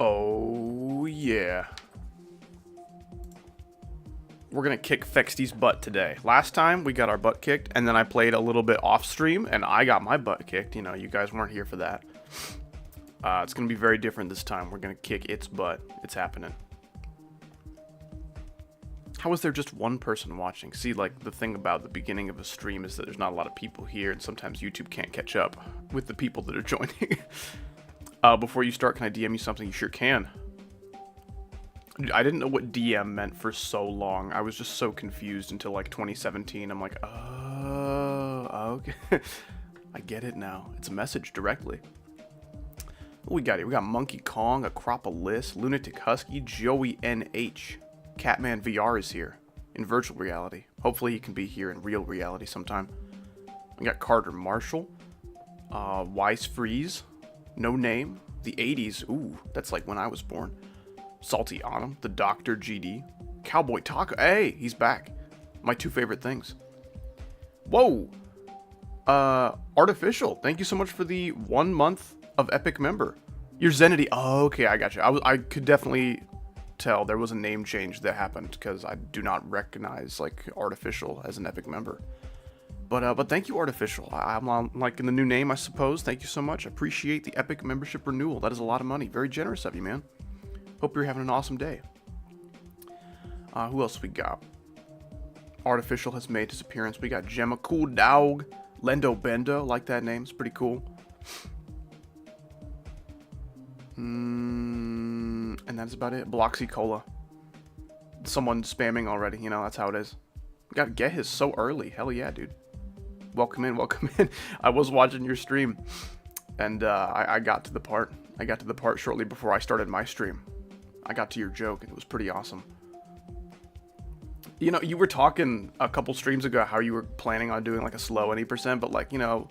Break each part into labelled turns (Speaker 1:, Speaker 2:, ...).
Speaker 1: Oh, yeah. We're going to kick FEXTY's butt today. Last time, we got our butt kicked, and then I played a little bit off stream, and I got my butt kicked. You know, you guys weren't here for that. It's going to be very different this time. We're going to kick its butt. It's happening. How is there just one person watching? See, like, the thing about the beginning of a stream is that there's not a lot of people here, and sometimes YouTube can't catch up with the people that are joining. Before you start, can I DM you something? You sure can. Dude, I didn't know what DM meant for so long. I was just so confused until like 2017. I'm like, oh, okay. I get it now. It's a message directly. What we got here? We got Monkey Kong, Acropolis, Lunatic Husky, Joey NH. Catman VR is here in virtual reality. Hopefully he can be here in real reality sometime. We got Carter Marshall, Wise Freeze, No Name, the 80s. Ooh, that's like when I was born. Salty Autumn, the Dr. GD, Cowboy Taco. Hey, he's back. My two favorite things. Whoa. Artificial. Thank you so much for the 1 month of Epic member. Your Zenity. Oh, okay, I got you. I could definitely tell there was a name change that happened because I do not recognize like Artificial as an Epic member. But thank you, Artificial. I'm on like in the new name, I suppose. Thank you so much. Appreciate the Epic membership renewal. That is a lot of money. Very generous of you, man. Hope you're having an awesome day. Who else we got? Artificial has made his appearance. We got Gemma Cool Dog, Lendo Bendo. Like that name. It's pretty cool. And that's about it. Bloxy Cola. Someone spamming already. You know, that's how it is. We gotta get his so early. Hell yeah, dude. Welcome in, welcome in. I was watching your stream, and I got to the part. I got to the part shortly before I started my stream. I got to your joke, and it was pretty awesome. You know, you were talking a couple streams ago how you were planning on doing like a slow any %, but like, you know,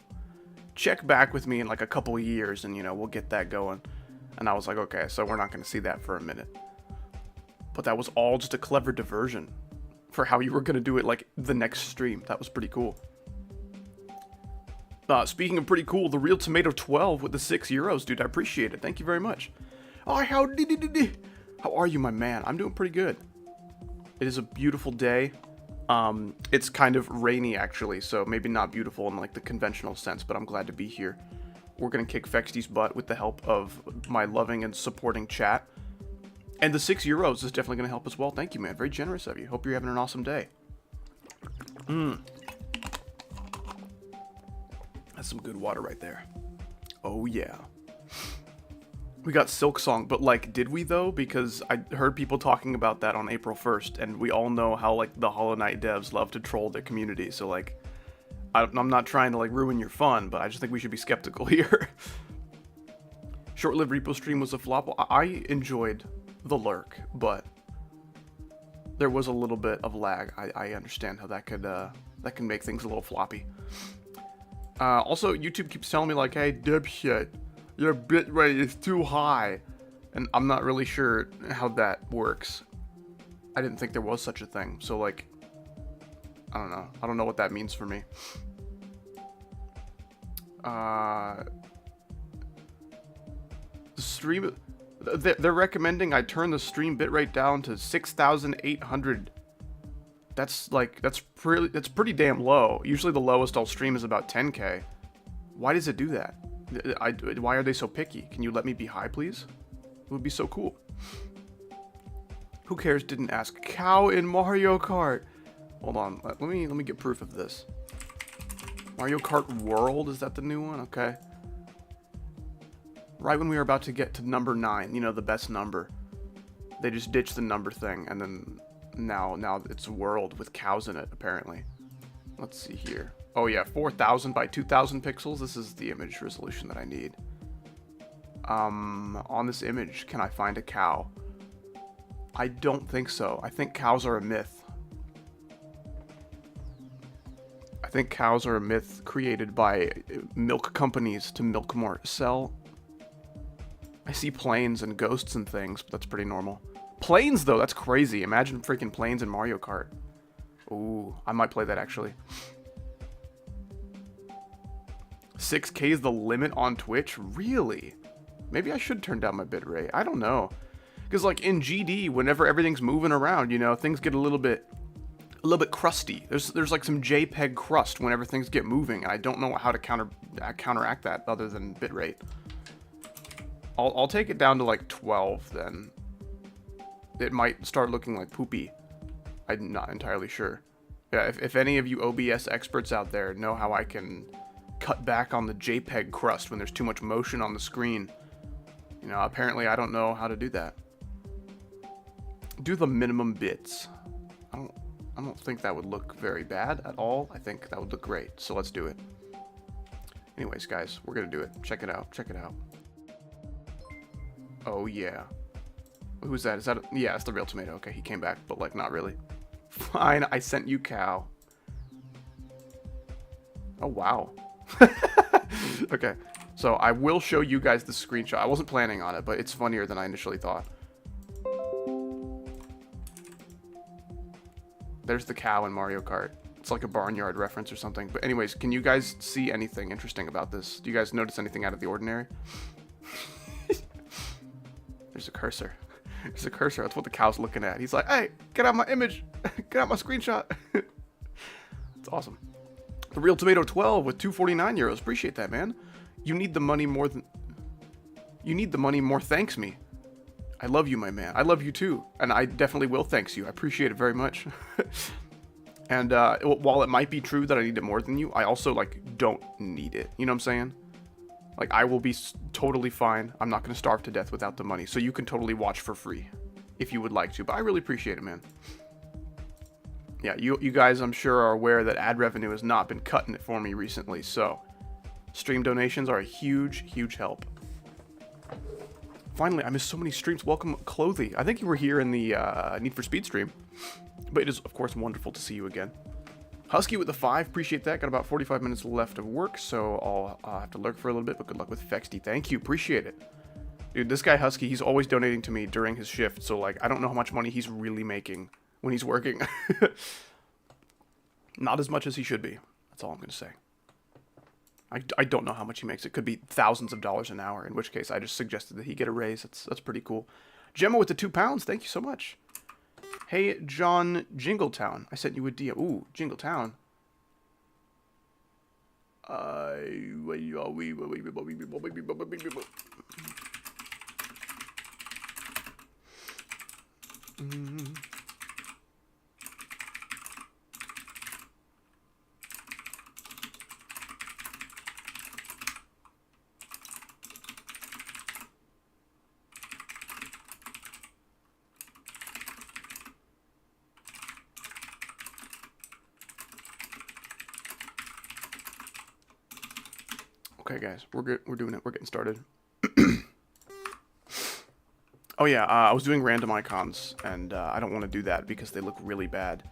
Speaker 1: check back with me in like a couple of years, and you know, we'll get that going. And I was like, okay, so we're not going to see that for a minute. But that was all just a clever diversion for how you were going to do it like the next stream. That was pretty cool. Speaking of pretty cool, the Real Tomato 12 with the €6, dude. I appreciate it. Thank you very much. Oh, how are you, my man? I'm doing pretty good. It is a beautiful day. It's kind of rainy, actually, so maybe not beautiful in like the conventional sense, but I'm glad to be here. We're going to kick FEXTY's butt with the help of my loving and supporting chat. And the €6 is definitely going to help as well. Thank you, man. Very generous of you. Hope you're having an awesome day. That's some good water right there. Oh, yeah. We got Silk Song, but like, did we though? Because I heard people talking about that on April 1st, and we all know how like the Hollow Knight devs love to troll their community. So like, I'm not trying to like ruin your fun, but I just think we should be skeptical here. Short-lived repo stream was a flop. I enjoyed the lurk, but there was a little bit of lag. I understand how that can make things a little floppy. Also, YouTube keeps telling me like, hey, dipshit, your bitrate is too high. And I'm not really sure how that works. I didn't think there was such a thing. So like, I don't know. I don't know what that means for me. The stream, they're recommending I turn the stream bitrate down to 6,800. That's pretty damn low. Usually the lowest I'll stream is about 10K. Why does it do that? Why are they so picky? Can you let me be high, please? It would be so cool. Who cares? Didn't ask. Cow in Mario Kart. Hold on. Let me get proof of this. Mario Kart World, is that the new one? Okay. Right when we were about to get to number 9, you know, the best number, they just ditched the number thing, and then now it's a world with cows in it, apparently. Let's see here. Oh yeah, 4,000 by 2,000 pixels. This is the image resolution that I need. On this image, can I find a cow? I don't think so. I think cows are a myth. I think cows are a myth created by milk companies to milk more. Sell. I see planes and ghosts and things, but that's pretty normal. Planes, though, that's crazy. Imagine freaking planes in Mario Kart. Ooh, I might play that, actually. 6K is the limit on Twitch? Really? Maybe I should turn down my bitrate. I don't know. Because, like, in GD, whenever everything's moving around, you know, things get a little bit crusty. There's like some JPEG crust whenever things get moving, and I don't know how to counteract that other than bitrate. I'll take it down to like 12 then. It might start looking like poopy. I'm not entirely sure. Yeah, if any of you OBS experts out there know how I can cut back on the JPEG crust when there's too much motion on the screen, you know, apparently I don't know how to do that. Do the minimum bits. I don't think that would look very bad at all. I think that would look great. So let's do it. Anyways, guys, we're gonna do it. Check it out. Check it out. Oh yeah. Who's that? Is that? Yeah, it's the real tomato. Okay, he came back, but like not really. Fine, I sent you cow. Oh wow. Okay, so I will show you guys the screenshot. I wasn't planning on it, but it's funnier than I initially thought. There's the cow in Mario Kart. It's like a barnyard reference or something. But anyways, can you guys see anything interesting about this? Do you guys notice anything out of the ordinary? There's a cursor. There's a cursor. That's what the cow's looking at. He's like, hey, get out my image. Get out my screenshot. It's awesome. The Real Tomato 12 with 249 euros. Appreciate that, man. You need the money more than... You need the money more thanks me. I love you, my man. I love you too. And I definitely will thanks you. I appreciate it very much. And while it might be true that I need it more than you, I also, like, don't need it. You know what I'm saying? Like, I will be totally fine. I'm not going to starve to death without the money. So you can totally watch for free if you would like to. But I really appreciate it, man. Yeah, you guys, I'm sure, are aware that ad revenue has not been cutting it for me recently. So stream donations are a huge, huge help. Finally, I missed so many streams. Welcome, Clothy. I think you were here in the Need for Speed stream. But it is, of course, wonderful to see you again. Husky with the 5, appreciate that. Got about 45 minutes left of work, so I'll have to lurk for a little bit, but good luck with FEXTY. Thank you, appreciate it. Dude, this guy Husky, he's always donating to me during his shift, so like, I don't know how much money he's really making when he's working. Not as much as he should be. That's all I'm going to say. I don't know how much he makes. It could be thousands of dollars an hour, in which case I just suggested that he get a raise. That's pretty cool. Gemma with the £2, thank you so much. Hey, John Jingletown. I sent you a DM. Ooh, Jingletown. Okay, guys, we're good. We're doing it. We're getting started. Oh yeah, I was doing random icons, and I don't want to do that because they look really bad.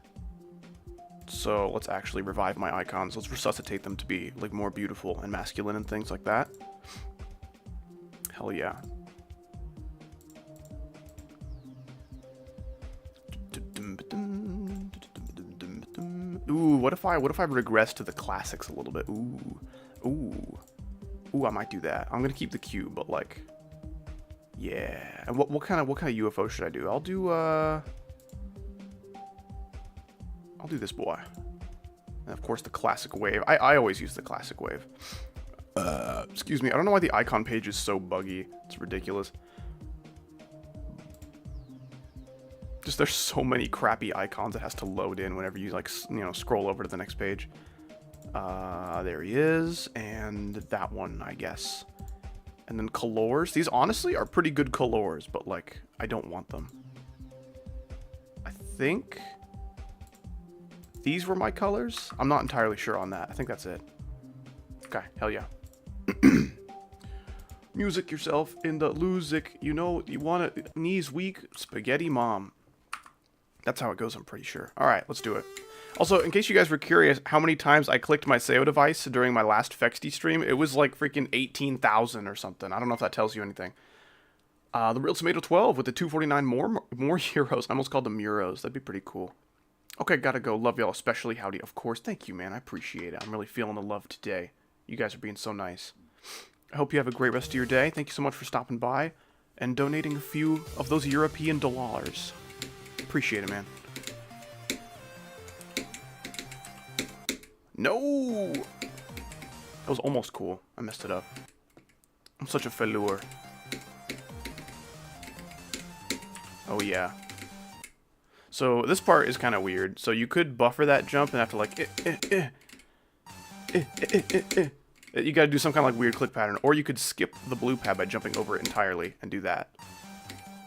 Speaker 1: So let's actually revive my icons. Let's resuscitate them to be like more beautiful and masculine and things like that. Hell yeah. Ooh, what if I regress to the classics a little bit? Ooh, I might do that. I'm gonna keep the cube, but like, yeah. And what kind of UFO should I do? I'll do this boy. And of course the classic wave. I always use the classic wave. Excuse me. I don't know why the icon page is so buggy. It's ridiculous. Just there's so many crappy icons it has to load in whenever you like, you know, scroll over to the next page. There he is, and that one, I guess. And then colors. These honestly are pretty good colors, but like, I don't want them. I think these were my colors. I'm not entirely sure on that. I think that's it. Okay, hell yeah. Music yourself in the luzik. You know, you want it, knees weak, spaghetti mom. That's how it goes, I'm pretty sure. All right, let's do it. Also, in case you guys were curious how many times I clicked my SEO device during my last FEXTY stream, it was like freaking 18,000 or something. I don't know if that tells you anything. The Real Tomato 12 with the 249 more heroes. I almost called them Euros. That'd be pretty cool. Okay, gotta go. Love y'all, especially Howdy. Of course, thank you, man. I appreciate it. I'm really feeling the love today. You guys are being so nice. I hope you have a great rest of your day. Thank you so much for stopping by and donating a few of those European dollars. Appreciate it, man. No! That was almost cool. I messed it up. I'm such a failure. Oh, yeah. So, this part is kind of weird. So, you could buffer that jump and have to, like, You gotta do some kind of, like, weird click pattern. Or you could skip the blue pad by jumping over it entirely and do that.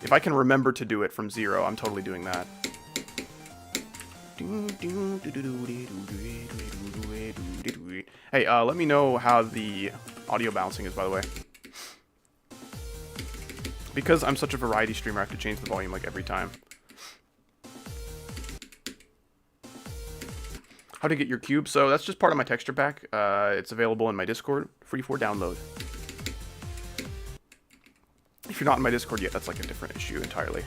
Speaker 1: If I can remember to do it from 0, I'm totally doing that. Hey, let me know how the audio balancing is, by the way. Because I'm such a variety streamer, I have to change the volume, like, every time. How to get your cube? So that's just part of my texture pack. It's available in my Discord, free for download. If you're not in my Discord yet, that's like a different issue entirely.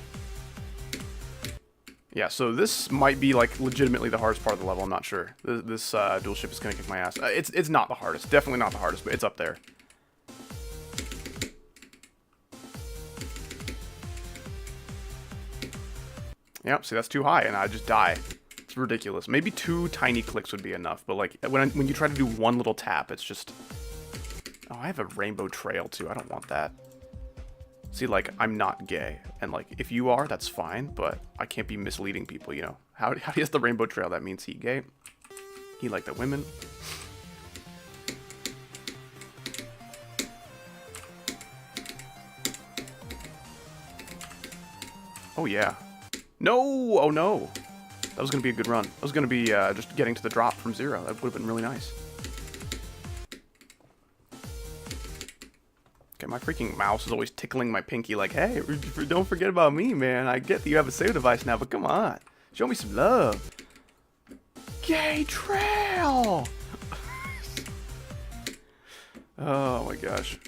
Speaker 1: Yeah, so this might be like legitimately the hardest part of the level. I'm not sure. This dual ship is gonna kick my ass. It's not the hardest. Definitely not the hardest, but it's up there. Yep. See, that's too high, and I just die. Ridiculous. Maybe 2 tiny clicks would be enough, but like when you try to do one little tap, it's just... Oh, I have a rainbow trail too. I don't want that. See, like, I'm not gay, and like if you are, that's fine, but I can't be misleading people, you know. How he has the rainbow trail, that means he gay. He like the women. Oh yeah. No! Oh no! That was going to be a good run. That was going to be just getting to the drop from 0. That would have been really nice. Okay, my freaking mouse is always tickling my pinky like, hey, don't forget about me, man. I get that you have a save device now, but come on. Show me some love. Gay trail! Oh my gosh.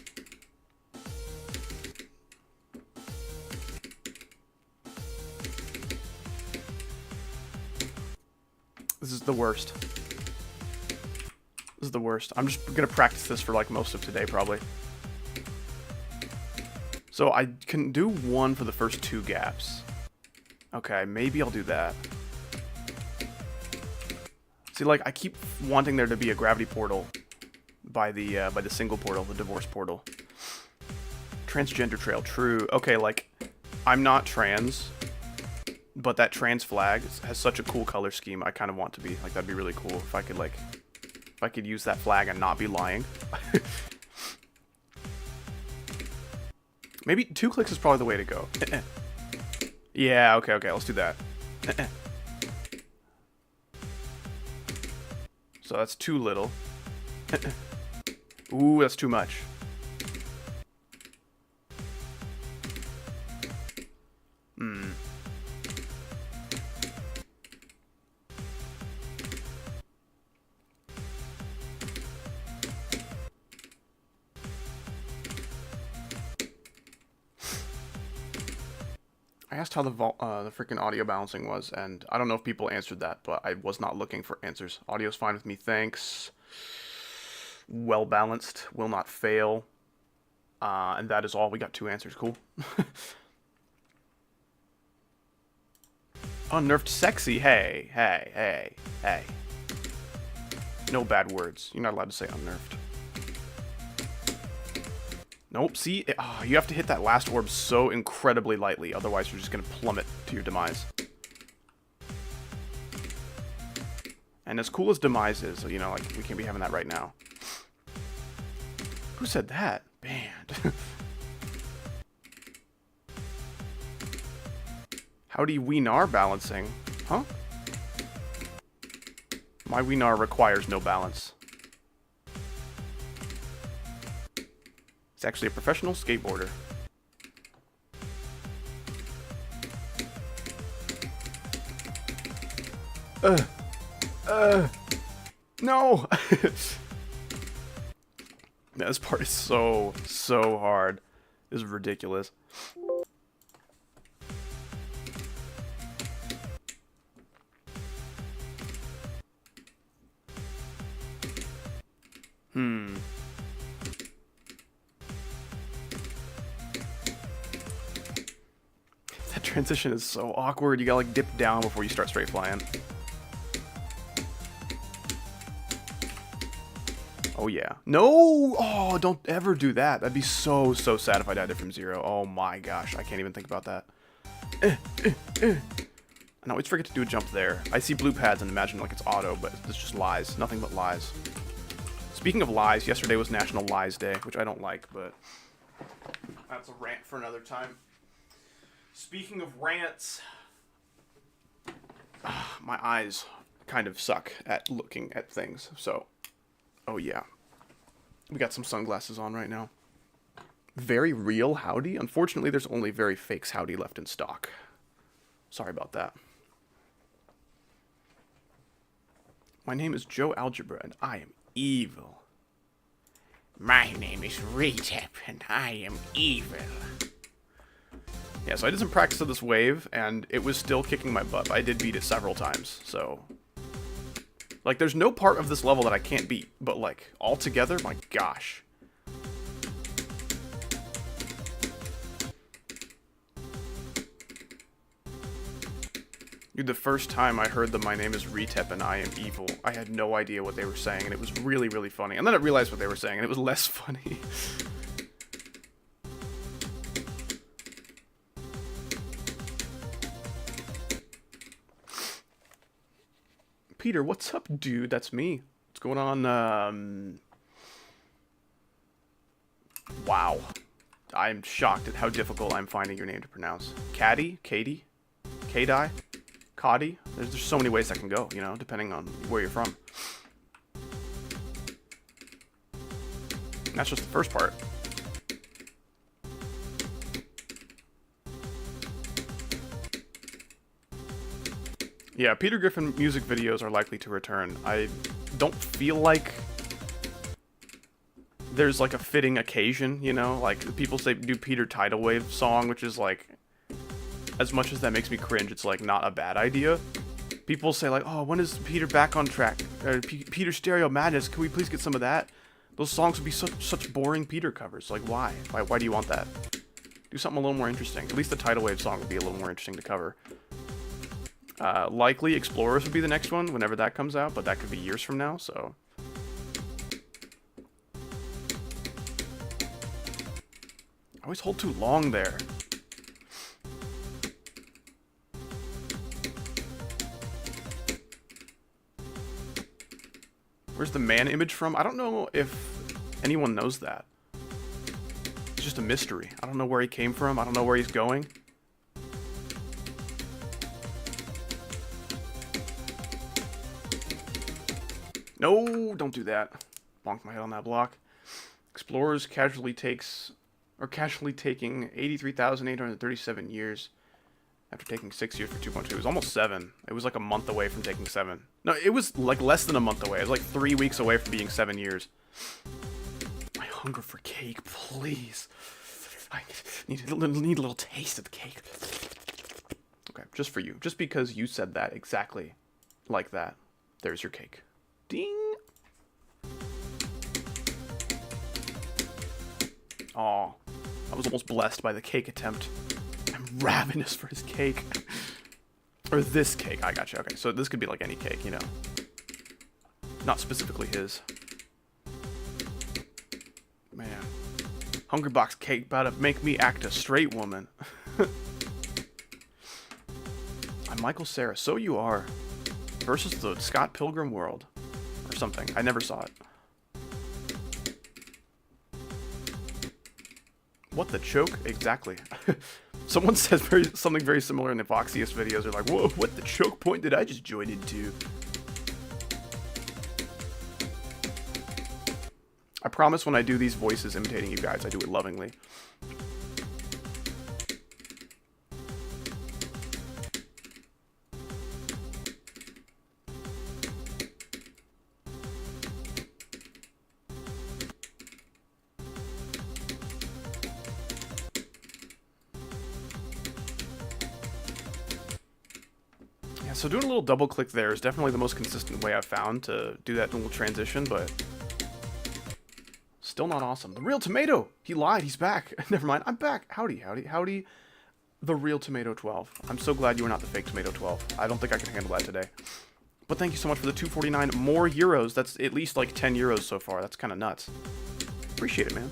Speaker 1: This is the worst. This is the worst. I'm just gonna practice this for like most of today, probably. So I can do 1 for the first 2 gaps. Okay, maybe I'll do that. See, like, I keep wanting there to be a gravity portal by the single portal, the divorce portal. Transgender trail, true. Okay, like, I'm not trans. But that trans flag has such a cool color scheme. I kind of want to be. Like, that'd be really cool if I could, like... If I could use that flag and not be lying. Maybe 2 clicks is probably the way to go. Yeah, okay, let's do that. So that's too little. Ooh, that's too much. I asked how the freaking audio balancing was, and I don't know if people answered that, but I was not looking for answers. Audio's fine with me, thanks. Well balanced, will not fail. And that is all. We got 2 answers, cool. Unnerfed sexy, hey. No bad words. You're not allowed to say unnerfed. Nope, see? You have to hit that last orb so incredibly lightly, otherwise you're just going to plummet to your demise. And as cool as demise is, you know, like, we can't be having that right now. Who said that? Banned. Howdy Weenar balancing. Huh? My Weenar requires no balance. He's actually a professional skateboarder. No! Yeah, this part is so hard. This is ridiculous. That transition is so awkward. You gotta like dip down before you start straight flying. Oh yeah. No! Oh, don't ever do that. That'd be so sad if I died from 0. Oh my gosh, I can't even think about that. I always forget to do a jump there. I see blue pads and imagine like it's auto, but it's just lies. Nothing but lies. Speaking of lies, yesterday was National Lies Day, which I don't like, but that's a rant for another time. Speaking of rants, my eyes kind of suck at looking at things, so, oh yeah. We got some sunglasses on right now. Very real howdy? Unfortunately, there's only very fakes howdy left in stock. Sorry about that. My name is Joe Algebra, and I am evil.
Speaker 2: My name is Retep, and I am evil.
Speaker 1: Yeah, so I did some practice of this wave, and it was still kicking my butt. I did beat it several times, so... Like, there's no part of this level that I can't beat, but, like, altogether, my gosh. Dude, the first time I heard the "My name is Retep and I am evil," I had no idea what they were saying, and it was really funny. And then I realized what they were saying, and it was less funny. Peter, what's up, dude? That's me. What's going on? Wow. I'm shocked at how difficult I'm finding your name to pronounce. Caddy? Katie? Kadi? Coddy? There's so many ways that can go, you know, depending on where you're from. And that's just the first part. Yeah, Peter Griffin music videos are likely to return. I don't feel like there's like a fitting occasion, you know? Like, people say do Peter Tidal Wave song, which is like, as much as that makes me cringe, it's like not a bad idea. People say like, oh, when is Peter back on track? Peter Stereo Madness, can we please get some of that? Those songs would be such boring Peter covers. Like, why? Why do you want that? Do something a little more interesting. At least the Tidal Wave song would be a little more interesting to cover. Likely Explorers would be the next one whenever that comes out, but that could be years from now, so. I always hold too long there. Where's the man image from? I don't know if anyone knows that. It's just a mystery. I don't know where he came from. I don't know where he's going. No, don't do that. Bonked my head on that block. Explorers casually taking 83,837 years after taking 6 years for 2.2. It was almost 7. It was like a month away from taking 7. No, it was like less than a month away. It was like 3 weeks away from being 7 years. I hunger for cake, please. I need a little taste of the cake. Okay, just for you. Just because you said that exactly like that. There's your cake. Ding! Aw, I was almost blessed by the cake attempt. I'm ravenous for his cake. Or this cake, I gotcha. Okay, so this could be like any cake, you know. Not specifically his. Man. Hungrybox cake about to make me act a straight woman. I'm Michael Cera, so you are. Versus the Scott Pilgrim world. Or something. I never saw it. What the choke? Exactly. Someone says something very similar in the Voxius videos. They're like, whoa, what the choke point did I just join into? I promise when I do these voices imitating you guys, I do it lovingly. Yeah, so doing a little double click there is definitely the most consistent way I've found to do that little transition, but still not awesome. The real tomato! He lied, he's back. Never mind, I'm back. Howdy, howdy, howdy. The real tomato 12. I'm so glad you were not the fake tomato 12. I don't think I can handle that today. But thank you so much for the 249 more euros. That's at least like 10 euros so far. That's kind of nuts. Appreciate it, man.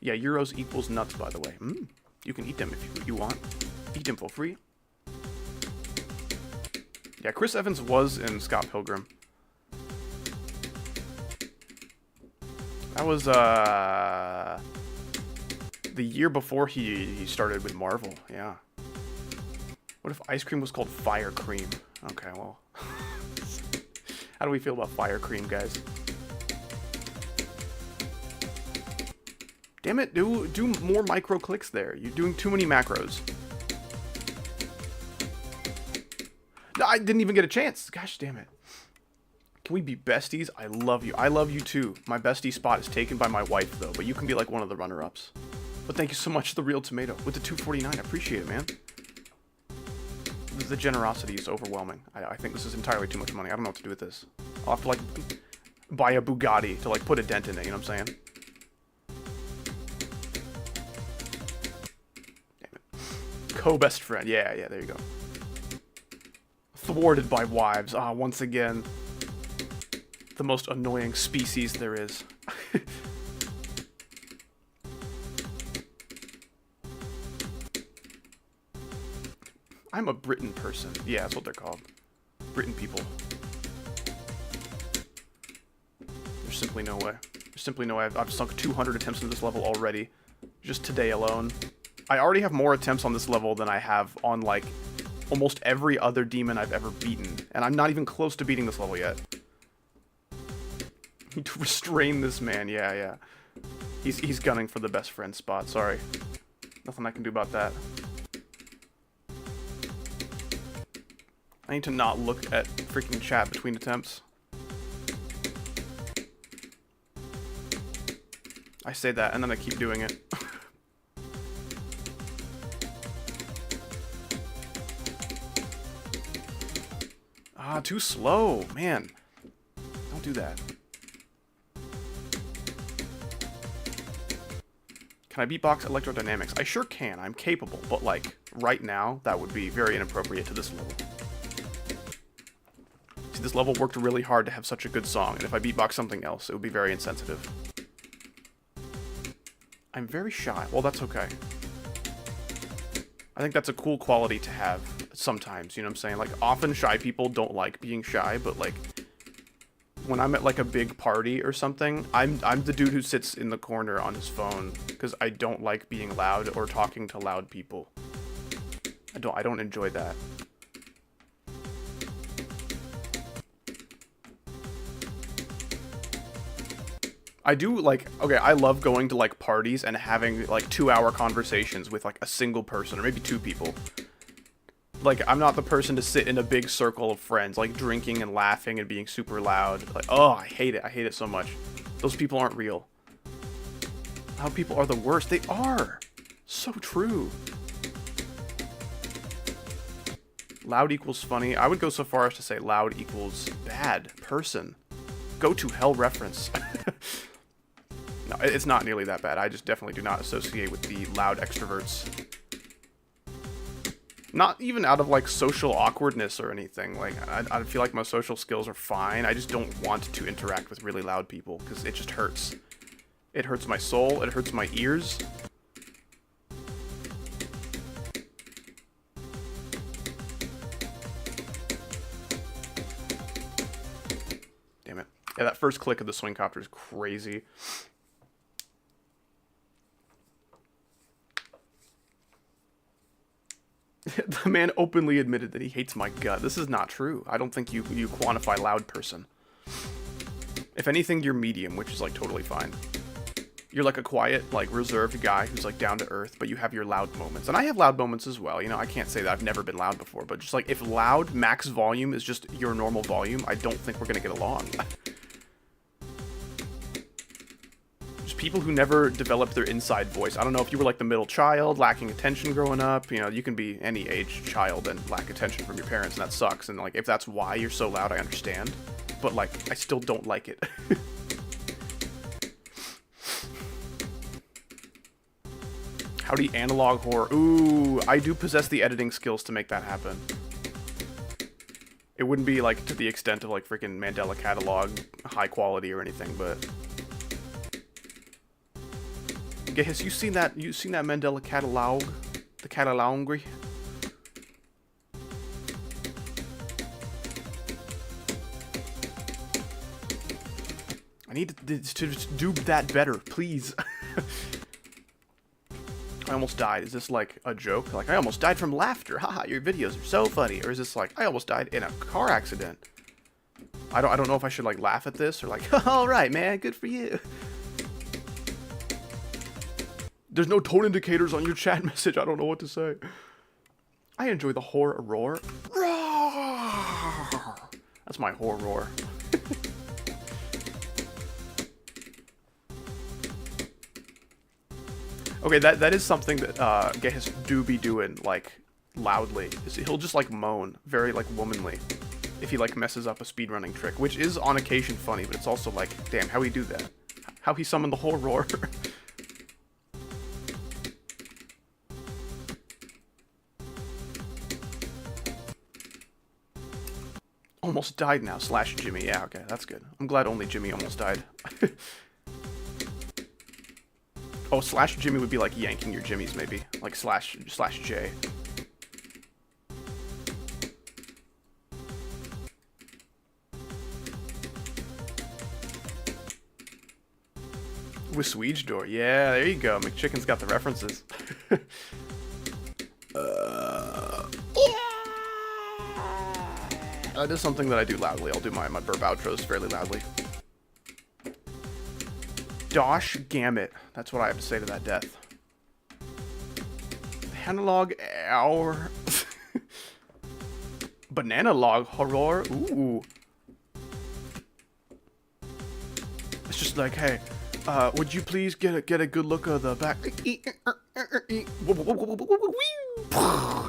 Speaker 1: Yeah, euros equals nuts, by the way. You can eat them if you want. Eat them for free. Yeah, Chris Evans was in Scott Pilgrim. That was, the year before he started with Marvel, yeah. What if ice cream was called Fire Cream? Okay, well. How do we feel about Fire Cream, guys? Damn it, do more micro clicks there. You're doing too many macros. No, I didn't even get a chance. Gosh damn it. Can we be besties? I love you. I love you too. My bestie spot is taken by my wife though, but you can be like one of the runner-ups. But thank you so much, The Real Tomato, with the 249. I appreciate it, man. The generosity is overwhelming. I think this is entirely too much money. I don't know what to do with this. I'll have to like buy a Bugatti to like put a dent in it, you know what I'm saying? Damn it. Co-best friend. Yeah, there you go. Thwarted by wives. Ah, once again. The most annoying species there is. I'm a Britain person. Yeah, that's what they're called. Britain people. There's simply no way. There's simply no way. I've sunk 200 attempts into this level already. Just today alone. I already have more attempts on this level than I have on, like, almost every other demon I've ever beaten. And I'm not even close to beating this level yet. Need to restrain this man. Yeah. He's gunning for the best friend spot. Sorry. Nothing I can do about that. I need to not look at freaking chat between attempts. I say that, and then I keep doing it. Ah, too slow. Man. Don't do that. Can I beatbox electrodynamics? I sure can. I'm capable, but like, right now, that would be very inappropriate to this level. See, this level worked really hard to have such a good song, and if I beatbox something else, it would be very insensitive. I'm very shy. Well, that's okay. I think that's a cool quality to have sometimes, you know what I'm saying? Like, often shy people don't like being shy, but like, when I'm at like a big party or something, I'm the dude who sits in the corner on his phone, because I don't like being loud or talking to loud people. I don't enjoy that. I do, like, okay, I love going to, like, parties and having, like, 2-hour conversations with, like, a single person, or maybe 2 people. Like, I'm not the person to sit in a big circle of friends, like, drinking and laughing and being super loud. Like, oh, I hate it. I hate it so much. Those people aren't real. Loud people are the worst. They are. So true. Loud equals funny. I would go so far as to say loud equals bad person. Go to hell reference. No, it's not nearly that bad. I just definitely do not associate with the loud extroverts. Not even out of, like, social awkwardness or anything. Like, I feel like my social skills are fine. I just don't want to interact with really loud people, because it just hurts. It hurts my soul. It hurts my ears. Damn it. Yeah, that first click of the swing copter is crazy. The man openly admitted that he hates my gut. This is not true. I don't think you quantify loud person. If anything, you're medium, which is, like, totally fine. You're, like, a quiet, like, reserved guy who's, like, down to earth, but you have your loud moments. And I have loud moments as well. You know, I can't say that I've never been loud before, but just, like, if loud max volume is just your normal volume, I don't think we're gonna get along. Just people who never developed their inside voice. I don't know if you were like the middle child, lacking attention growing up. You know, you can be any age child and lack attention from your parents, and that sucks. And like, if that's why you're so loud, I understand. But like, I still don't like it. Howdy, analog horror. Ooh, I do possess the editing skills to make that happen. It wouldn't be like to the extent of like freaking Mandela Catalog high quality or anything, but guess you seen that Mandela Catalog, the catalogry? I need to do that better, please. I almost died. Is this like a joke? Like, I almost died from laughter. Haha, your videos are so funny. Or is this like, I almost died in a car accident? I don't know if I should like laugh at this or like, all right, man, good for you. There's no tone indicators on your chat message. I don't know what to say. I enjoy the horror roar. That's my horror roar. Okay, that is something that Gehis do be doing, like, loudly. He'll just, like, moan, very, like, womanly, if he, like, messes up a speedrunning trick, which is, on occasion, funny, but it's also, like, damn, how he do that? How he summoned the whole roar? Almost died now, / Jimmy. Yeah, okay, that's good. I'm glad only Jimmy almost died. Oh, / Jimmy would be like yanking your jimmies, maybe. Like / J. With Swede door. Yeah, there you go. McChicken's got the references. That is something that I do loudly. I'll do my burp outros fairly loudly. Dosh Gamut. That's what I have to say to that death. Analog hour. Banana log horror. Ooh. It's just like, hey, would you please get a good look of the back?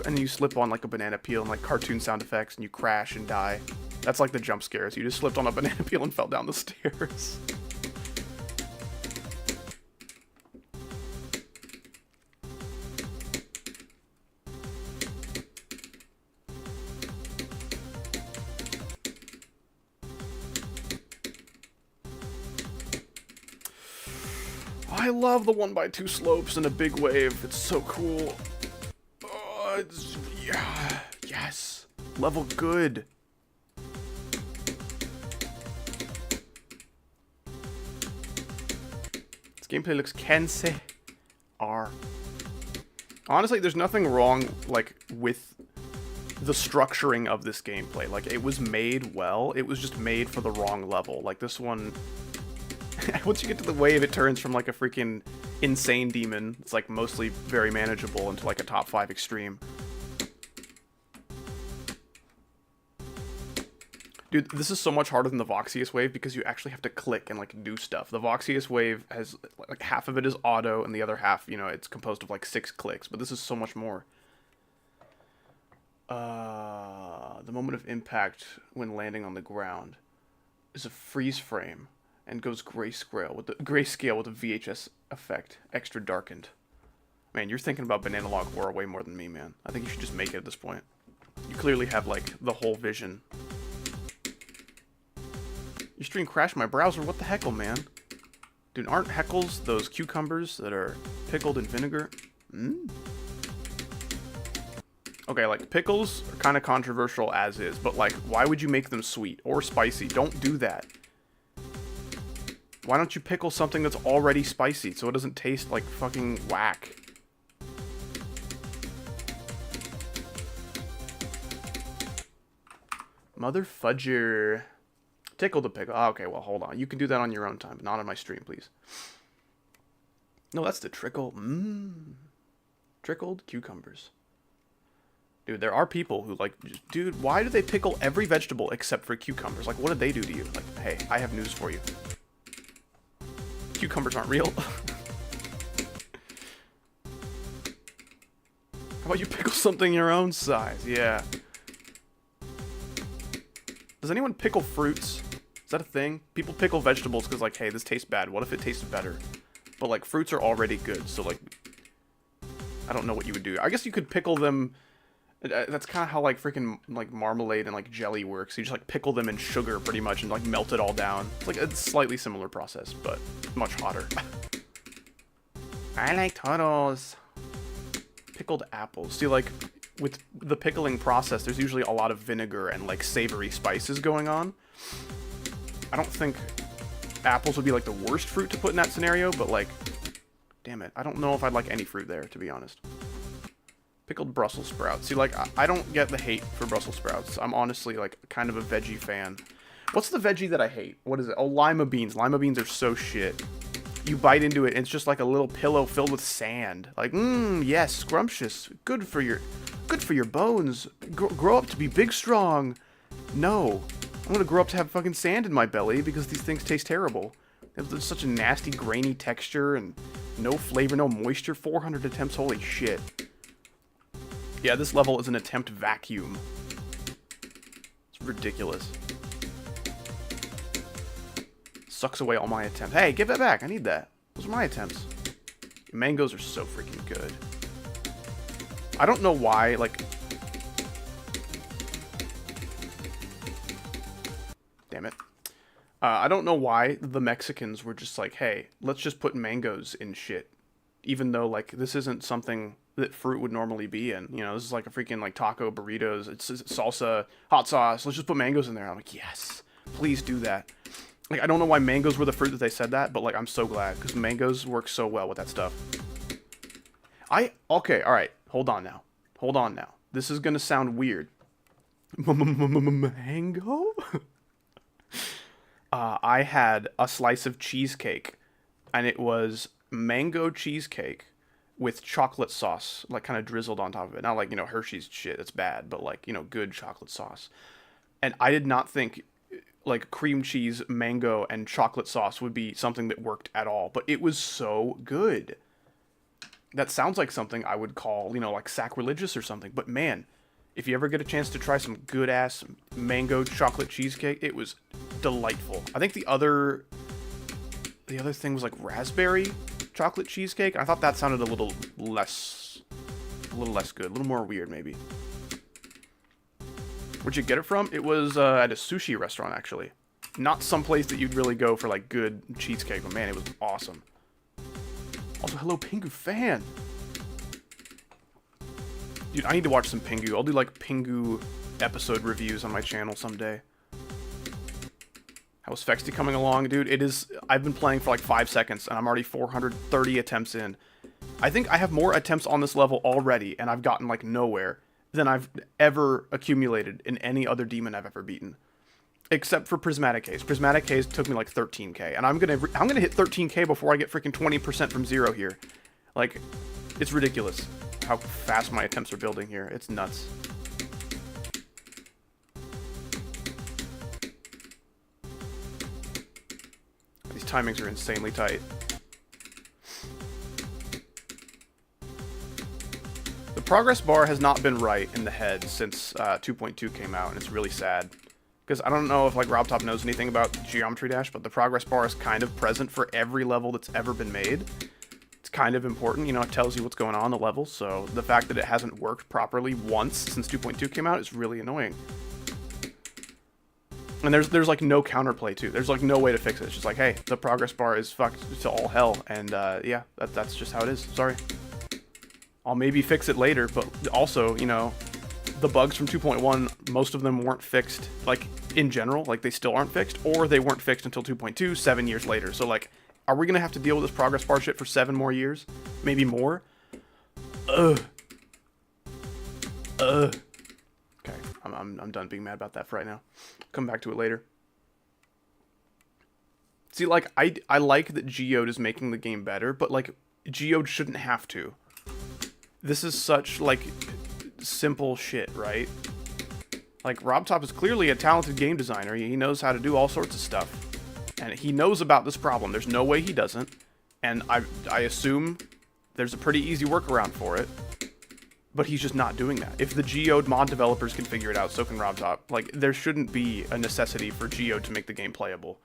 Speaker 1: And you slip on like a banana peel and like cartoon sound effects and you crash and die. That's like the jump scares. You just slipped on a banana peel and fell down the stairs. I love the 1x2 slopes and a big wave. It's so cool. Oh, yeah, yes. Level good. This gameplay looks Kensei R. Honestly, there's nothing wrong like with the structuring of this gameplay. Like, it was made well. It was just made for the wrong level. Like this one. Once you get to the wave, it turns from like a freaking insane demon. It's like mostly very manageable into like a top 5 extreme. Dude, this is so much harder than the Voxius wave because you actually have to click and like do stuff. The Voxius wave has like half of it is auto and the other half, you know, it's composed of like 6 clicks, but this is so much more. The moment of impact when landing on the ground is a freeze frame. And goes grayscale with the VHS effect, extra darkened. Man, you're thinking about banana log horror way more than me, man. I think you should just make it at this point. You clearly have like the whole vision. Your stream crashed my browser. What the heckle, man? Dude, aren't heckles those cucumbers that are pickled in vinegar? Okay, like pickles are kind of controversial as is, but like, why would you make them sweet or spicy? Don't do that. Why don't you pickle something that's already spicy so it doesn't taste like fucking whack? Mother fudger. Tickle the pickle. Oh, okay, well, hold on. You can do that on your own time, but not on my stream, please. No, that's the trickle. Trickled cucumbers. Dude, there are people who like, dude, why do they pickle every vegetable except for cucumbers? Like, what did they do to you? Like, hey, I have news for you. Cucumbers aren't real. How about you pickle something your own size? Yeah. Does anyone pickle fruits? Is that a thing? People pickle vegetables because, like, hey, this tastes bad. What if it tastes better? But, like, fruits are already good, so, like, I don't know what you would do. I guess you could pickle them. That's kind of how, like, freaking, like, marmalade and, like, jelly works. You just, like, pickle them in sugar, pretty much, and, like, melt it all down. It's, like, a slightly similar process, but much hotter. I like turtles. Pickled apples. See, like, with the pickling process, there's usually a lot of vinegar and, like, savory spices going on. I don't think apples would be, like, the worst fruit to put in that scenario, but, like, damn it. I don't know if I'd like any fruit there, to be honest. Pickled Brussels sprouts. See, like, I don't get the hate for Brussels sprouts. I'm honestly, like, kind of a veggie fan. What's the veggie that I hate? What is it? Oh, lima beans. Lima beans are so shit. You bite into it, and it's just like a little pillow filled with sand. Like, yes, scrumptious. Good for your bones. Grow up to be big, strong. No. I'm gonna grow up to have fucking sand in my belly because these things taste terrible. There's such a nasty, grainy texture and no flavor, no moisture. 400 attempts, holy shit. Yeah, this level is an attempt vacuum. It's ridiculous. Sucks away all my attempts. Hey, give that back. I need that. Those are my attempts. Mangoes are so freaking good. I don't know why, like... Damn it. I don't know why the Mexicans were just like, hey, let's just put mangoes in shit. Even though, like, this isn't something that fruit would normally be in. You know, this is like a freaking, like, taco burritos. It's salsa, hot sauce. Let's just put mangoes in there. I'm like, yes, please do that. Like, I don't know why mangoes were the fruit that they said that, but, like, I'm so glad. Because mangoes work so well with that stuff. Okay, alright. Hold on now. Hold on now. This is gonna sound weird. Mango? I had a slice of cheesecake. And it was mango cheesecake with chocolate sauce, like, kind of drizzled on top of it. Not like, you know, Hershey's shit, that's bad, but, like, you know, good chocolate sauce. And I did not think, like, cream cheese, mango, and chocolate sauce would be something that worked at all. But it was so good. That sounds like something I would call, you know, like, sacrilegious or something. But, man, if you ever get a chance to try some good-ass mango chocolate cheesecake, it was delightful. I think the other thing was, like, raspberry chocolate cheesecake. I thought that sounded a little less good, a little more weird, maybe. Where'd you get it from? It was at a sushi restaurant, actually. Not some place that you'd really go for, like, good cheesecake, but man, it was awesome. Also, hello, Pingu fan. Dude, I need to watch some Pingu. I'll do, like, Pingu episode reviews on my channel someday. How's FEXTY coming along, dude? It is... I've been playing for, like, 5 seconds, and I'm already 430 attempts in. I think I have more attempts on this level already, and I've gotten, like, nowhere than I've ever accumulated in any other demon I've ever beaten. Except for Prismatic Haze. Prismatic Haze took me, like, 13k, and I'm gonna hit 13k before I get freaking 20% from zero here. Like, it's ridiculous how fast my attempts are building here. It's nuts. These timings are insanely tight. The progress bar has not been right in the head since 2.2 came out, and it's really sad. Because I don't know if, like, Robtop knows anything about Geometry Dash, but the progress bar is kind of present for every level that's ever been made. It's kind of important, you know, it tells you what's going on in the level, so the fact that it hasn't worked properly once since 2.2 came out is really annoying. And there's like, no counterplay, too. There's, like, no way to fix it. It's just like, hey, the progress bar is fucked to all hell, and, yeah, that's just how it is. Sorry. I'll maybe fix it later, but also, you know, the bugs from 2.1, most of them weren't fixed, like, in general, like, they still aren't fixed, or they weren't fixed until 2.2, 7 years later. So, like, are we gonna have to deal with this progress bar shit for 7 more years? Maybe more? Ugh. Okay, I'm done being mad about that for right now. Come back to it later. See, like, I like that Geode is making the game better, but, like, Geode shouldn't have to. This is such, like, simple shit, right? Like, Robtop is clearly a talented game designer. He knows how to do all sorts of stuff. And he knows about this problem. There's no way he doesn't. And I assume there's a pretty easy workaround for it. But he's just not doing that. If the Geode mod developers can figure it out, so can Robtop. Like, there shouldn't be a necessity for Geode to make the game playable.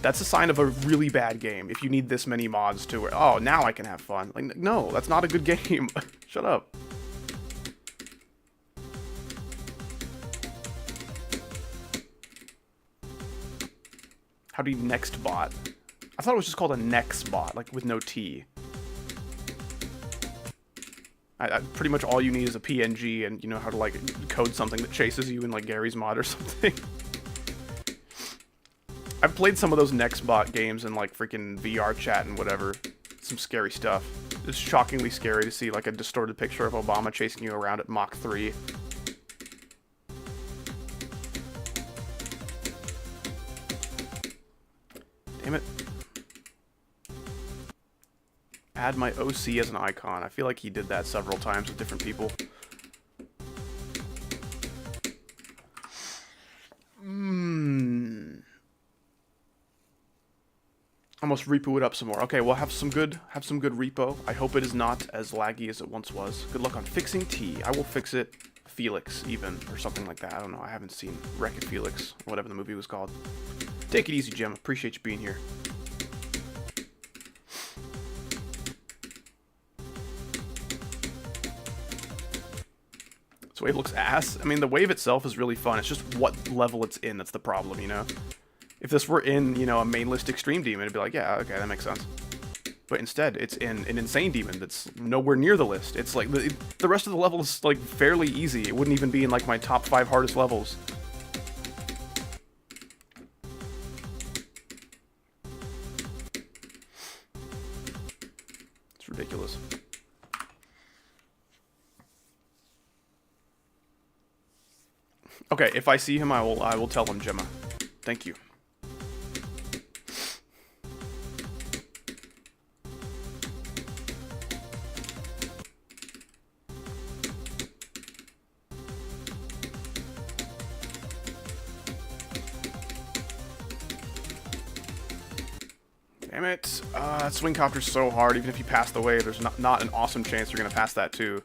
Speaker 1: That's a sign of a really bad game, if you need this many mods to where, oh, now I can have fun. Like, no, that's not a good game. Shut up. How do you next bot? I thought it was just called a next bot, like with no T. Pretty much all you need is a PNG and you know how to like code something that chases you in like Gary's mod or something. I've played some of those Nextbot games in like freaking VR chat and whatever. Some scary stuff. It's shockingly scary to see like a distorted picture of Obama chasing you around at Mach 3. Damn it. Add my OC as an icon. I feel like he did that several times with different people. Almost repo it up some more. Okay, we'll have some good repo. I hope it is not as laggy as it once was. Good luck on fixing T. I will fix it. Felix, even, or something like that. I don't know. I haven't seen Wreck-It Felix, or whatever the movie was called. Take it easy, Jim. Appreciate you being here. This wave looks ass. I mean, the wave itself is really fun. It's just what level it's in that's the problem, you know? If this were in, you know, a main list extreme demon, it'd be like, yeah, okay, that makes sense. But instead, it's in an insane demon that's nowhere near the list. It's like, the rest of the level is, like, fairly easy. It wouldn't even be in, like, my top 5 hardest levels. It's ridiculous. Okay, if I see him, I will tell him, Gemma. Thank you. Damn it. That swing copter's so hard. Even if you pass the wave, there's not an awesome chance you're going to pass that too.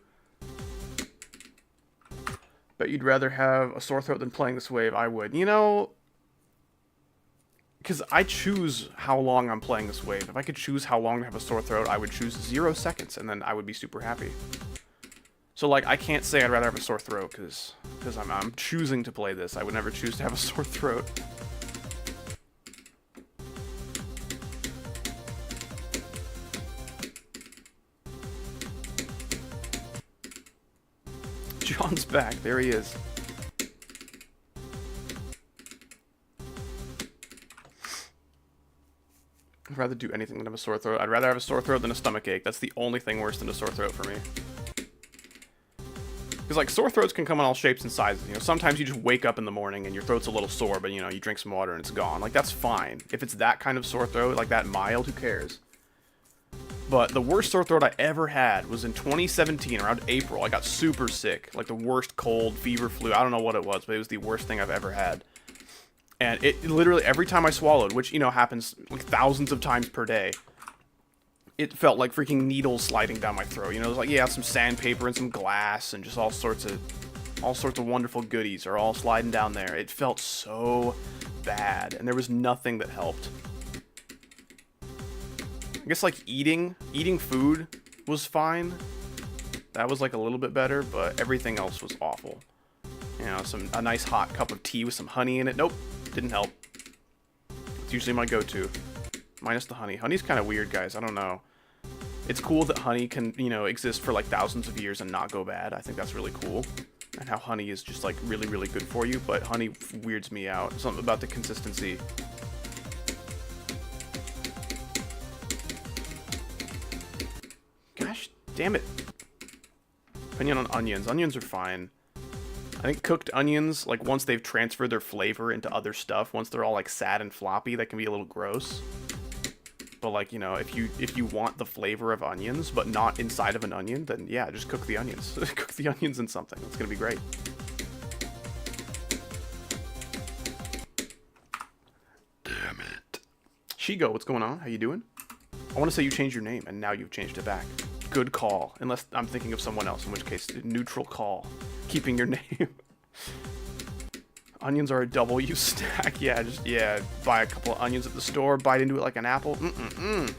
Speaker 1: Bet you'd rather have a sore throat than playing this wave. I would. You know, because I choose how long I'm playing this wave. If I could choose how long to have a sore throat, I would choose 0 seconds, and then I would be super happy. So, like, I can't say I'd rather have a sore throat, because I'm choosing to play this. I would never choose to have a sore throat. John's back. There he is. I'd rather do anything than have a sore throat. I'd rather have a sore throat than a stomach ache. That's the only thing worse than a sore throat for me. Because, like, sore throats can come in all shapes and sizes. You know, sometimes you just wake up in the morning and your throat's a little sore, but, you know, you drink some water and it's gone. Like, that's fine. If it's that kind of sore throat, like that mild, who cares? But the worst sore throat I ever had was in 2017, around April. I got super sick. Like, the worst cold, fever, flu. I don't know what it was, but it was the worst thing I've ever had. And it literally, every time I swallowed, which, you know, happens like thousands of times per day, it felt like freaking needles sliding down my throat. You know, it was like, yeah, some sandpaper and some glass and just all sorts of wonderful goodies are all sliding down there. It felt so bad, and there was nothing that helped. I guess, like, eating food was fine. That was, like, a little bit better, but everything else was awful. You know, a nice hot cup of tea with some honey in it. Nope, didn't help. It's usually my go-to. Minus the honey. Honey's kind of weird, guys. I don't know. It's cool that honey can, you know, exist for, like, thousands of years and not go bad. I think that's really cool. And how honey is just, like, really, really good for you, but honey weirds me out. Something about the consistency. Gosh damn it. Opinion on onions. Onions are fine. I think cooked onions, like, once they've transferred their flavor into other stuff, once they're all, like, sad and floppy, that can be a little gross. But, like, you know, if you want the flavor of onions, but not inside of an onion, then, yeah, just cook the onions. Cook the onions in something. It's gonna be great. Chigo, what's going on? How you doing? I want to say you changed your name, and now you've changed it back. Good call. Unless I'm thinking of someone else, in which case, neutral call. Keeping your name. Onions are a W stack. Yeah, buy a couple of onions at the store, bite into it like an apple. You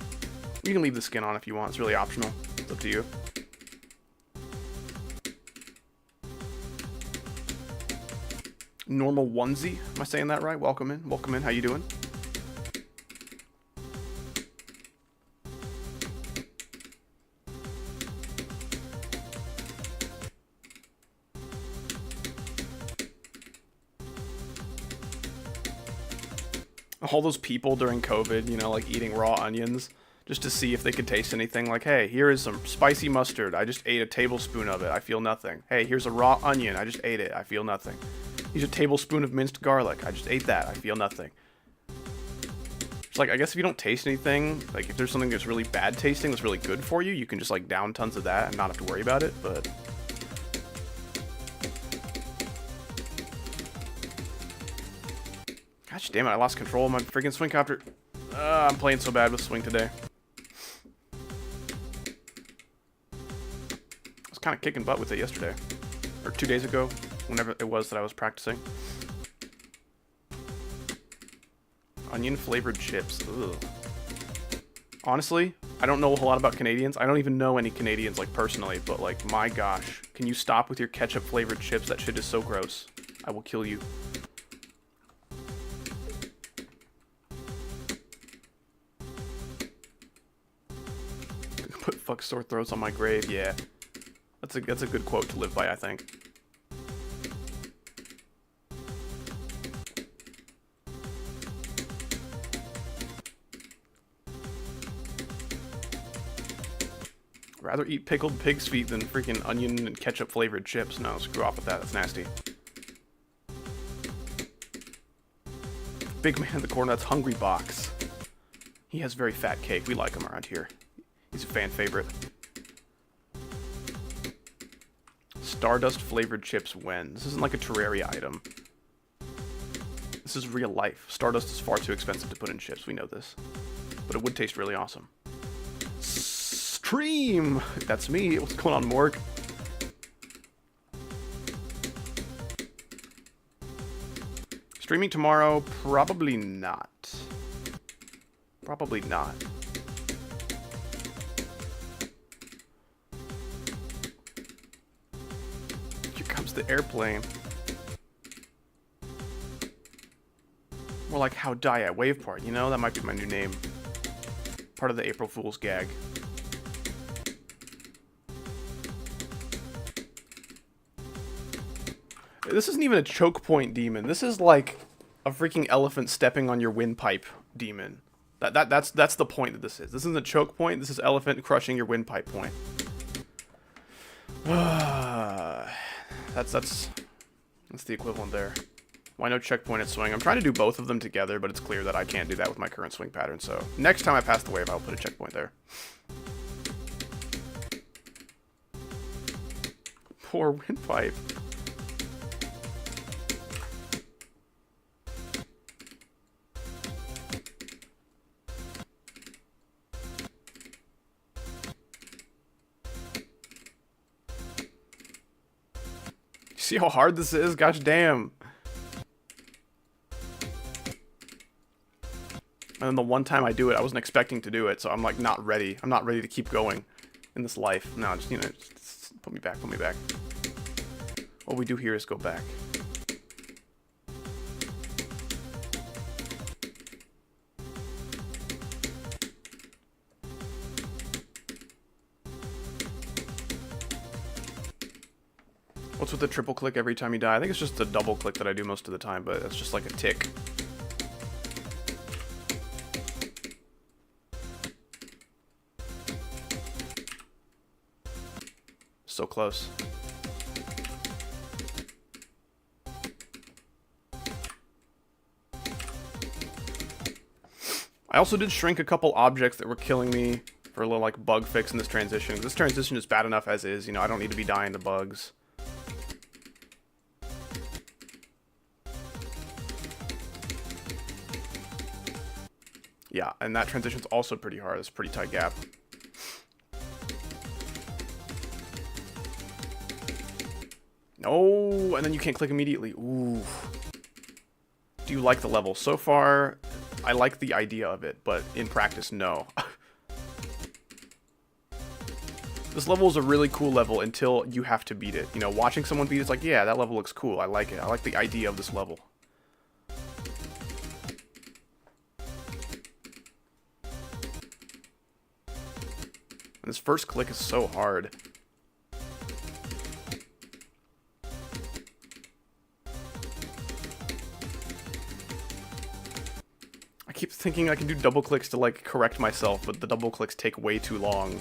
Speaker 1: can leave the skin on if you want. It's really optional. It's up to you. Normal onesie. Am I saying that right? Welcome in. Welcome in. How you doing? All those people during COVID, you know, like eating raw onions just to see if they could taste anything. Like, hey, here is some spicy mustard. I just ate a tablespoon of it. I feel nothing. Hey, here's a raw onion. I just ate it. I feel nothing. Here's a tablespoon of minced garlic. I just ate that. I feel nothing. It's like, I guess if you don't taste anything, like if there's something that's really bad tasting that's really good for you, you can just like down tons of that and not have to worry about it, but... Gosh damn it, I lost control of my freaking swing copter. I'm playing so bad with swing today. I was kind of kicking butt with it yesterday. Or 2 days ago, whenever it was that I was practicing. Onion flavored chips. Ugh. Honestly, I don't know a whole lot about Canadians. I don't even know any Canadians, like, personally. But, like, my gosh. Can you stop with your ketchup flavored chips? That shit is so gross. I will kill you. Put fuck sore throats on my grave, yeah. That's a good quote to live by, I think. Rather eat pickled pig's feet than freaking onion and ketchup flavored chips. No, screw off with that. That's nasty. Big man in the corner, that's Hungry Box. He has very fat cake. We like him around here. He's a fan favorite. Stardust flavored chips when? This isn't like a Terraria item. This is real life. Stardust is far too expensive to put in chips. We know this. But it would taste really awesome. Stream! That's me. What's going on, Morg? Streaming tomorrow? Probably not. Probably not. Here comes the airplane. More like How Die At Wave Part, you know? That might be my new name. Part of the April Fool's gag. This isn't even a choke point demon. This is like a freaking elephant stepping on your windpipe demon. That's the point that this is. This isn't a choke point. This is elephant crushing your windpipe point. That's the equivalent there. Why no checkpoint at swing? I'm trying to do both of them together, but it's clear that I can't do that with my current swing pattern. So next time I pass the wave, I'll put a checkpoint there. Poor windpipe. See how hard this is? Gosh damn. And then the one time I do it, I wasn't expecting to do it, so I'm like not ready. I'm not ready to keep going in this life. No, just, you know, just put me back, put me back. All we do here is go back. What's with the triple click every time you die? I think it's just a double click that I do most of the time, but it's just like a tick. So close. I also did shrink a couple objects that were killing me for a little like bug fix in this transition. This transition is bad enough as is, you know, I don't need to be dying to bugs. Yeah, and that transition's also pretty hard. It's a pretty tight gap. No, and then you can't click immediately. Ooh. Do you like the level? So far, I like the idea of it, but in practice, no. This level is a really cool level until you have to beat it. You know, watching someone beat it's like, yeah, that level looks cool. I like it. I like the idea of this level. And this first click is so hard. I keep thinking I can do double clicks to, like, correct myself, but the double clicks take way too long.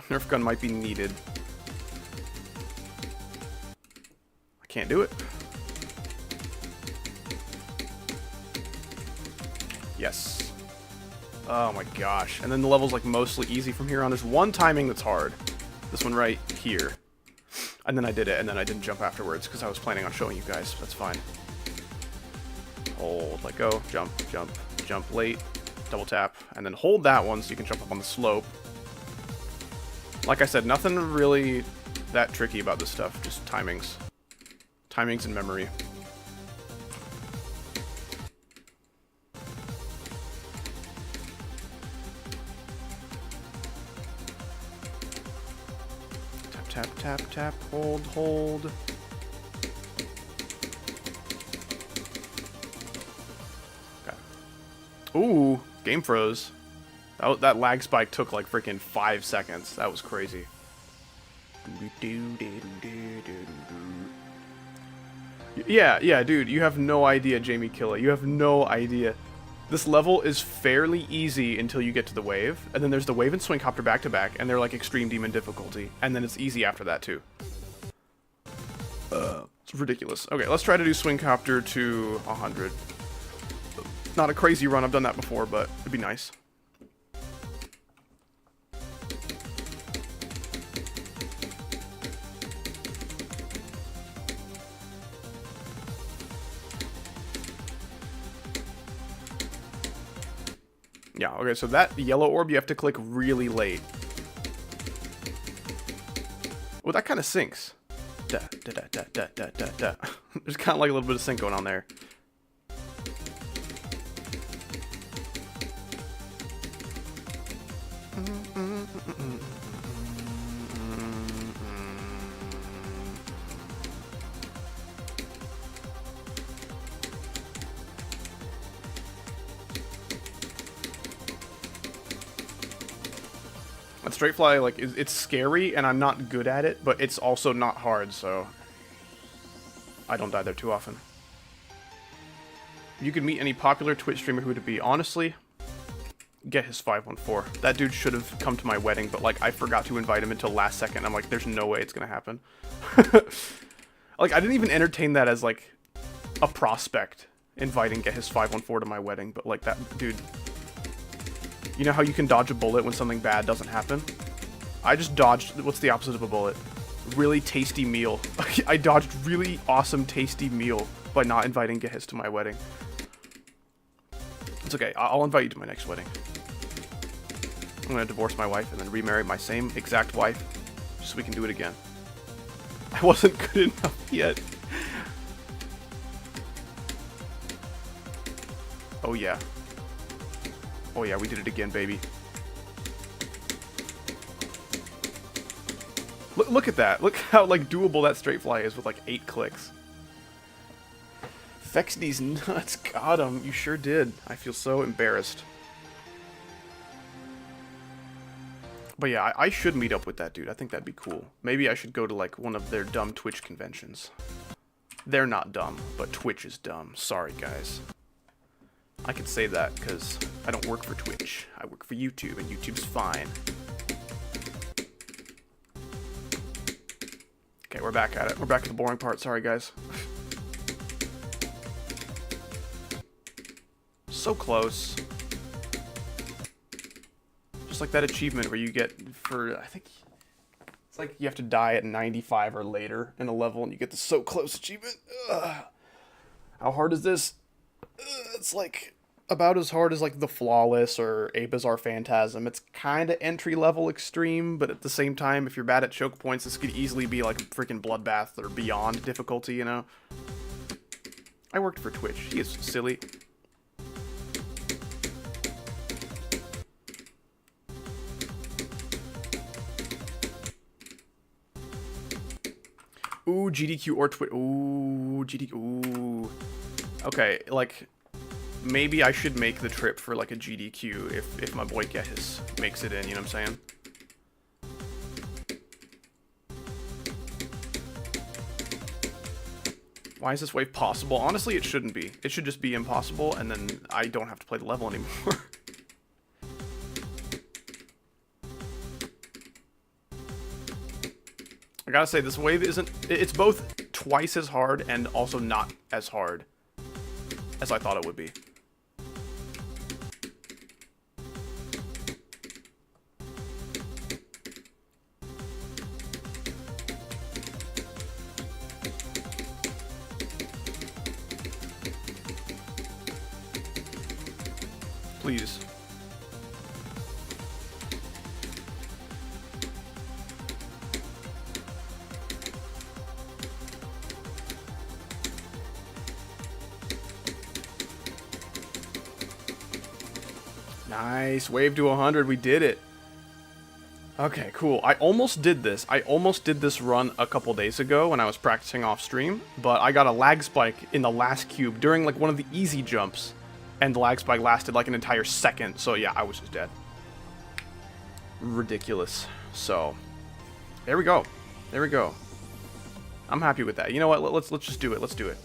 Speaker 1: Nerf gun might be needed. I can't do it. Yes. Oh my gosh. And then the level's like mostly easy from here on. There's one timing that's hard. This one right here. And then I did it, and then I didn't jump afterwards because I was planning on showing you guys. That's fine. Hold, let go, jump, jump, jump late, double tap, and then hold that one so you can jump up on the slope. Like I said, nothing really that tricky about this stuff, just timings. Timings and memory. Tap, tap, tap, tap, hold, hold. Okay. Ooh, game froze. That lag spike took like freaking 5 seconds. That was crazy. Yeah, dude, you have no idea, Jamie Killa. You have no idea. This level is fairly easy until you get to the wave, and then there's the wave and swing copter back to back, and they're like extreme demon difficulty, and then it's easy after that too. It's ridiculous. Okay, let's try to do swing copter to 100. Not a crazy run, I've done that before, but it'd be nice. Yeah, okay, so that yellow orb you have to click really late. Well, that kind of sinks. Da, da, da, da, da, da, da, da. There's kind of like a little bit of sync going on there. That straight fly, like, it's scary, and I'm not good at it, but it's also not hard, so I don't die there too often. You could meet any popular Twitch streamer, who would it be? Honestly, get his 514. That dude should have come to my wedding, but, like, I forgot to invite him until last second. I'm like, there's no way it's gonna happen. Like, I didn't even entertain that as, like, a prospect, inviting Get His 514 to my wedding, but, like, that dude... You know how you can dodge a bullet when something bad doesn't happen? I just dodged... What's the opposite of a bullet? Really tasty meal. I dodged really awesome tasty meal by not inviting Get His to my wedding. It's okay. I'll invite you to my next wedding. I'm gonna divorce my wife and then remarry my same exact wife, just so we can do it again. I wasn't good enough yet. Oh yeah. Oh yeah, we did it again, baby. Look at that. Look how, like, doable that straight fly is with, like, 8 clicks. FEXTY's nuts. Got him. You sure did. I feel so embarrassed. But yeah, I should meet up with that dude. I think that'd be cool. Maybe I should go to, like, one of their dumb Twitch conventions. They're not dumb, but Twitch is dumb. Sorry, guys. I can say that because I don't work for Twitch. I work for YouTube, and YouTube's fine. Okay, we're back at it. We're back to the boring part. Sorry, guys. So close. Just like that achievement where you get for, I think, It's like you have to die at 95 or later in a level and you get the so close achievement. Ugh. How hard is this? It's like about as hard as like the Flawless or A Bizarre Phantasm. It's kind of entry level extreme, but at the same time, if you're bad at choke points, this could easily be like a freaking Bloodbath or beyond difficulty, you know? I worked for Twitch. He is silly. Ooh, GDQ or Twitch. Ooh, GDQ. Ooh. Okay, like, maybe I should make the trip for, like, a GDQ if my boy Gehis makes it in, you know what I'm saying? Why is this wave possible? Honestly, it shouldn't be. It should just be impossible, and then I don't have to play the level anymore. I gotta say, this wave isn't... It's both twice as hard and also not as hard as I thought it would be. Please. Nice. Wave to 100. We did it. Okay, cool. I almost did this. I almost did this run a couple days ago when I was practicing off stream, but I got a lag spike in the last cube during like one of the easy jumps, and the lag spike lasted like an entire second, so yeah, I was just dead. Ridiculous. So, there we go. There we go. I'm happy with that. You know what? Let's just do it. Let's do it.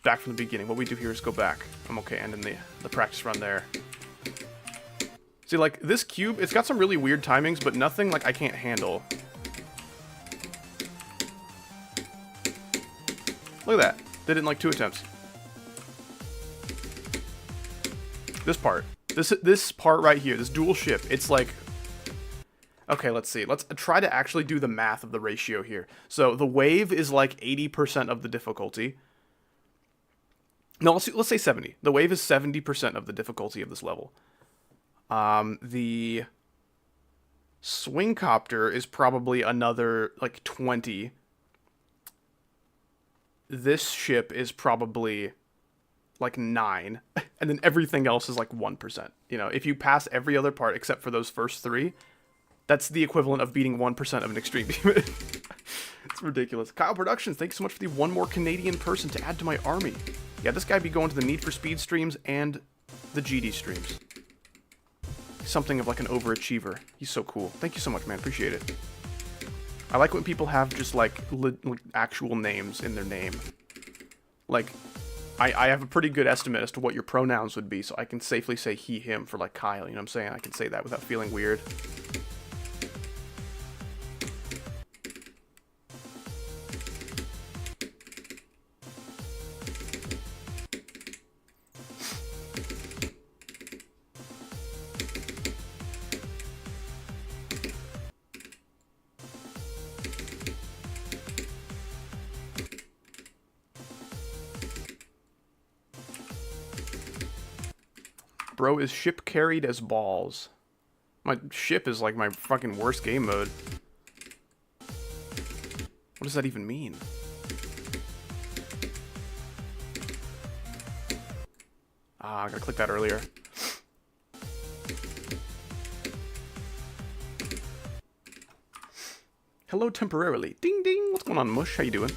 Speaker 1: Back from the beginning. What we do here is go back. I'm okay ending the practice run there. See, like, this cube, it's got some really weird timings, but nothing, like, I can't handle. Look at that. Did it in, like, 2 attempts. This part. This part right here, this dual ship, it's like... Okay, let's see. Let's try to actually do the math of the ratio here. So, the wave is, like, 80% of the difficulty. No, let's say 70. The wave is 70% of the difficulty of this level. The swing copter is probably another, like, 20. This ship is probably, like, 9. And then everything else is, like, 1%. You know, if you pass every other part except for those first 3, that's the equivalent of beating 1% of an extreme demon. It's ridiculous. Kyle Productions, thank you so much for the one more Canadian person to add to my army. Yeah, this guy be going to the Need for Speed streams and the GD streams. Something of like an overachiever. He's so cool. Thank you so much, man. Appreciate it. I like when people have just like actual names in their name. Like, I have a pretty good estimate as to what your pronouns would be, so I can safely say he, him for like Kyle, you know what I'm saying? I can say that without feeling weird. Bro is ship carried as balls. My ship is like my fucking worst game mode. What does that even mean? Ah, I gotta click that earlier. Hello temporarily. Ding ding. What's going on, Mush? How you doing?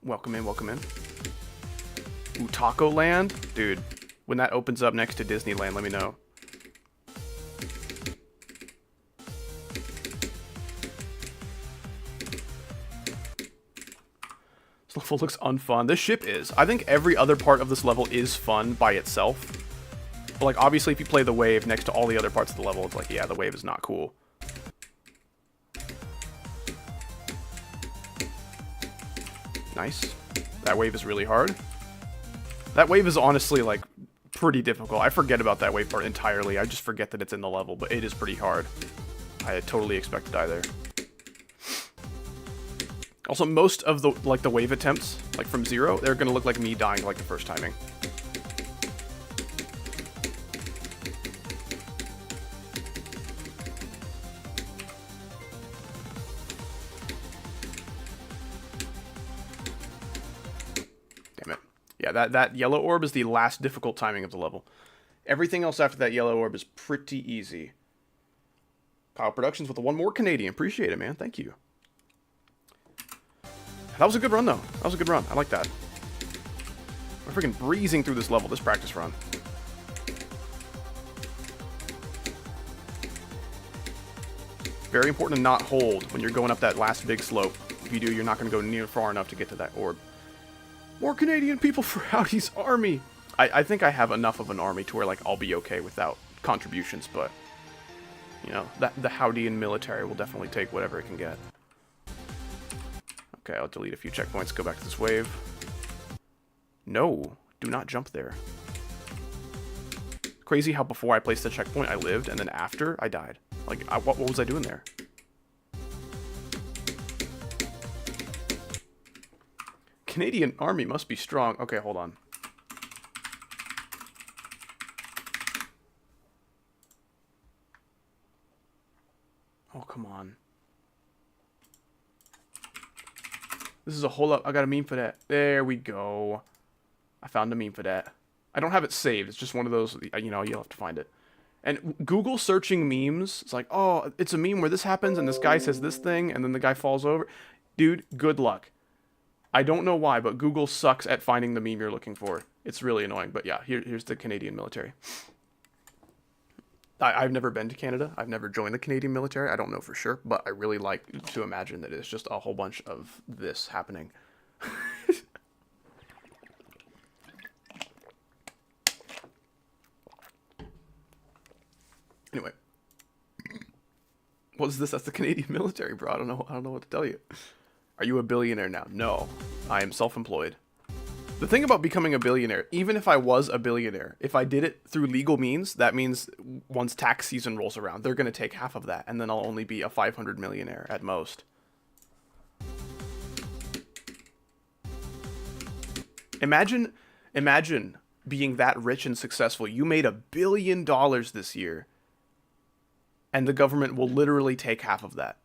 Speaker 1: Welcome in, welcome in. Ooh, Taco Land? Dude. When that opens up next to Disneyland, let me know. This level looks unfun. This ship is. I think every other part of this level is fun by itself. But, like, obviously if you play the wave next to all the other parts of the level, it's like, yeah, the wave is not cool. Nice. That wave is really hard. That wave is honestly, like, pretty difficult. I forget about that wave part entirely. I just forget that it's in the level, but it is pretty hard. I totally expect to die there. Also, most of the the wave attempts, like from 0, they're gonna look like me dying like the first timing. Damn it. Yeah, that yellow orb is the last difficult timing of the level. Everything else after that yellow orb is pretty easy. Kyle Productions with the one more Canadian. Appreciate it, man. Thank you. That was a good run, though. That was a good run. I like that. We're freaking breezing through this level, this practice run. Very important to not hold when you're going up that last big slope. If you do, you're not going to go near far enough to get to that orb. More Canadian people for Howdy's army. I think I have enough of an army to where, like, I'll be okay without contributions, but, you know, the Howdian military will definitely take whatever it can get. Okay, I'll delete a few checkpoints, go back to this wave. No, do not jump there. Crazy how before I placed the checkpoint, I lived, and then after, I died. Like, what was I doing there? Canadian army must be strong. Okay, hold on. Oh, come on. This is a whole lot. I got a meme for that. There we go. I found a meme for that. I don't have it saved. It's just one of those, you know, you'll have to find it. And Google searching memes, it's like, oh, it's a meme where this happens and this guy says this thing and then the guy falls over. Dude, good luck. I don't know why, but Google sucks at finding the meme you're looking for. It's really annoying. But yeah, here's the Canadian military. I've never been to Canada. I've never joined the Canadian military. I don't know for sure, but I really like to imagine that it's just a whole bunch of this happening. Anyway, what is this? That's the Canadian military, bro. I don't know what to tell you. Are you a billionaire now? No, I am self-employed. The thing about becoming a billionaire, even if I was a billionaire, if I did it through legal means, that means once tax season rolls around, they're going to take half of that, and then I'll only be a 500 millionaire at most. Imagine being that rich and successful. You made $1 billion this year, and the government will literally take half of that.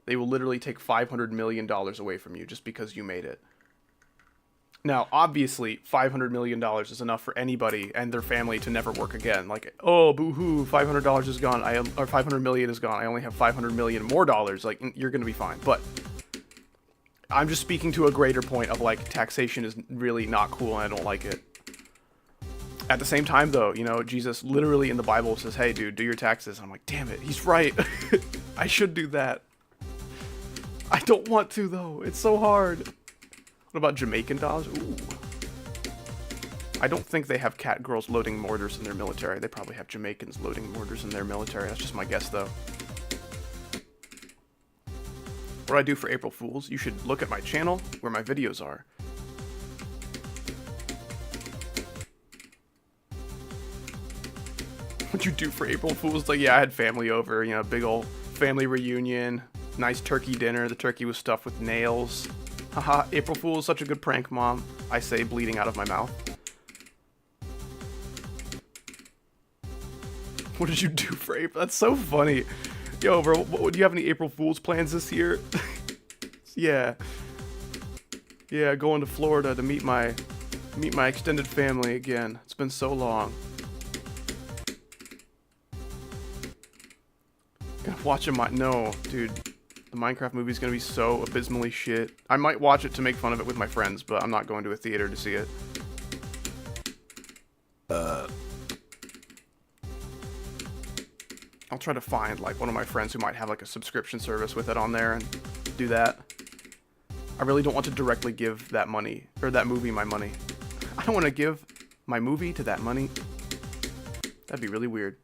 Speaker 1: They will literally take $500 million away from you just because you made it. Now, obviously, $500 million is enough for anybody and their family to never work again. Like, oh, boo-hoo, $500 is gone. Or $500 million is gone. I only have $500 million more dollars. Like, you're going to be fine. But I'm just speaking to a greater point of, like, taxation is really not cool and I don't like it. At the same time, though, you know, Jesus literally in the Bible says, hey, dude, do your taxes. I'm like, damn it, he's right. I should do that. I don't want to, though. It's so hard. What about Jamaican dollars? Ooh. I don't think they have cat girls loading mortars in their military. They probably have Jamaicans loading mortars in their military. That's just my guess, though. What do I do for April Fools? You should look at my channel where my videos are. What'd you do for April Fools? Like, yeah, I had family over, you know, big old family reunion, nice turkey dinner. The turkey was stuffed with nails. Haha, April Fool is such a good prank, Mom. I say, bleeding out of my mouth. What did you do for April? That's so funny. Yo, bro, do you have any April Fool's plans this year? Yeah. Yeah, going to Florida to meet my extended family again. It's been so long. Gonna watch no, dude. The Minecraft movie is going to be so abysmally shit. I might watch it to make fun of it with my friends, but I'm not going to a theater to see it. I'll try to find, like, one of my friends who might have, like, a subscription service with it on there and do that. I really don't want to directly give that money, or that movie my money. I don't want to give my movie to that money. That'd be really weird.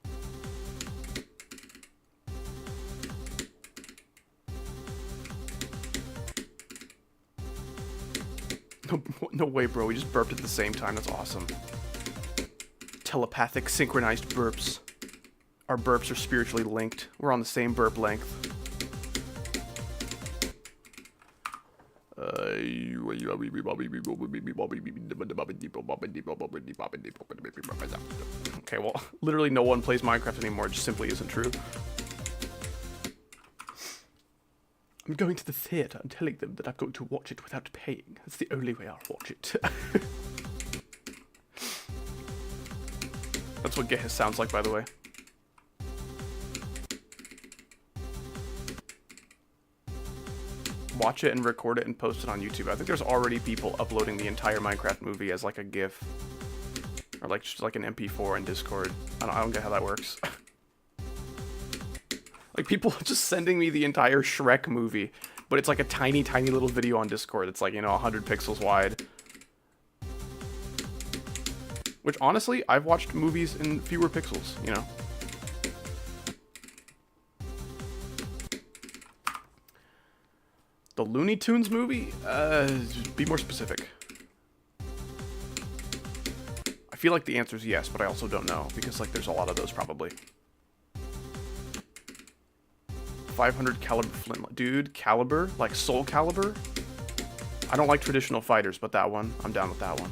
Speaker 1: No way, bro. We just burped at the same time. That's awesome. Telepathic synchronized burps. Our burps are spiritually linked. We're on the same burp length. Okay, well, literally no one plays Minecraft anymore. It just simply isn't true. I'm going to the theatre and telling them that I'm going to watch it without paying. That's the only way I'll watch it. That's what Gehenna sounds like, by the way. Watch it and record it and post it on YouTube. I think there's already people uploading the entire Minecraft movie as like a GIF. Or like just like an MP4 in Discord. I don't get how that works. Like people just sending me the entire Shrek movie, but it's like a tiny, tiny little video on Discord. It's like, you know, 100 pixels wide. Which honestly, I've watched movies in fewer pixels, you know. The Looney Tunes movie? Be more specific. I feel like the answer is yes, but I also don't know, because like there's a lot of those probably. 500 caliber flintlock. Dude, caliber? Like Soul Calibur? I don't like traditional fighters, but that one, I'm down with that one.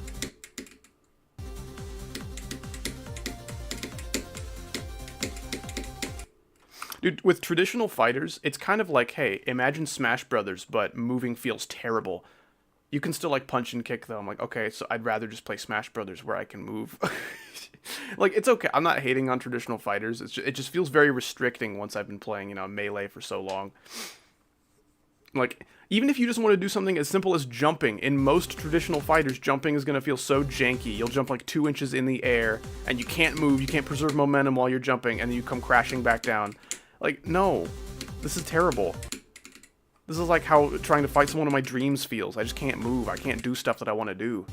Speaker 1: Dude, with traditional fighters, it's kind of like, hey, imagine Smash Brothers, but moving feels terrible. You can still, like, punch and kick, though. I'm like, okay, so I'd rather just play Smash Brothers where I can move. Like, it's okay. I'm not hating on traditional fighters. It just feels very restricting once I've been playing, you know, Melee for so long. Like, even if you just want to do something as simple as jumping, in most traditional fighters, jumping is going to feel so janky. You'll jump, like, 2 inches in the air, and you can't move, you can't preserve momentum while you're jumping, and then you come crashing back down. Like, no. This is terrible. This is like how trying to fight someone in my dreams feels. I just can't move. I can't do stuff that I want to do.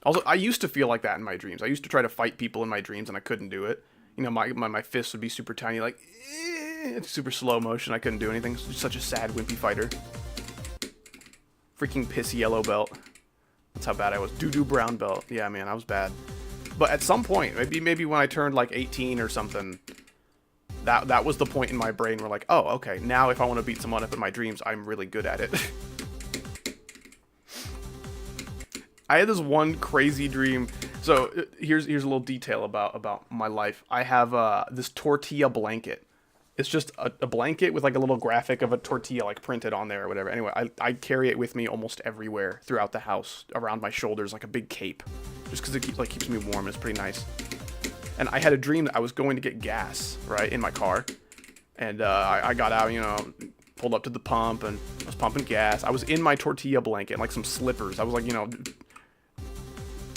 Speaker 1: Also, I used to feel like that in my dreams. I used to try to fight people in my dreams, and I couldn't do it. You know, my fists would be super tiny, like, super slow motion. I couldn't do anything. Such a sad, wimpy fighter. Freaking piss yellow belt. That's how bad I was. Doo-doo brown belt. Yeah, man, I was bad. But at some point, maybe when I turned like 18 or something, that was the point in my brain where like, oh, okay, now if I want to beat someone up in my dreams, I'm really good at it. I had this one crazy dream. So here's a little detail about my life. I have this tortilla blanket. It's just a blanket with like a little graphic of a tortilla like printed on there or whatever. Anyway, I carry it with me almost everywhere throughout the house, around my shoulders like a big cape, just because it keeps me warm. It's pretty nice. And I had a dream that I was going to get gas, right, in my car. And I got out, you know, pulled up to the pump, and I was pumping gas. I was in my tortilla blanket, like some slippers. I was like, you know,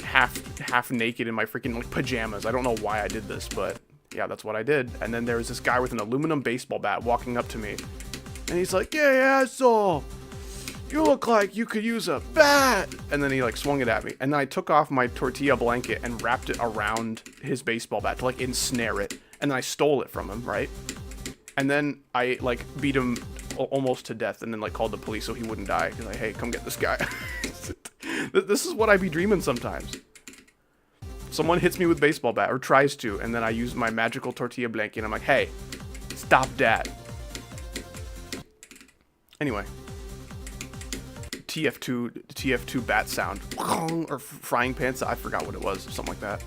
Speaker 1: half naked in my freaking like pajamas. I don't know why I did this, but yeah, that's what I did. And then there was this guy with an aluminum baseball bat walking up to me. And he's like, yeah, asshole, you look like you could use a bat. And then he like swung it at me. And then I took off my tortilla blanket and wrapped it around his baseball bat to like ensnare it. And then I stole it from him, right? And then I like beat him almost to death and then like called the police so he wouldn't die. Cause like, hey, come get this guy. This is what I be dreaming sometimes. Someone hits me with a baseball bat, or tries to, and then I use my magical tortilla blanket, and I'm like, hey, stop that. Anyway. TF2 bat sound. Or frying pan sound. I forgot what it was, or something like that.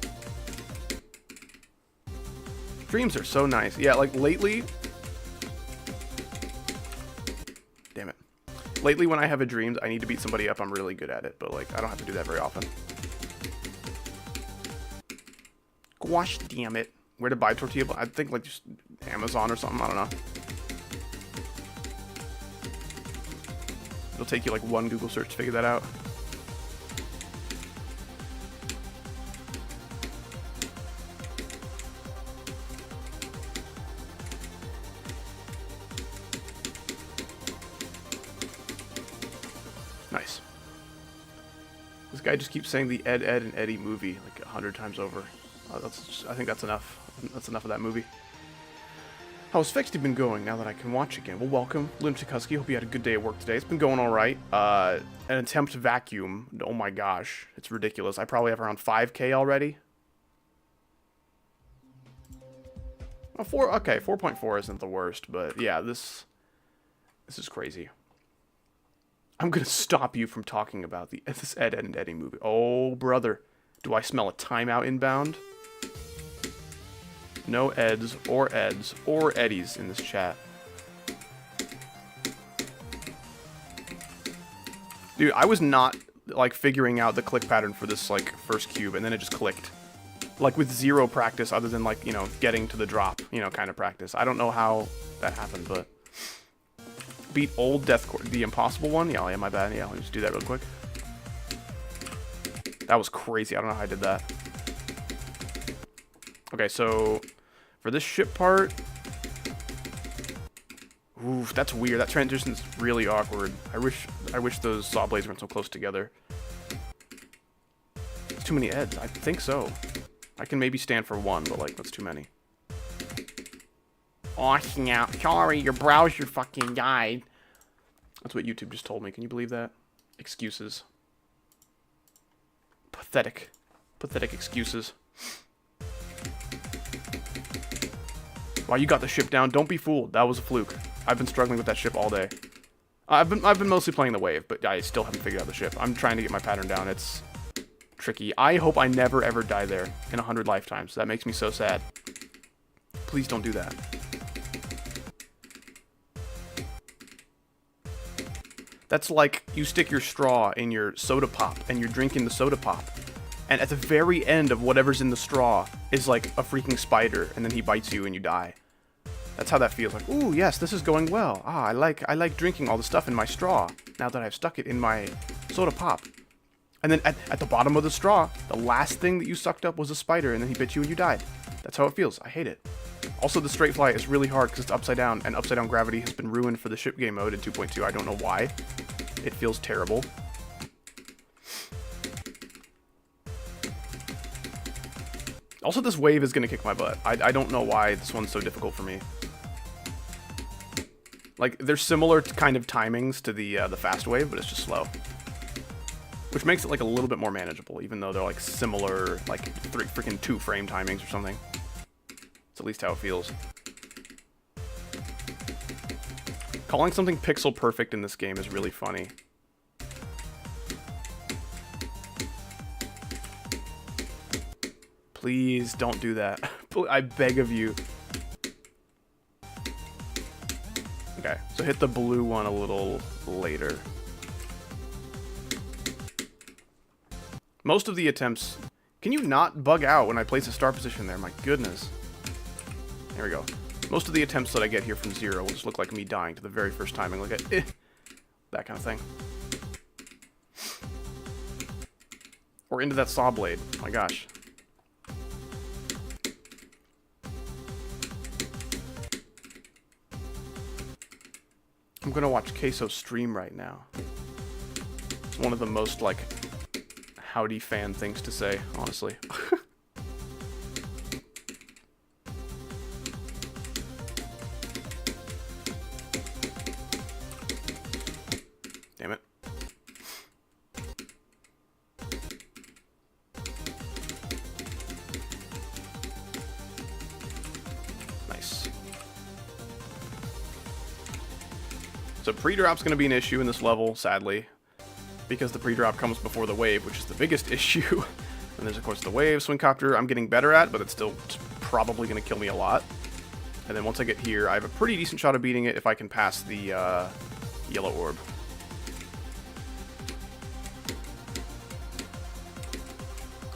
Speaker 1: Dreams are so nice. Yeah, like, lately... Damn it. Lately, when I have a dream, I need to beat somebody up, I'm really good at it, but, like, I don't have to do that very often. Gosh damn it. Where to buy tortilla? I think like just Amazon or something. I don't know. It'll take you like one Google search to figure that out. Nice. This guy just keeps saying the Ed, and Eddie movie like 100 times over. I think that's enough. That's enough of that movie. How's FEXTY been going now that I can watch again? Well, welcome, Lunatic Husky. Hope you had a good day at work today. It's been going all right. An attempt vacuum. Oh my gosh, it's ridiculous. I probably have around 5K already. Well, okay, 4.4 isn't the worst, but yeah, this is crazy. I'm gonna stop you from talking about this Ed, Edd and Eddy movie. Oh, brother. Do I smell a timeout inbound? No Eds or Eddies in this chat. Dude, I was not, like, figuring out the click pattern for this, like, first cube, and then it just clicked. Like, with zero practice other than, like, you know, getting to the drop, you know, kind of practice. I don't know how that happened, but... Beat old deathcore, the impossible one? Yeah, my bad. Yeah, let me just do that real quick. That was crazy. I don't know how I did that. Okay, so for this ship part, oof, that's weird. That transition's really awkward. I wish those saw blades weren't so close together. It's too many Eds. I think so. I can maybe stand for one, but like that's too many.
Speaker 2: Oh, snap. Sorry, your browser fucking died.
Speaker 1: That's what YouTube just told me. Can you believe that? Excuses. Pathetic. Pathetic excuses. Wow, you got the ship down. Don't be fooled. That was a fluke. I've been struggling with that ship all day. I've been mostly playing the wave, but I still haven't figured out the ship. I'm trying to get my pattern down. It's tricky. I hope I never ever die there in 100 lifetimes. That makes me so sad. Please don't do that. That's like you stick your straw in your soda pop and you're drinking the soda pop. And at the very end of whatever's in the straw is like a freaking spider and then he bites you and you die. That's how that feels. Like, ooh, yes, this is going well. Ah, I like drinking all the stuff in my straw now that I've stuck it in my soda pop. And then at the bottom of the straw, the last thing that you sucked up was a spider and then he bit you and you died. That's how it feels. I hate it. Also, the straight fly is really hard because it's upside down, and upside down gravity has been ruined for the ship game mode in 2.2. I don't know why. It feels terrible. Also, this wave is going to kick my butt. I don't know why this one's so difficult for me. Like, they're similar kind of timings to the fast wave, but it's just slow. Which makes it, like, a little bit more manageable, even though they're, like, similar, like, freaking 2 frame timings or something. It's at least how it feels. Calling something pixel perfect in this game is really funny. Please don't do that. I beg of you. Okay, so hit the blue one a little later. Most of the attempts... Can you not bug out when I place a star position there? My goodness. There we go. Most of the attempts that I get here from zero will just look like me dying to the very first timing. Look at that kind of thing. Or into that saw blade. Oh my gosh. I'm gonna watch Queso stream right now. It's one of the most, like, howdy fan things to say, honestly. Damn it. Nice. So pre-drop's going to be an issue in this level, sadly, because the pre-drop comes before the wave, which is the biggest issue. And there's, of course, the wave swing copter I'm getting better at, but it's still probably going to kill me a lot. And then once I get here, I have a pretty decent shot of beating it if I can pass the yellow orb.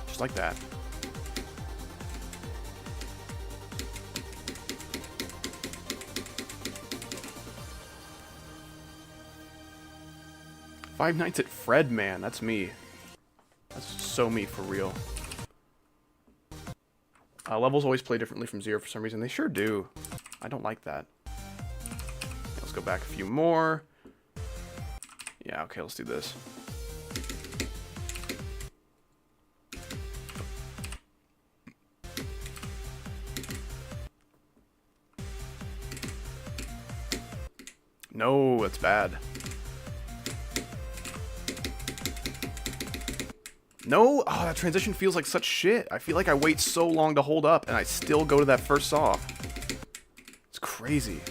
Speaker 1: Just like that. Five Nights at Fred, man. That's me. That's so me for real. Levels always play differently from zero for some reason. They sure do. I don't like that. Let's go back a few more. Yeah, okay, let's do this. No, that's bad. No! Oh, that transition feels like such shit. I feel like I wait so long to hold up, and I still go to that first saw. crazy.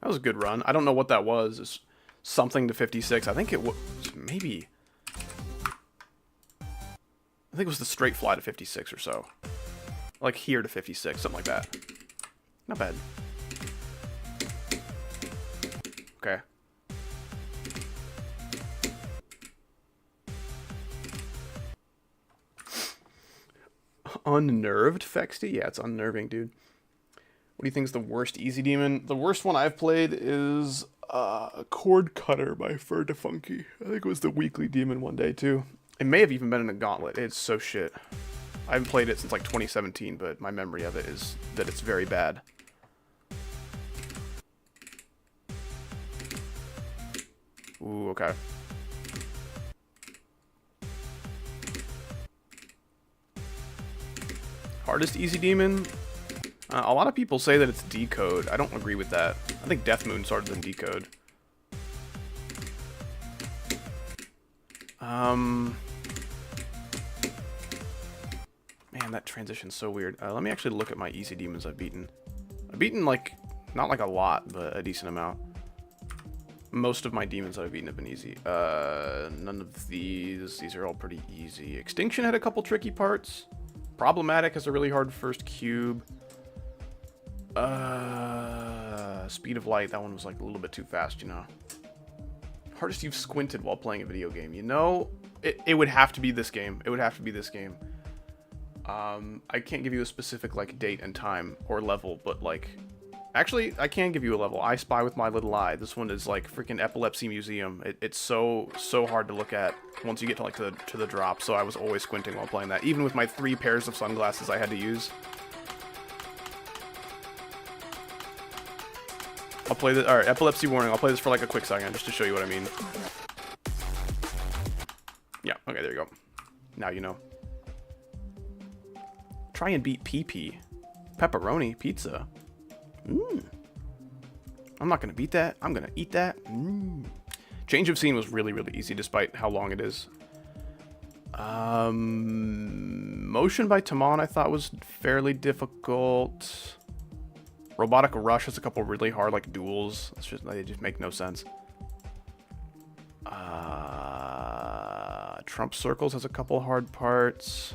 Speaker 1: That was a good run. I don't know what that was. It's something to 56. I think it was maybe... I think it was the straight fly to 56 or so. Like here to 56, something like that. Not bad. Okay. Unnerved FEXTY? Yeah, it's unnerving, dude. What do you think is the worst easy demon? The worst one I've played is Cord Cutter by Fur Defunky. I think it was the weekly demon one day, too. It may have even been in a gauntlet. It's so shit. I haven't played it since like 2017, but my memory of it is that it's very bad. Ooh, okay. Hardest easy demon? A lot of people say that it's Decode. I don't agree with that. I think Death Moon's harder than Decode. Man, that transition's so weird. Let me actually look at my easy demons I've beaten. I've beaten, like, not like a lot, but a decent amount. Most of my demons I've beaten have been easy. None of these. These are all pretty easy. Extinction had a couple tricky parts. Problematic has a really hard first cube. Speed of Light, that one was like a little bit too fast, you know. Hardest you've squinted while playing a video game. You know, it would have to be this game. It would have to be this game. I can't give you a specific like date and time or level, but like, actually, I can give you a level. I Spy with My Little Eye. This one is like freaking Epilepsy Museum. It's so hard to look at once you get to like to the drop. So I was always squinting while playing that, even with my 3 pairs of sunglasses I had to use. I'll play this. All right, epilepsy warning. I'll play this for like a quick second just to show you what I mean. Yeah. Okay. There you go. Now you know. Try and beat PP. Pepperoni pizza. I'm not gonna beat that. I'm gonna eat that. Change of scene was really easy despite how long it is. Motion by Tamon I thought was fairly difficult. Robotic Rush has a couple really hard like duels. They just make no sense. Trump Circles has a couple hard parts.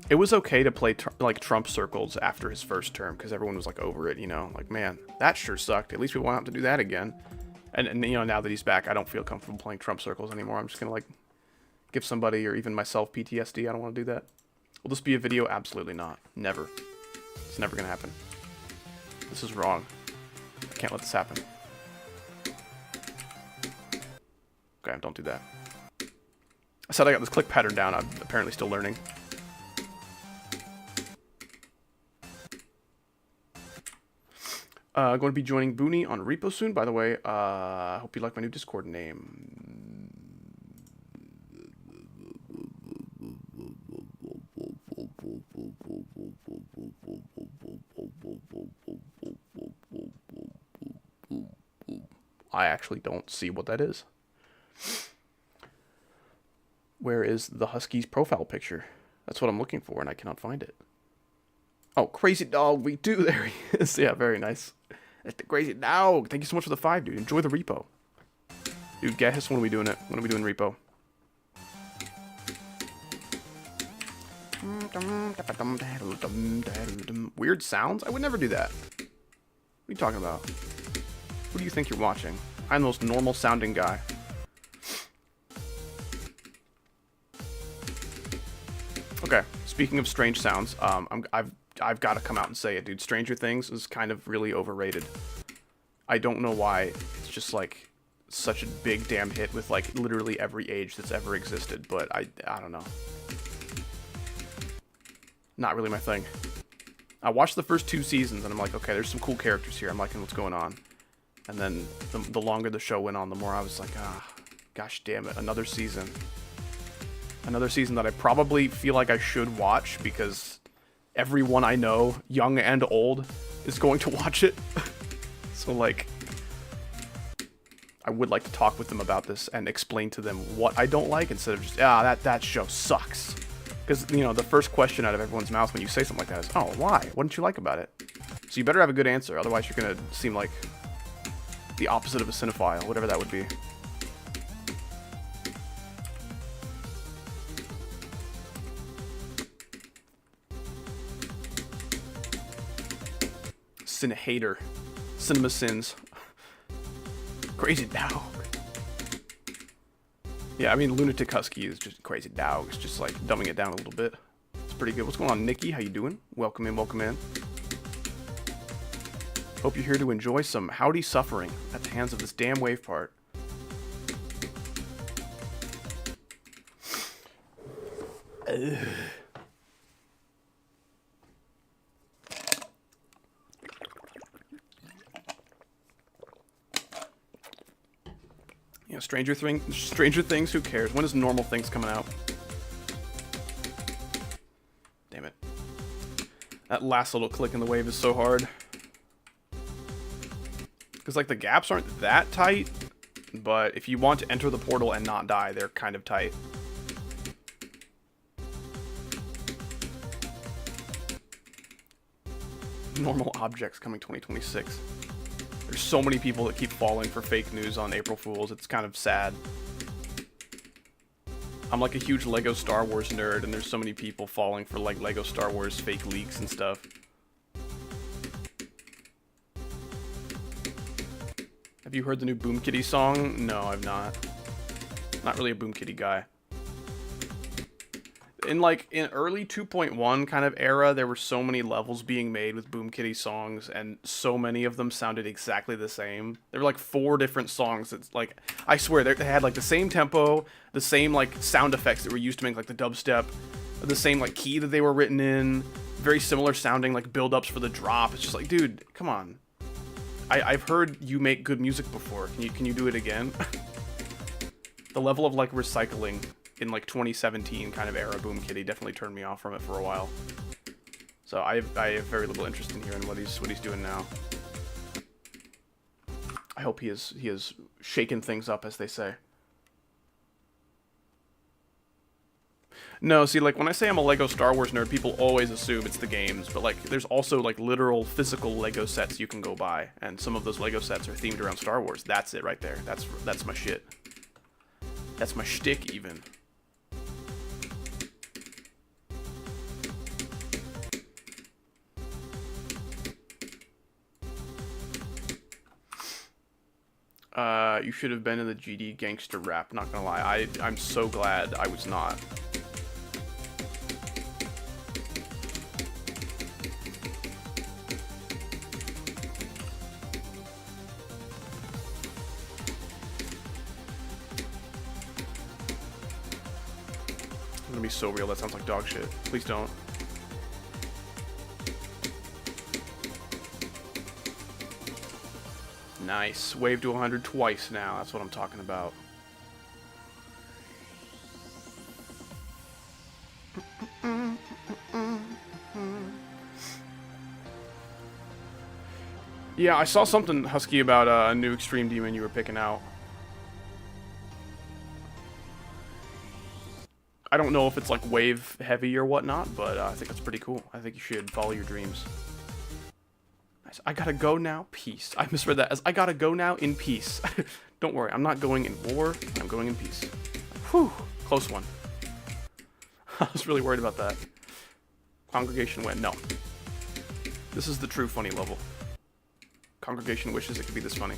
Speaker 1: It was okay to play like Trump Circles after his first term because everyone was like over it, you know. Like, man, that sure sucked. At least we won't have to do that again. And you know, now that he's back, I don't feel comfortable playing Trump Circles anymore. I'm just gonna like give somebody or even myself PTSD. I don't want to do that. Will this be a video? Absolutely not. Never. It's never gonna happen. This is wrong. I can't let this happen. Okay, don't do that. I said I got this click pattern down. I'm apparently still learning. Going to be joining Booney on Repo soon. By the way, I hope you like my new Discord name. I actually don't see what that is. Where is the Husky's profile picture? That's what I'm looking for, and I cannot find it. Oh, Crazy Dog, we do. There he is. Yeah, very nice. That's the Crazy Dog. Thank you so much for the 5, dude. Enjoy the repo. Dude, guess when are we doing it? When are we doing repo? Weird sounds? I would never do that. What are you talking about? Who do you think you're watching? I'm the most normal sounding guy. Okay, speaking of strange sounds, I've got to come out and say it, dude. Stranger Things is kind of really overrated. I don't know why. It's just like such a big damn hit with like literally every age that's ever existed, but I don't know. Not really my thing. I watched the first 2 seasons and I'm like, okay, there's some cool characters here. I'm liking what's going on. And then the longer the show went on, the more I was like, gosh damn it, another season. Another season that I probably feel like I should watch because everyone I know, young and old, is going to watch it. So, like, I would like to talk with them about this and explain to them what I don't like instead of just, that show sucks. Because, you know, the first question out of everyone's mouth when you say something like that is, oh, why? What didn't you like about it? So you better have a good answer, otherwise you're going to seem like the opposite of a cinephile, whatever that would be. Cinehater. Cinema sins. Crazy dog. Yeah, I mean, Lunatic Husky is just crazy dog. It's just like dumbing it down a little bit. It's pretty good. What's going on, Nikki? How you doing? Welcome in, welcome in. Hope you're here to enjoy some howdy suffering at the hands of this damn wave part. Ugh. You know, Stranger Things, who cares? When is Normal Things coming out? Damn it. That last little click in the wave is so hard. Because, like, the gaps aren't that tight, but if you want to enter the portal and not die, they're kind of tight. Normal objects coming 2026. There's so many people that keep falling for fake news on April Fools. It's kind of sad. I'm like a huge Lego Star Wars nerd, and there's so many people falling for like Lego Star Wars fake leaks and stuff. Have you heard the new Boom Kitty song? No, I've not. Not really a Boom Kitty guy. In early 2.1 kind of era, there were so many levels being made with Boom Kitty songs, and so many of them sounded exactly the same. There were like 4 different songs that's like, I swear, they had like the same tempo, the same like sound effects that were used to make like the dubstep, the same like key that they were written in, very similar sounding like build-ups for the drop. It's just like, dude, come on. I've heard you make good music before. Can you do it again? The level of like recycling in like 2017 kind of era Boom Kitty definitely turned me off from it for a while. So I have very little interest in hearing what he's doing now. I hope he has shaken things up, as they say. No, see, like, when I say I'm a Lego Star Wars nerd, people always assume it's the games, but, like, there's also, like, literal physical Lego sets you can go buy, and some of those Lego sets are themed around Star Wars. That's it right there. That's my shit. That's my shtick, even. You should have been in the GD gangster rap, not gonna lie. I'm so glad I was not. I'm gonna be so real, that sounds like dog shit. Please don't. Nice. Wave to 100 twice now. That's what I'm talking about. Yeah, I saw something, Husky, about a new Extreme Demon you were picking out. I don't know if it's like wave heavy or whatnot, but I think that's pretty cool. I think you should follow your dreams. I gotta go now, peace. I misread that as I gotta go now in peace. Don't worry, I'm not going in war, I'm going in peace. Whew, close one. I was really worried about that. Congregation win, no. This is the true funny level. Congregation wishes it could be this funny.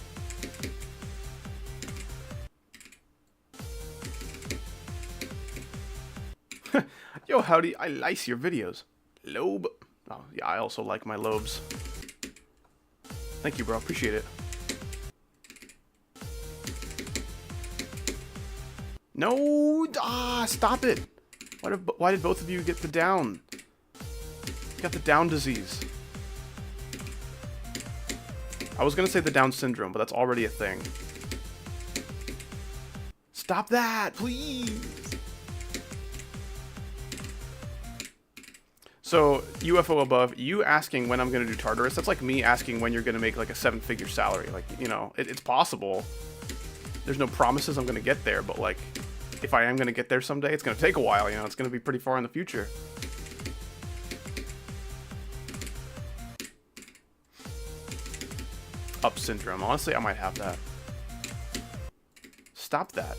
Speaker 1: Yo, howdy, I like your videos. Lobe. Oh, yeah, I also like my lobes. Thank you, bro. Appreciate it. No! Stop it! Why did both of you get the down? You got the down disease. I was gonna say the Down syndrome, but that's already a thing. Stop that, please! So, UFO above, you asking when I'm going to do Tartarus, that's like me asking when you're going to make like a 7-figure salary. Like, you know, it's possible. There's no promises I'm going to get there, but like, if I am going to get there someday, it's going to take a while, you know, it's going to be pretty far in the future. Up syndrome. Honestly, I might have that. Stop that.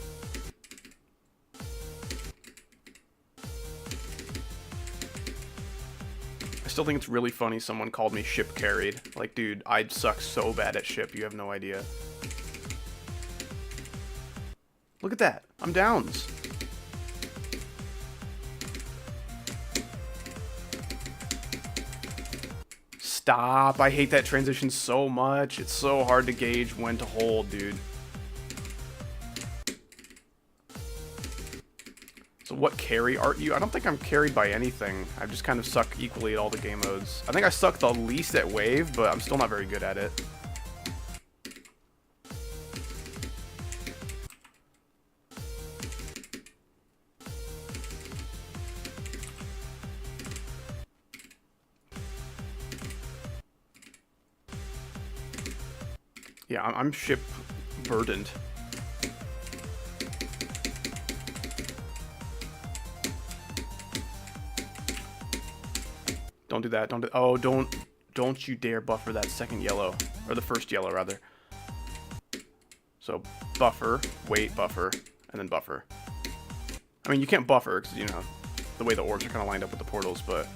Speaker 1: I still think it's really funny someone called me ship carried. Like, dude, I'd suck so bad at ship, you have no idea. Look at that. I'm downs. Stop. I hate that transition so much. It's so hard to gauge when to hold, dude. So what carry art you? I don't think I'm carried by anything. I just kind of suck equally at all the game modes. I think I suck the least at wave, but I'm still not very good at it. Yeah, I'm ship burdened. Don't do that. Don't do. Oh, don't you dare buffer that second yellow, or the first yellow rather. So buffer, wait, buffer, and then buffer. I mean, you can't buffer because you know the way the orbs are kind of lined up with the portals, but.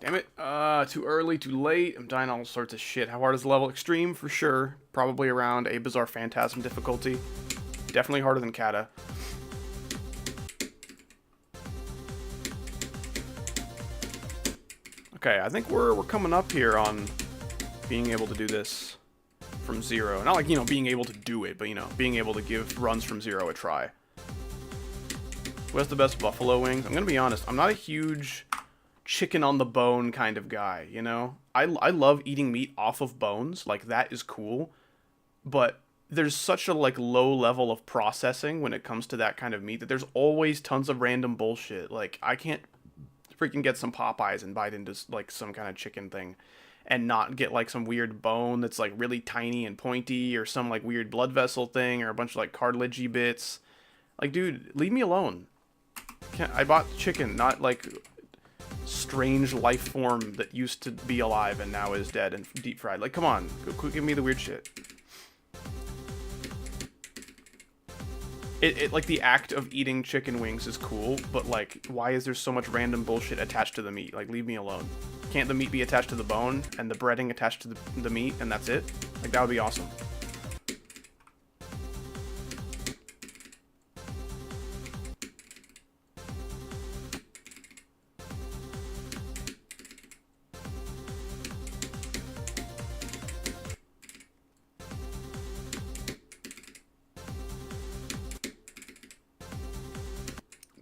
Speaker 1: Damn it. Too early, too late. I'm dying all sorts of shit. How hard is the level? Extreme, for sure. Probably around a Bizarre Phantasm difficulty. Definitely harder than Kata. Okay, I think we're coming up here on being able to do this from zero. Not like, you know, being able to do it, but, you know, being able to give runs from zero a try. Who has the best buffalo wings? I'm gonna be honest, I'm not a huge chicken on the bone kind of guy, you know? I love eating meat off of bones, like that is cool, but there's such a like low level of processing when it comes to that kind of meat that there's always tons of random bullshit. Like, I can't freaking get some Popeyes and bite into like some kind of chicken thing and not get like some weird bone that's like really tiny and pointy, or some like weird blood vessel thing, or a bunch of like cartilagey bits. Like, dude, leave me alone. I bought chicken, not like strange life form that used to be alive and now is dead and deep fried. Like, come on, go give me the weird shit. It like the act of eating chicken wings is cool, but like, why is there so much random bullshit attached to the meat? Like, leave me alone. Can't the meat be attached to the bone and the breading attached to the meat and that's it? Like, that would be awesome.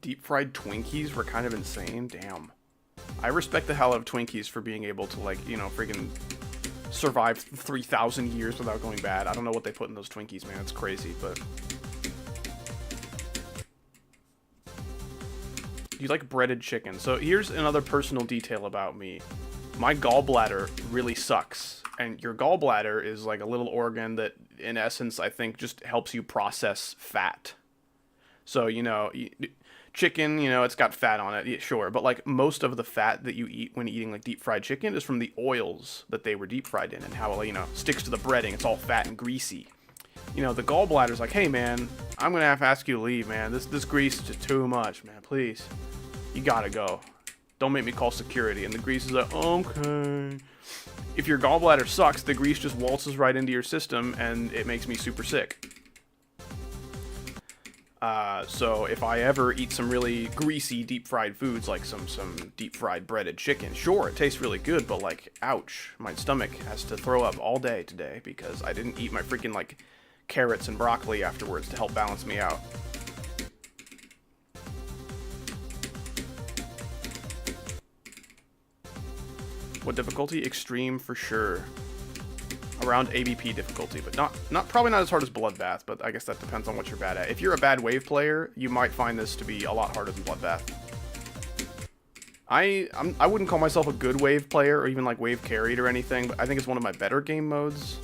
Speaker 1: Deep fried Twinkies were kind of insane. Damn. I respect the hell out of Twinkies for being able to, like, you know, friggin' survive 3,000 years without going bad. I don't know what they put in those Twinkies, man. It's crazy, but. You like breaded chicken. So here's another personal detail about me. My gallbladder really sucks. And your gallbladder is like a little organ that, in essence, I think just helps you process fat. So, you know, chicken, you know, it's got fat on it, yeah, sure. But, like, most of the fat that you eat when eating, like, deep fried chicken is from the oils that they were deep fried in, and how, you know, sticks to the breading. It's all fat and greasy. You know, the gallbladder's like, hey, man, I'm going to have to ask you to leave, man. This grease is just too much, man. Please. You gotta go. Don't make me call security. And the grease is like, okay. If your gallbladder sucks, the grease just waltzes right into your system, and it makes me super sick. So if I ever eat some really greasy deep fried foods, like some deep fried breaded chicken, sure, it tastes really good, but like, ouch, my stomach has to throw up all day today because I didn't eat my freaking like carrots and broccoli afterwards to help balance me out. What difficulty? Extreme for sure. Around ABP difficulty, but probably not as hard as Bloodbath, but I guess that depends on what you're bad at. If you're a bad wave player, you might find this to be a lot harder than Bloodbath. I wouldn't call myself a good wave player or even like wave carried or anything, but I think it's one of my better game modes.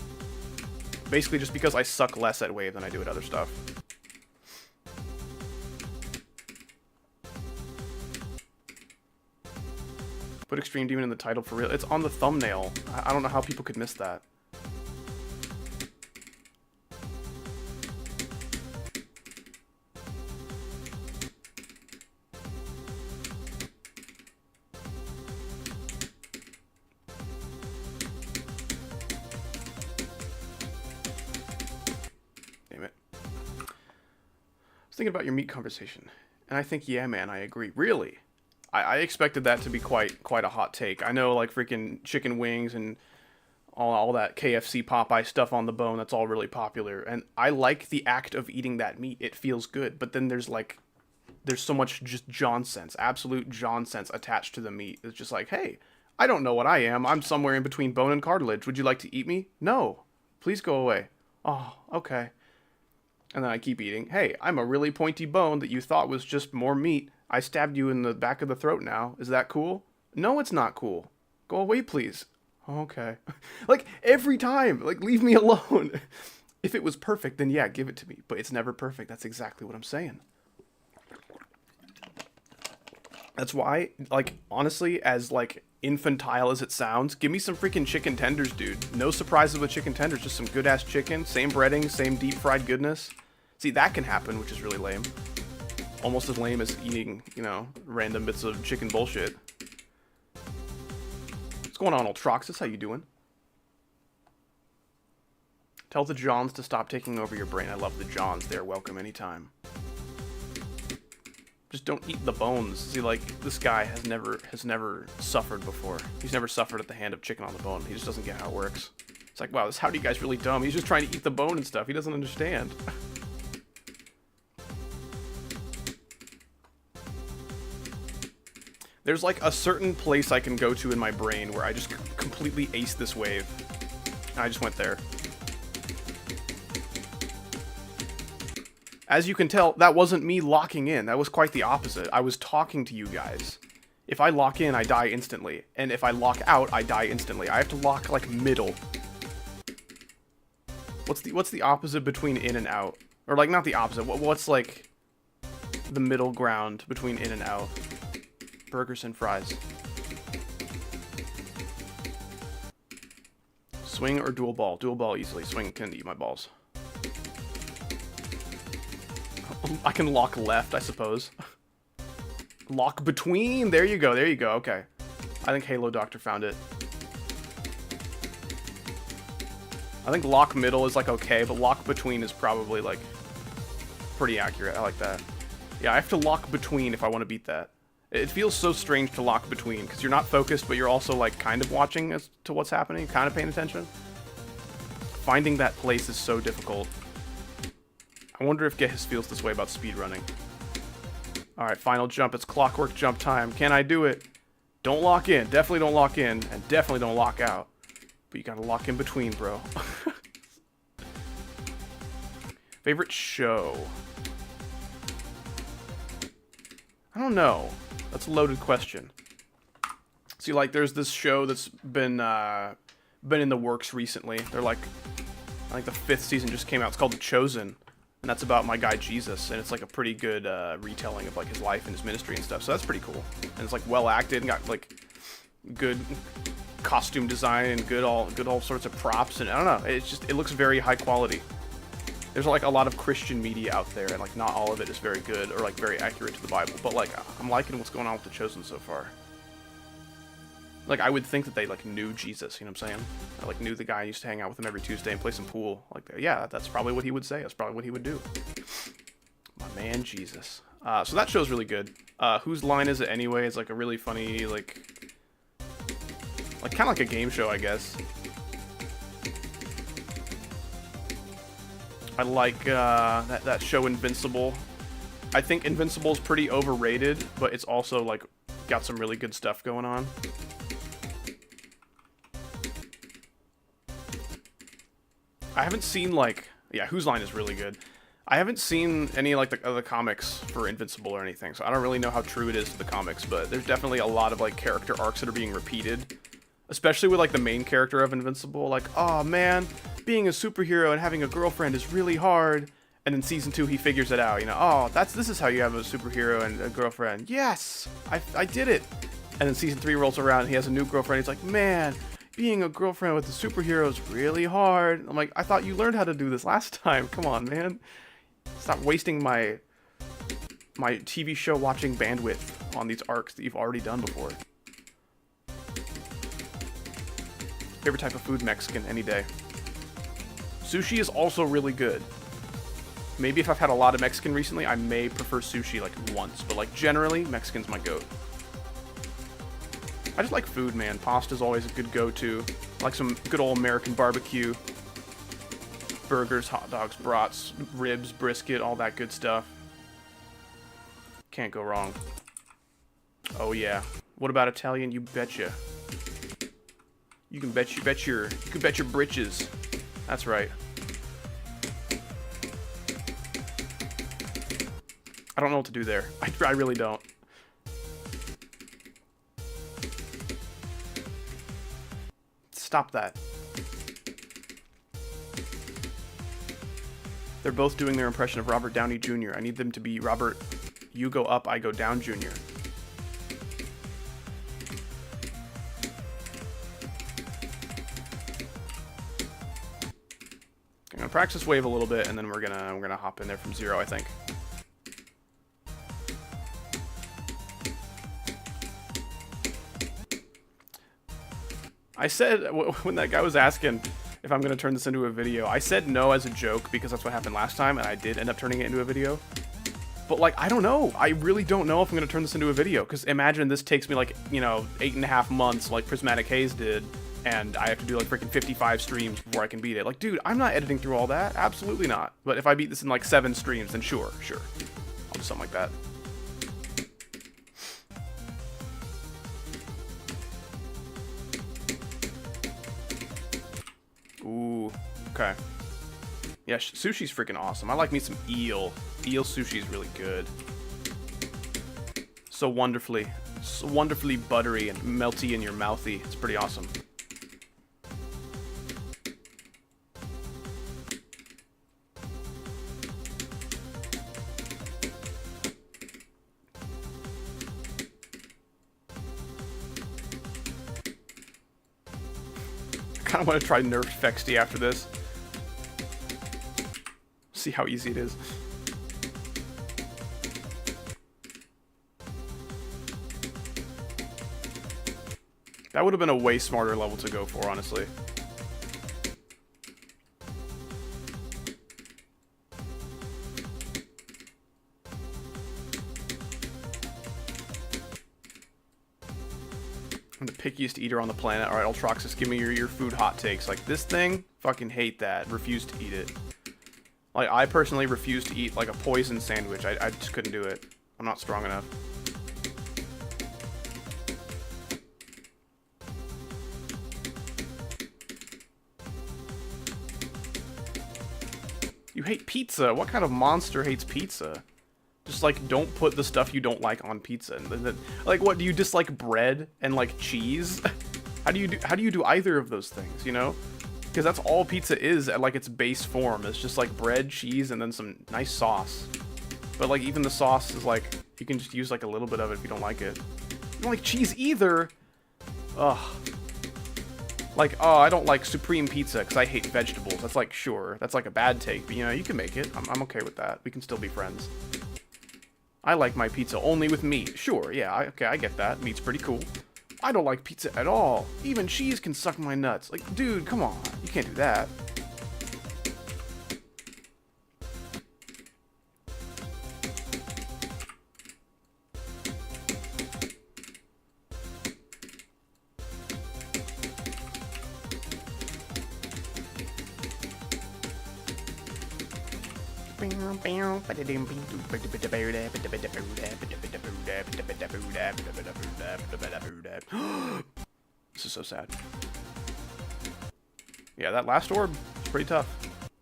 Speaker 1: Basically just because I suck less at wave than I do at other stuff. Put Extreme Demon in the title for real. It's on the thumbnail. I don't know how people could miss that. Thinking about your meat conversation, and I think, yeah, man, I agree. Really, I expected that to be quite a hot take. I know, like, freaking chicken wings and all that KFC Popeye stuff on the bone, that's all really popular, and I like the act of eating that meat. It feels good, but then there's so much just John-sense, absolute John-sense attached to the meat. It's just like, hey, I don't know what I am. I'm somewhere in between bone and cartilage. Would you like to eat me? No. Please go away. Oh, okay. And then I keep eating. Hey, I'm a really pointy bone that you thought was just more meat. I stabbed you in the back of the throat now. Is that cool? No, it's not cool. Go away, please. Okay. Like, every time. Like, leave me alone. If it was perfect, then yeah, give it to me. But it's never perfect. That's exactly what I'm saying. That's why, like, honestly, as, like, infantile as it sounds, give me some freaking chicken tenders, dude. No surprises with chicken tenders. Just some good-ass chicken. Same breading, same deep-fried goodness. See, that can happen, which is really lame. Almost as lame as eating, you know, random bits of chicken bullshit. What's going on, Ultroxus? How you doing? Tell the Johns to stop taking over your brain. I love the Johns. They're welcome anytime. Just don't eat the bones. See, like, this guy has never suffered before. He's never suffered at the hand of chicken on the bone. He just doesn't get how it works. It's like, wow, this howdy guy's really dumb. He's just trying to eat the bone and stuff. He doesn't understand. There's like a certain place I can go to in my brain where I just completely ace this wave. I just went there. As you can tell, that wasn't me locking in. That was quite the opposite. I was talking to you guys. If I lock in, I die instantly. And if I lock out, I die instantly. I have to lock, like, middle. What's the opposite between in and out? Or, like, not the opposite. What's, like, the middle ground between in and out? Burgers and fries. Swing or dual ball? Dual ball easily. Swing can eat my balls. I can lock left, I suppose. Lock between. There you go. There you go. Okay. I think Halo Doctor found it. I think lock middle is like okay, but lock between is probably like pretty accurate. I like that. Yeah, I have to lock between if I want to beat that. It feels so strange to lock between because you're not focused, but you're also like kind of watching as to what's happening, kind of paying attention. Finding that place is so difficult. I wonder if Gehiss feels this way about speedrunning. Alright, final jump. It's clockwork jump time. Can I do it? Don't lock in. Definitely don't lock in. And definitely don't lock out. But you gotta lock in between, bro. Favorite show? I don't know. That's a loaded question. See, like, there's this show that's been in the works recently. They're like, I think the 5th season just came out. It's called The Chosen. And that's about my guy Jesus, and it's like a pretty good retelling of like his life and his ministry and stuff. So that's pretty cool. And it's like well acted and got like good costume design and good all sorts of props. And I don't know, it looks very high quality. There's like a lot of Christian media out there, and like not all of it is very good or like very accurate to the Bible. But like I'm liking what's going on with The Chosen so far. Like, I would think that they, like, knew Jesus, you know what I'm saying? I, like, knew the guy. I used to hang out with him every Tuesday and play some pool. Like, yeah, that's probably what he would say. That's probably what he would do. My man, Jesus. So that show's really good. Whose Line Is It Anyway? It's like a really funny, like kind of like a game show, I guess. I like that show Invincible. I think Invincible's pretty overrated, but it's also like got some really good stuff going on. I haven't seen like, yeah, Whose Line is really good. I haven't seen any like the comics for Invincible or anything, so I don't really know how true it is to the comics, but there's definitely a lot of like character arcs that are being repeated, especially with like the main character of Invincible. Like, oh man, being a superhero and having a girlfriend is really hard. And in season 2, he figures it out. You know, oh, this is how you have a superhero and a girlfriend. Yes, I did it. And then season 3 rolls around and he has a new girlfriend. He's like, man, being a girlfriend with a superhero is really hard. I'm like, I thought you learned how to do this last time. Come on, man. Stop wasting my TV show watching bandwidth on these arcs that you've already done before. Favorite type of food, Mexican, any day. Sushi is also really good. Maybe if I've had a lot of Mexican recently, I may prefer sushi like once, but like generally, Mexican's my goat. I just like food, man. Pasta's always a good go-to. I like some good old American barbecue. Burgers, hot dogs, brats, ribs, brisket, all that good stuff. Can't go wrong. Oh yeah. What about Italian? You betcha. You can bet your britches. That's right. I don't know what to do there. I really don't. Stop that. They're both doing their impression of Robert Downey Jr. I need them to be Robert, you go up, I go down Jr. I'm gonna practice wave a little bit, and then we're gonna hop in there from 0, I think. I said, when that guy was asking if I'm going to turn this into a video, I said no as a joke because that's what happened last time, and I did end up turning it into a video. But, like, I don't know. I really don't know if I'm going to turn this into a video, because imagine this takes me, like, you know, 8.5 months like Prismatic Haze did, and I have to do, like, freaking 55 streams before I can beat it. Like, dude, I'm not editing through all that. Absolutely not. But if I beat this in, like, 7 streams, then sure. I'll do something like that. Ooh, okay. Yeah, sushi's freaking awesome. I like me some eel. Eel sushi is really good. So wonderfully buttery and melty in your mouthy. It's pretty awesome. I kind of want to try nerfed FEXTY after this. See how easy it is. That would have been a way smarter level to go for, honestly. I'm the pickiest eater on the planet. Alright, Ultroxus, give me your food hot takes. Like, this thing, fucking hate that. Refuse to eat it. Like, I personally refuse to eat, like, a poison sandwich. I just couldn't do it. I'm not strong enough. You hate pizza? What kind of monster hates pizza? Just, like, don't put the stuff you don't like on pizza. And then, like, what, do you dislike bread and, like, cheese? How do you do either of those things, you know? Because that's all pizza is at, like, its base form. It's just, like, bread, cheese, and then some nice sauce. But, like, even the sauce is, like, you can just use, like, a little bit of it if you don't like it. You don't like cheese either? Ugh. Like, oh, I don't like supreme pizza because I hate vegetables. That's, like, sure. That's, like, a bad take. But, you know, you can make it. I'm okay with that. We can still be friends. I like my pizza only with meat. Sure, yeah, okay, I get that. Meat's pretty cool. I don't like pizza at all. Even cheese can suck my nuts. Like, dude, come on. You can't do that. This is so sad. Yeah, that last orb is pretty tough.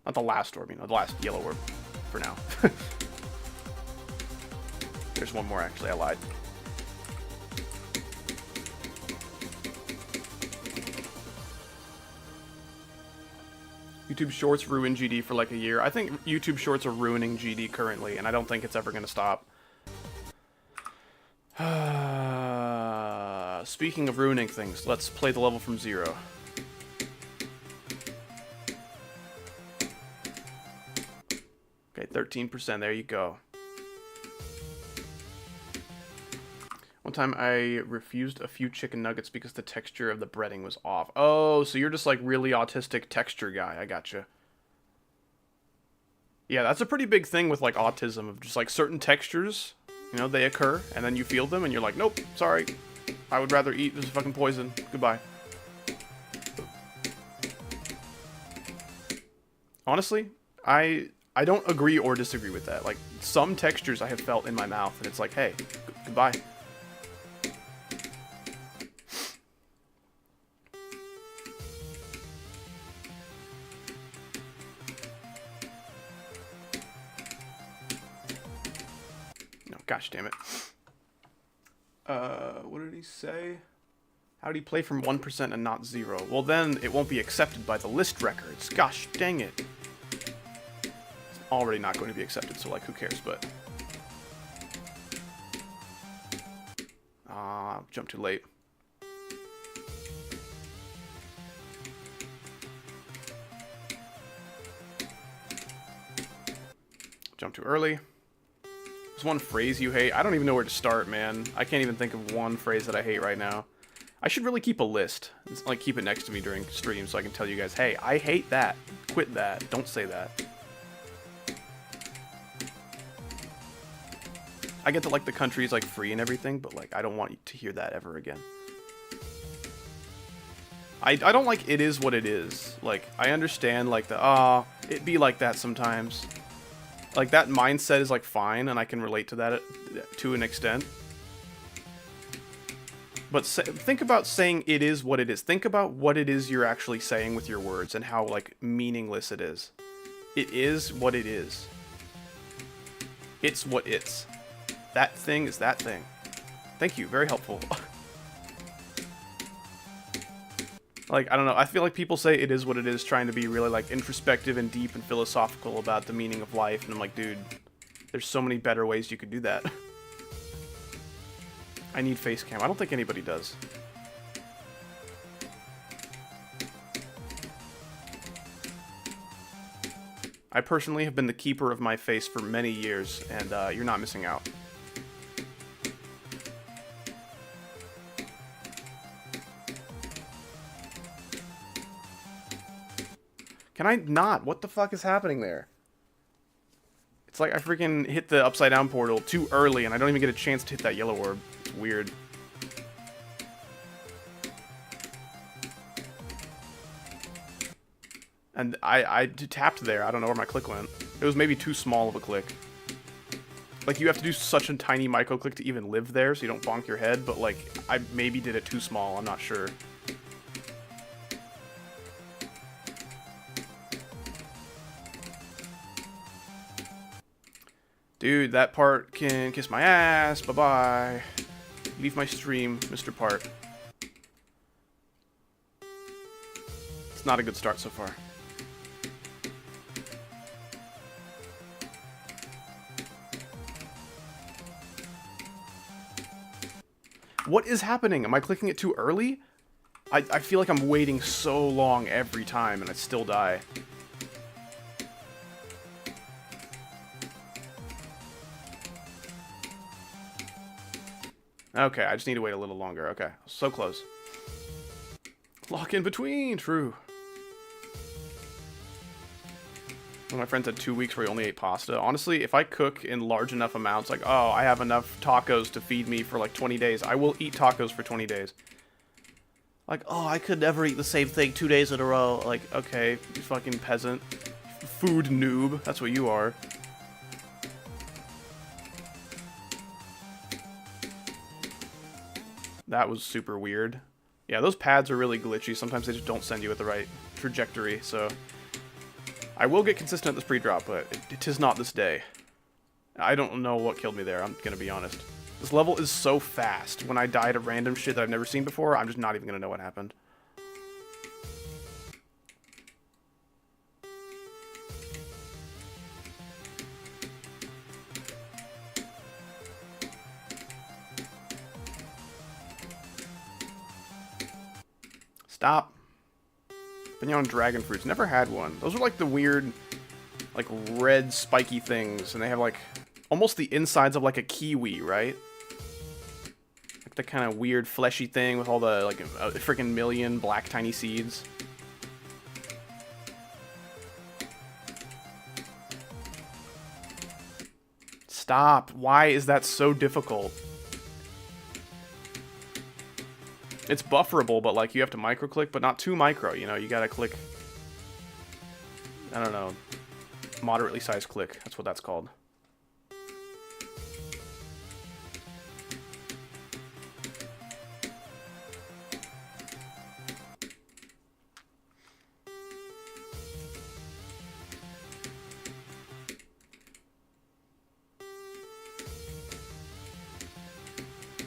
Speaker 1: Not the last orb, you know, the last yellow orb for now. There's one more, actually, I lied. YouTube Shorts ruined GD for like a year. I think YouTube Shorts are ruining GD currently, and I don't think it's ever going to stop. Speaking of ruining things, let's play the level from 0. Okay, 13%, there you go. One time I refused a few chicken nuggets because the texture of the breading was off. Oh, so you're just like really autistic texture guy. I gotcha. Yeah, that's a pretty big thing with like autism, of just like certain textures, you know, they occur and then you feel them and you're like, nope, sorry. I would rather eat this fucking poison. Goodbye. Honestly, I don't agree or disagree with that. Like, some textures I have felt in my mouth and it's like, hey, goodbye. Gosh damn it. What did he say? How did he play from 1% and not 0? Well, then it won't be accepted by the list records. Gosh dang it. It's already not going to be accepted, so like, who cares, but... jumped too late. Jumped too early. There's one phrase you hate. I don't even know where to start, man. I can't even think of one phrase that I hate right now. I should really keep a list. It's like, keep it next to me during streams so I can tell you guys, hey, I hate that. Quit that. Don't say that. I get that, like, the country is, like, free and everything, but, like, I don't want you to hear that ever again. I don't like it is what it is. Like, I understand, like, the, it be like that sometimes. Like, that mindset is, like, fine, and I can relate to that to an extent. But think about saying it is what it is. Think about what it is you're actually saying with your words and how, like, meaningless it is. It is what it is. It's what it's. That thing is that thing. Thank you. Very helpful. Like, I don't know, I feel like people say it is what it is, trying to be really, like, introspective and deep and philosophical about the meaning of life, and I'm like, dude, there's so many better ways you could do that. I need face cam. I don't think anybody does. I personally have been the keeper of my face for many years, and you're not missing out. Can I not? What the fuck is happening there? It's like I freaking hit the upside down portal too early and I don't even get a chance to hit that yellow orb. It's weird. And I tapped there. I don't know where my click went. It was maybe too small of a click. Like, you have to do such a tiny micro click to even live there so you don't bonk your head, but like, I maybe did it too small. I'm not sure. Dude, that part can kiss my ass. Bye-bye. Leave my stream, Mr. Part. It's not a good start so far. What is happening? Am I clicking it too early? I feel like I'm waiting so long every time and I still die. Okay, I just need to wait a little longer. Okay, so close. Lock in between, true. One of my friends had 2 weeks where he only ate pasta. Honestly, if I cook in large enough amounts, like, oh, I have enough tacos to feed me for like 20 days, I will eat tacos for 20 days. Like, oh, I could never eat the same thing 2 days in a row. Like, okay, you fucking peasant. Food noob, that's what you are. That was super weird. Yeah, those pads are really glitchy. Sometimes they just don't send you at the right trajectory, so... I will get consistent at this pre-drop, but it is not this day. I don't know what killed me there, I'm gonna be honest. This level is so fast. When I die to random shit that I've never seen before, I'm just not even gonna know what happened. Stop. Been on dragon fruits. Never had one. Those are like the weird, like red spiky things, and they have like almost the insides of like a kiwi, right? Like the kind of weird fleshy thing with all the like a freaking million black tiny seeds. Stop. Why is that so difficult? It's bufferable, but like you have to micro click, but not too micro, you know, you gotta click, I don't know, moderately sized click, that's what that's called.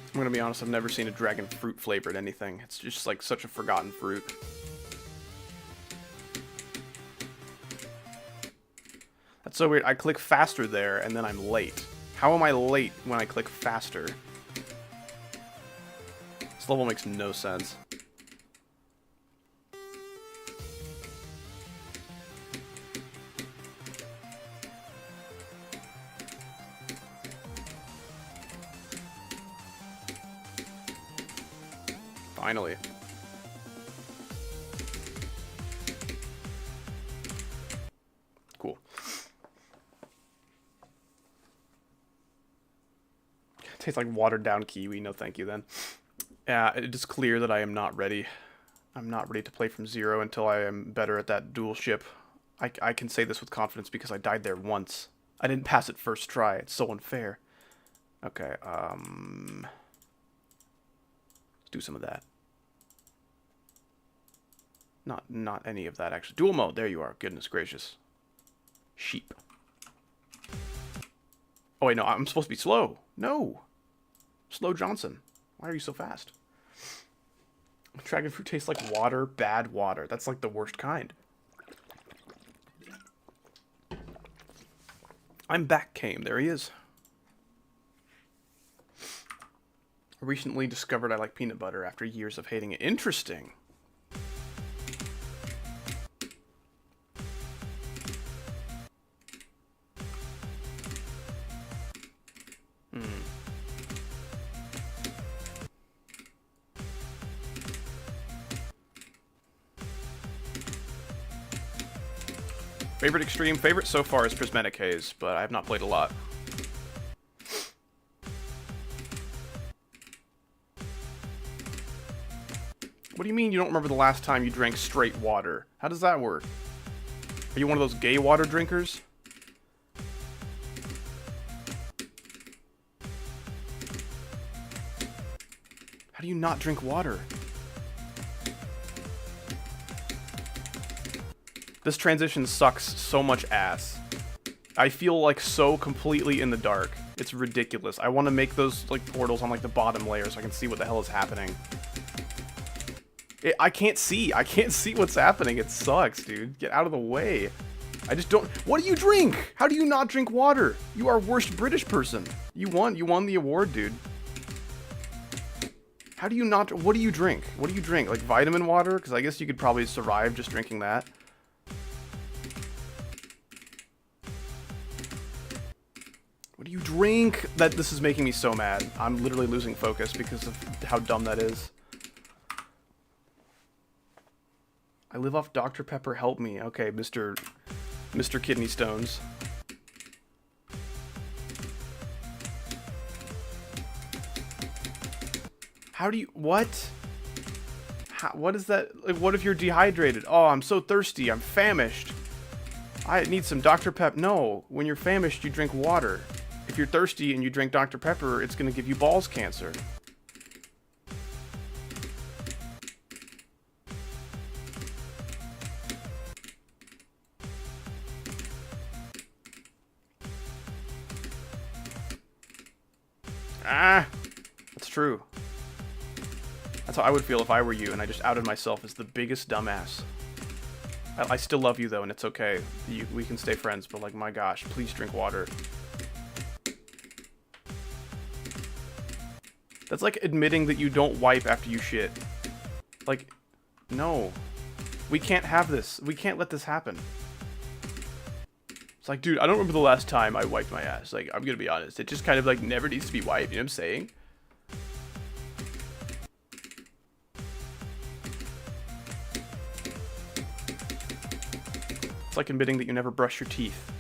Speaker 1: I'm gonna be honest, I've never seen a dragon fruit flavored anything. It's just like such a forgotten fruit. That's so weird. I click faster there and then I'm late. How am I late when I click faster? This level makes no sense. Finally. Cool. Tastes like watered down kiwi. No thank you then. Yeah, it is clear that I am not ready. I'm not ready to play from zero until I am better at that dual ship. I can say this with confidence because I died there once. I didn't pass it first try. It's so unfair. Okay, let's do some of that. Not any of that, actually. Dual mode, there you are. Goodness gracious. Sheep. Oh, wait, no, I'm supposed to be slow. No. Slow Johnson. Why are you so fast? Dragon fruit tastes like water, bad water. That's like the worst kind. I'm back, Came. There he is. I recently discovered I like peanut butter after years of hating it. Interesting. Favorite extreme? Favorite so far is Prismatic Haze, but I have not played a lot. What do you mean you don't remember the last time you drank straight water? How does that work? Are you one of those gay water drinkers? How do you not drink water? This transition sucks so much ass. I feel like so completely in the dark. It's ridiculous. I want to make those like portals on like the bottom layer so I can see what the hell is happening. I can't see. I can't see what's happening. It sucks, dude. Get out of the way. I just don't... What do you drink? How do you not drink water? You are worst British person. You won the award, dude. How do you not... What do you drink? What do you drink? Like vitamin water? Because I guess you could probably survive just drinking that. What do you drink? This is making me so mad. I'm literally losing focus because of how dumb that is. I live off Dr. Pepper, help me. Okay, Mr. Kidney Stones. How do you... What? What is that? Like, what if you're dehydrated? Oh, I'm so thirsty. I'm famished. I need some Dr. Pepper. No, when you're famished, you drink water. If you're thirsty and you drink Dr. Pepper, it's going to give you balls cancer. Ah! That's true. That's how I would feel if I were you and I just outed myself as the biggest dumbass. I still love you, though, and it's okay. We can stay friends, but, like, my gosh, please drink water. That's like admitting that you don't wipe after you shit. Like, no. We can't have this. We can't let this happen. It's like, dude, I don't remember the last time I wiped my ass. Like, I'm gonna be honest. It just kind of, like, never needs to be wiped. You know what I'm saying? It's like admitting that you never brush your teeth.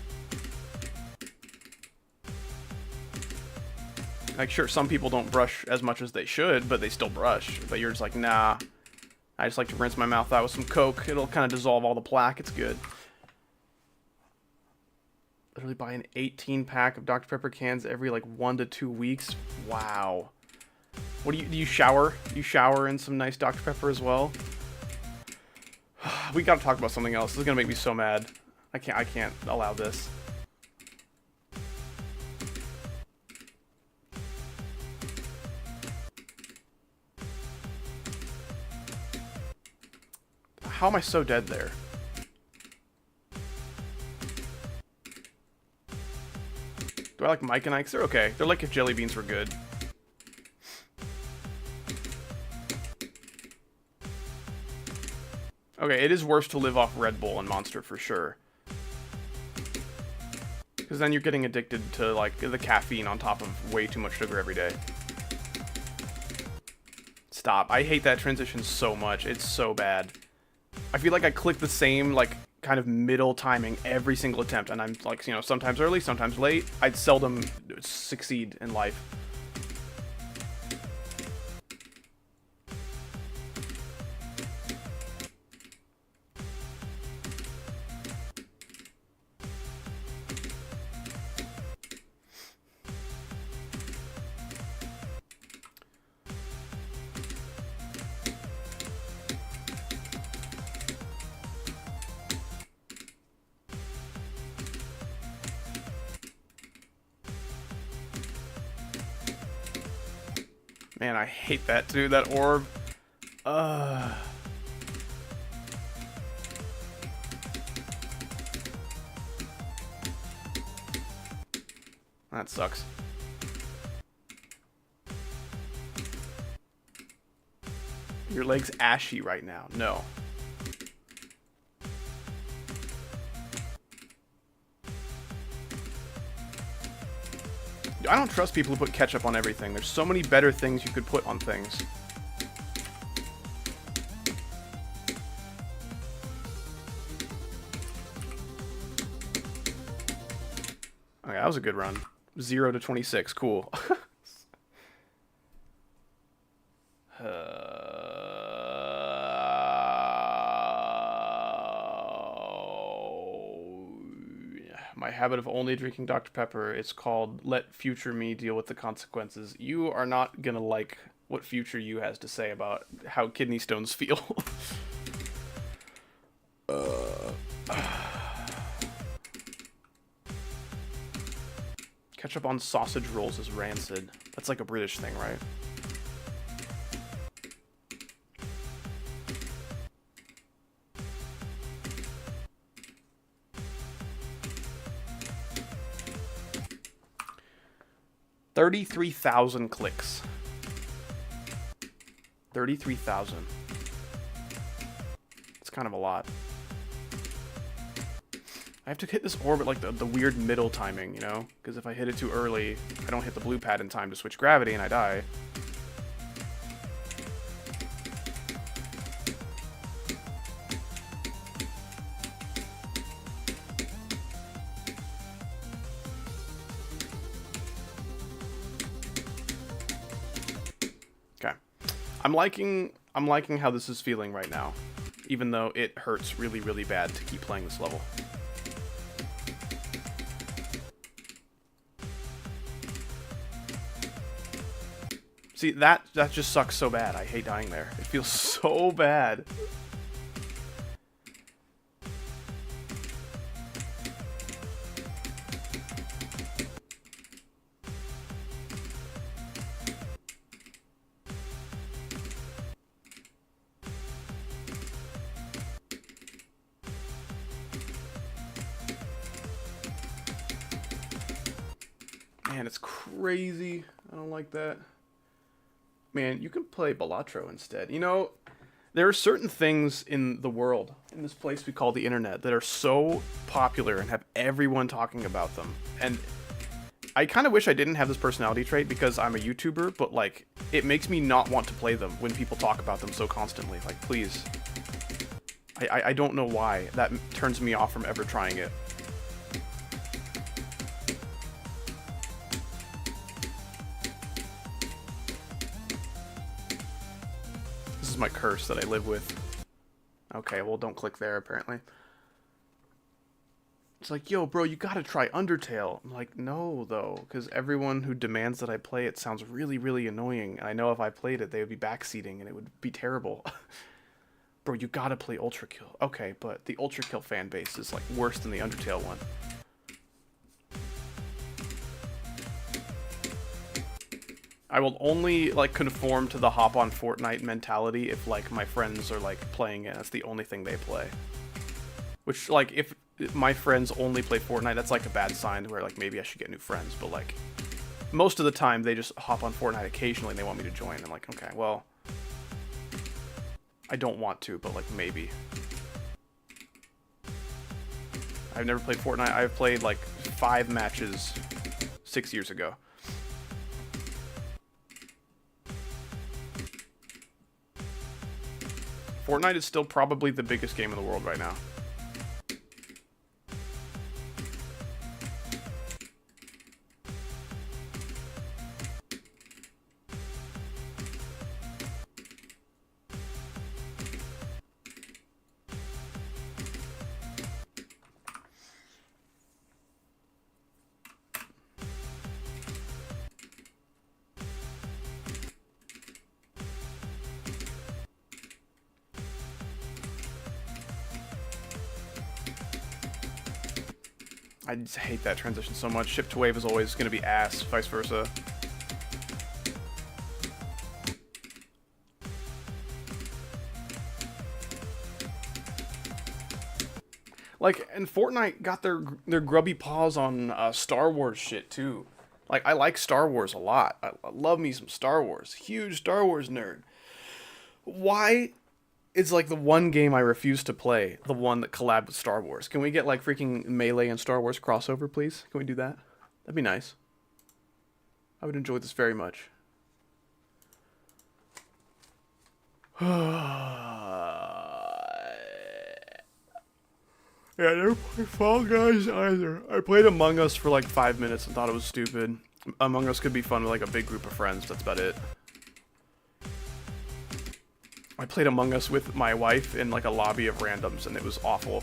Speaker 1: Like, sure, some people don't brush as much as they should, but they still brush. But you're just like, nah. I just like to rinse my mouth out with some Coke. It'll kind of dissolve all the plaque. It's good. Literally buy an 18-pack of Dr. Pepper cans every, like, 1 to 2 weeks. Wow. What do you shower? You shower in some nice Dr. Pepper as well? We gotta talk about something else. This is gonna make me so mad. I can't allow this. How am I so dead there? Do I like Mike and Ike's? They're okay. They're like if jelly beans were good. Okay, it is worse to live off Red Bull and Monster for sure. Because then you're getting addicted to, like, the caffeine on top of way too much sugar every day. Stop. I hate that transition so much. It's so bad. I feel like I click the same, like, kind of middle timing every single attempt. And I'm, like, you know, sometimes early, sometimes late. I'd seldom succeed in life. Man, I hate that too, that orb. That sucks. Your leg's ashy right now. No. I don't trust people who put ketchup on everything. There's so many better things you could put on things. Okay, that was a good run. 0 to 26. Cool. My habit of only drinking Dr. Pepper, it's called Let Future Me Deal with the Consequences. You are not gonna like what Future You has to say about how kidney stones feel. Ketchup on sausage rolls is rancid. That's like a British thing, right? $33,000 clicks. 33,000. It's kind of a lot. I have to hit this orb at like the weird middle timing, you know? Because if I hit it too early, I don't hit the blue pad in time to switch gravity and I die. Okay. I'm liking how this is feeling right now, even though it hurts really, really bad to keep playing this level. See, that just sucks so bad. I hate dying there. It feels so bad. Man, it's crazy. I don't like that. Man, you can play Balatro instead. You know, there are certain things in the world, in this place we call the internet, that are so popular and have everyone talking about them. And I kind of wish I didn't have this personality trait because I'm a YouTuber, but, like, it makes me not want to play them when people talk about them so constantly. Like, please. I don't know why. That turns me off from ever trying it. This is my curse that I live with. Okay, well, don't click there, apparently. It's like, yo, bro, you gotta try Undertale. I'm like, no, though, because everyone who demands that I play it sounds really, really annoying. And I know if I played it, they would be backseating, and it would be terrible. Bro, you gotta play Ultra Kill. Okay, but the Ultra Kill fan base is, like, worse than the Undertale one. I will only, like, conform to the hop on Fortnite mentality if, like, my friends are, like, playing it. That's the only thing they play. Which, like, if my friends only play Fortnite, that's, like, a bad sign where, like, maybe I should get new friends. But, like, most of the time, they just hop on Fortnite occasionally and they want me to join. I'm like, okay, well, I don't want to, but, like, maybe. I've never played Fortnite. I've played, like, 5 matches 6 years ago. Fortnite is still probably the biggest game in the world right now. I just hate that transition so much. Shift to wave is always going to be ass, vice versa. Like, and Fortnite got their grubby paws on Star Wars shit too. Like, I like Star Wars a lot. I love me some Star Wars. Huge Star Wars nerd. Why is, like, the one game I refuse to play the one that collabed with Star Wars? Can we get, like, freaking Melee and Star Wars crossover, please? Can we do that? That'd be nice. I would enjoy this very much. Yeah, I never played Fall Guys either. I played Among Us for like 5 minutes and thought it was stupid. Among Us could be fun with like a big group of friends, that's about it. I played Among Us with my wife in like a lobby of randoms and it was awful.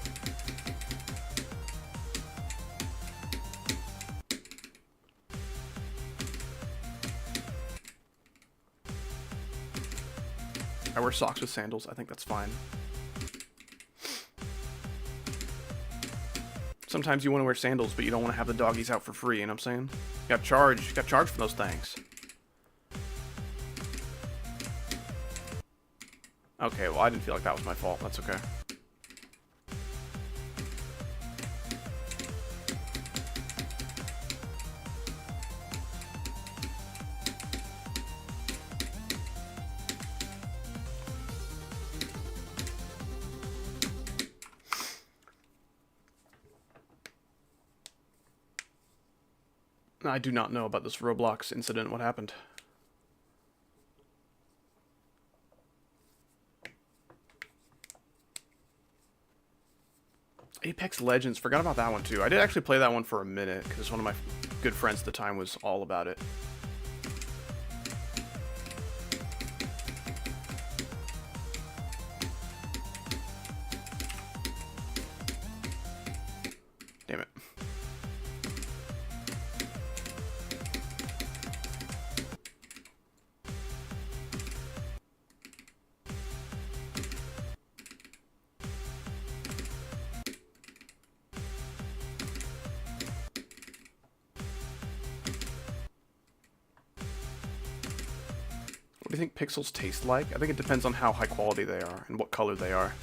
Speaker 1: I wear socks with sandals, I think that's fine. Sometimes you want to wear sandals, but you don't want to have the doggies out for free, you know what I'm saying? You got charged for those things. Okay, well I didn't feel like that was my fault, that's okay. I do not know about this Roblox incident. What happened? Apex Legends. Forgot about that one too. I did actually play that one for a minute because one of my good friends at the time was all about it. Damn it. What do you think pixels taste like? I think it depends on how high quality they are and what color they are.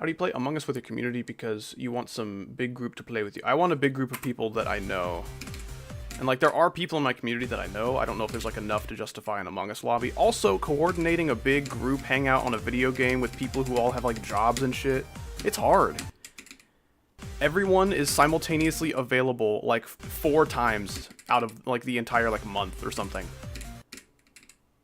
Speaker 1: How do you play Among Us with your community because you want some big group to play with you? I want a big group of people that I know. And, like, there are people in my community that I know. I don't know if there's, like, enough to justify an Among Us lobby. Also, coordinating a big group hangout on a video game with people who all have, like, jobs and shit, it's hard. Everyone is simultaneously available, like, 4 times out of, like, the entire, like, month or something.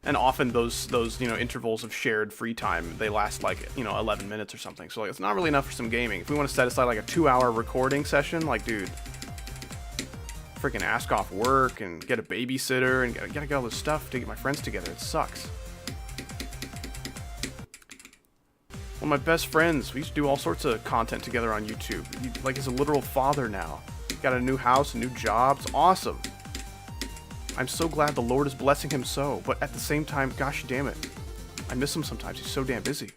Speaker 1: And often those you know, intervals of shared free time, they last, like, you know, 11 minutes or something. So, like, it's not really enough for some gaming. If we want to set aside, like, a 2-hour recording session, like, dude, freaking ask off work and get a babysitter and gotta get all this stuff to get my friends together. It sucks. One of my best friends, we used to do all sorts of content together on YouTube. He, like, is a literal father now. Got a new house, a new job. It's awesome. I'm so glad the Lord is blessing him so, but at the same time, gosh damn it, I miss him sometimes. He's so damn busy.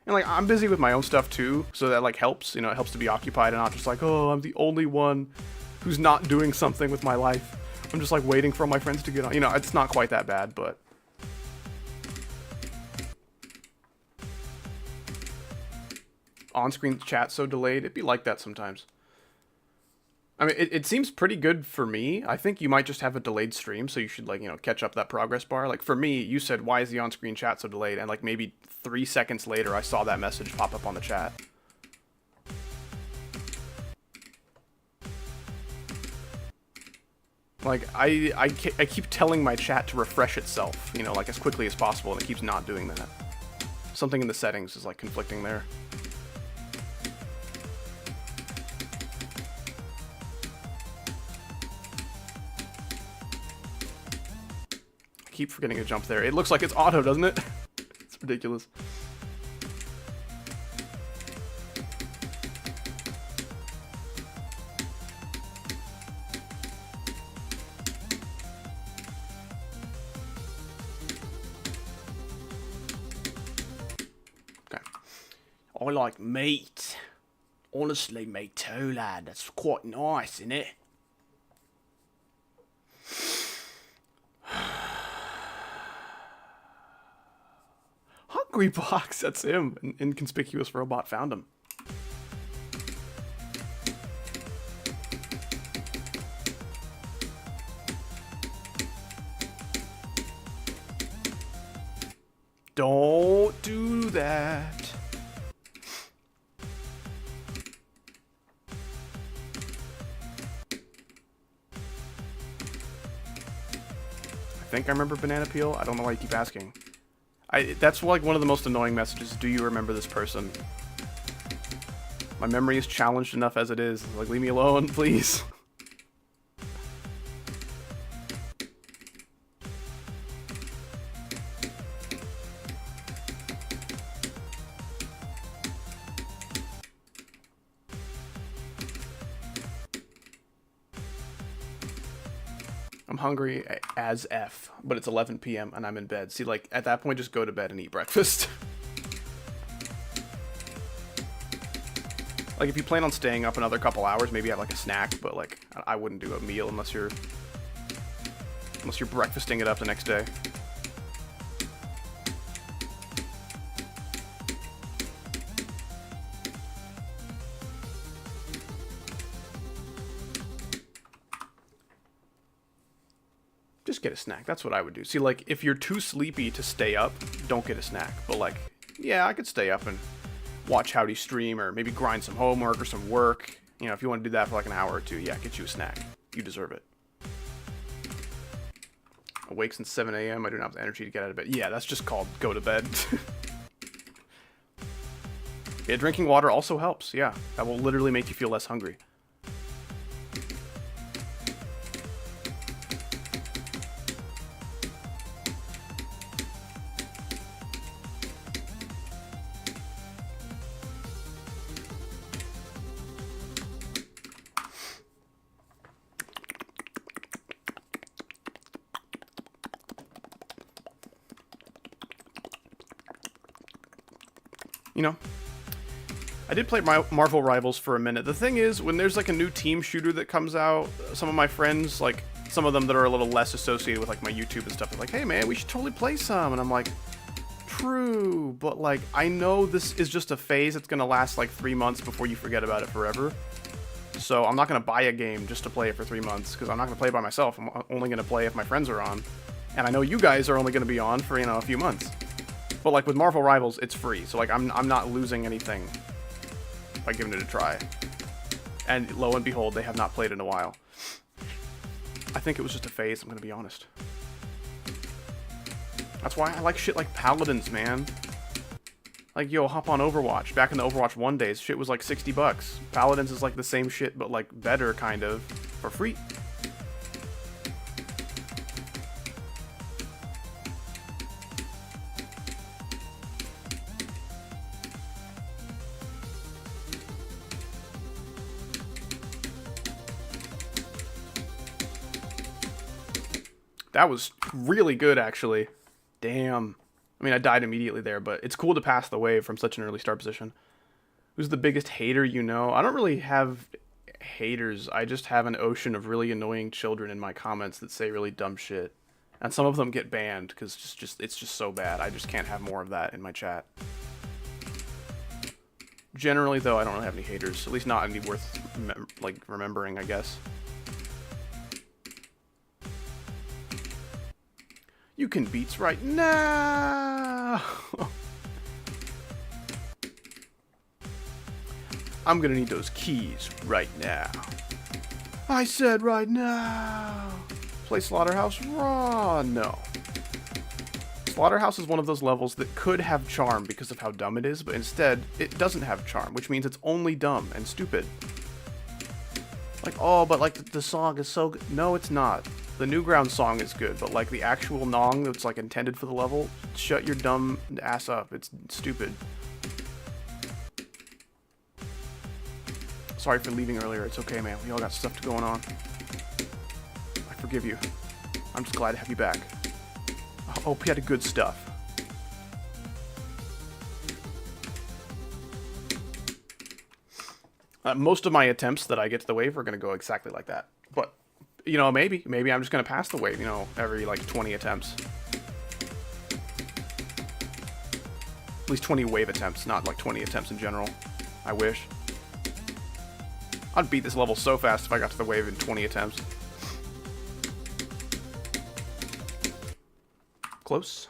Speaker 1: And, like, I'm busy with my own stuff too, so that, like, helps. You know, it helps to be occupied and not just like, oh, I'm the only one who's not doing something with my life. I'm just, like, waiting for all my friends to get on. You know, it's not quite that bad, but... On-screen chat so delayed. It'd be like that sometimes. I mean, it seems pretty good for me. I think you might just have a delayed stream, so you should, like, you know, catch up that progress bar. Like, for me, you said, why is the on-screen chat so delayed? And, like, maybe 3 seconds later, I saw that message pop up on the chat. Like, I keep telling my chat to refresh itself, you know, like, as quickly as possible, and it keeps not doing that. Something in the settings is, like, conflicting there. Keep forgetting to jump there. It looks like it's auto, doesn't it? It's ridiculous. Okay. I like meat. Honestly, me too, lad. That's quite nice, isn't it? Hungry Box, that's him. An inconspicuous robot found him. Don't do that. I think I remember banana peel. I don't know why you keep asking. That's like one of the most annoying messages. Do you remember this person? My memory is challenged enough as it is. Like, leave me alone, please. I'm hungry as F, but it's 11 p.m. and I'm in bed. See, like, at that point, just go to bed and eat breakfast. Like, if you plan on staying up another couple hours, maybe have, like, a snack, but, like, I wouldn't do a meal unless you're breakfasting it up the next day. Just get a snack. That's what I would do. See, like, if you're too sleepy to stay up, don't get a snack. But, like, yeah, I could stay up and watch Howdy stream or maybe grind some homework or some work. You know, if you want to do that for, like, an hour or two, yeah, get you a snack. You deserve it. Awake since 7 a.m. I don't have the energy to get out of bed. Yeah, that's just called go to bed. Yeah, drinking water also helps. Yeah, that will literally make you feel less hungry. You know, I did play Marvel Rivals for a minute. The thing is, when there's like a new team shooter that comes out, some of my friends, like some of them that are a little less associated with like my YouTube and stuff, are like, hey man, we should totally play some. And I'm like, true, but like, I know this is just a phase that's gonna last like 3 months before you forget about it forever. So I'm not gonna buy a game just to play it for 3 months, because I'm not gonna play it by myself. I'm only gonna play if my friends are on. And I know you guys are only gonna be on for, you know, a few months. But like with Marvel Rivals, it's free, so like I'm not losing anything by giving it a try. And lo and behold, they have not played in a while. I think it was just a phase, I'm gonna be honest. That's why I like shit like Paladins, man. Like, yo, hop on Overwatch. Back in the Overwatch 1 days, shit was like $60. Paladins is like the same shit, but like better, kind of, for free. That was really good, actually. Damn. I mean, I died immediately there, but it's cool to pass the wave from such an early start position. Who's the biggest hater you know? I don't really have haters. I just have an ocean of really annoying children in my comments that say really dumb shit. And some of them get banned because it's just so bad. I just can't have more of that in my chat. Generally, though, I don't really have any haters. At least not any worth, like, remembering, I guess. You can beats right now. I'm gonna need those keys right now. I said right now. Play Slaughterhouse Raw. No. Slaughterhouse is one of those levels that could have charm because of how dumb it is, but instead, it doesn't have charm, which means it's only dumb and stupid. Like, oh, but like the song is so good. No, it's not. The Newgrounds song is good, but like the actual nong that's like intended for the level, shut your dumb ass up. It's stupid. Sorry for leaving earlier. It's okay, man. We all got stuff going on. I forgive you. I'm just glad to have you back. I hope you had a good stuff. Most of my attempts that I get to the wave are going to go exactly like that. But, you know, maybe I'm just going to pass the wave, you know, every like 20 attempts. At least 20 wave attempts, not like 20 attempts in general. I wish. I'd beat this level so fast if I got to the wave in 20 attempts. Close.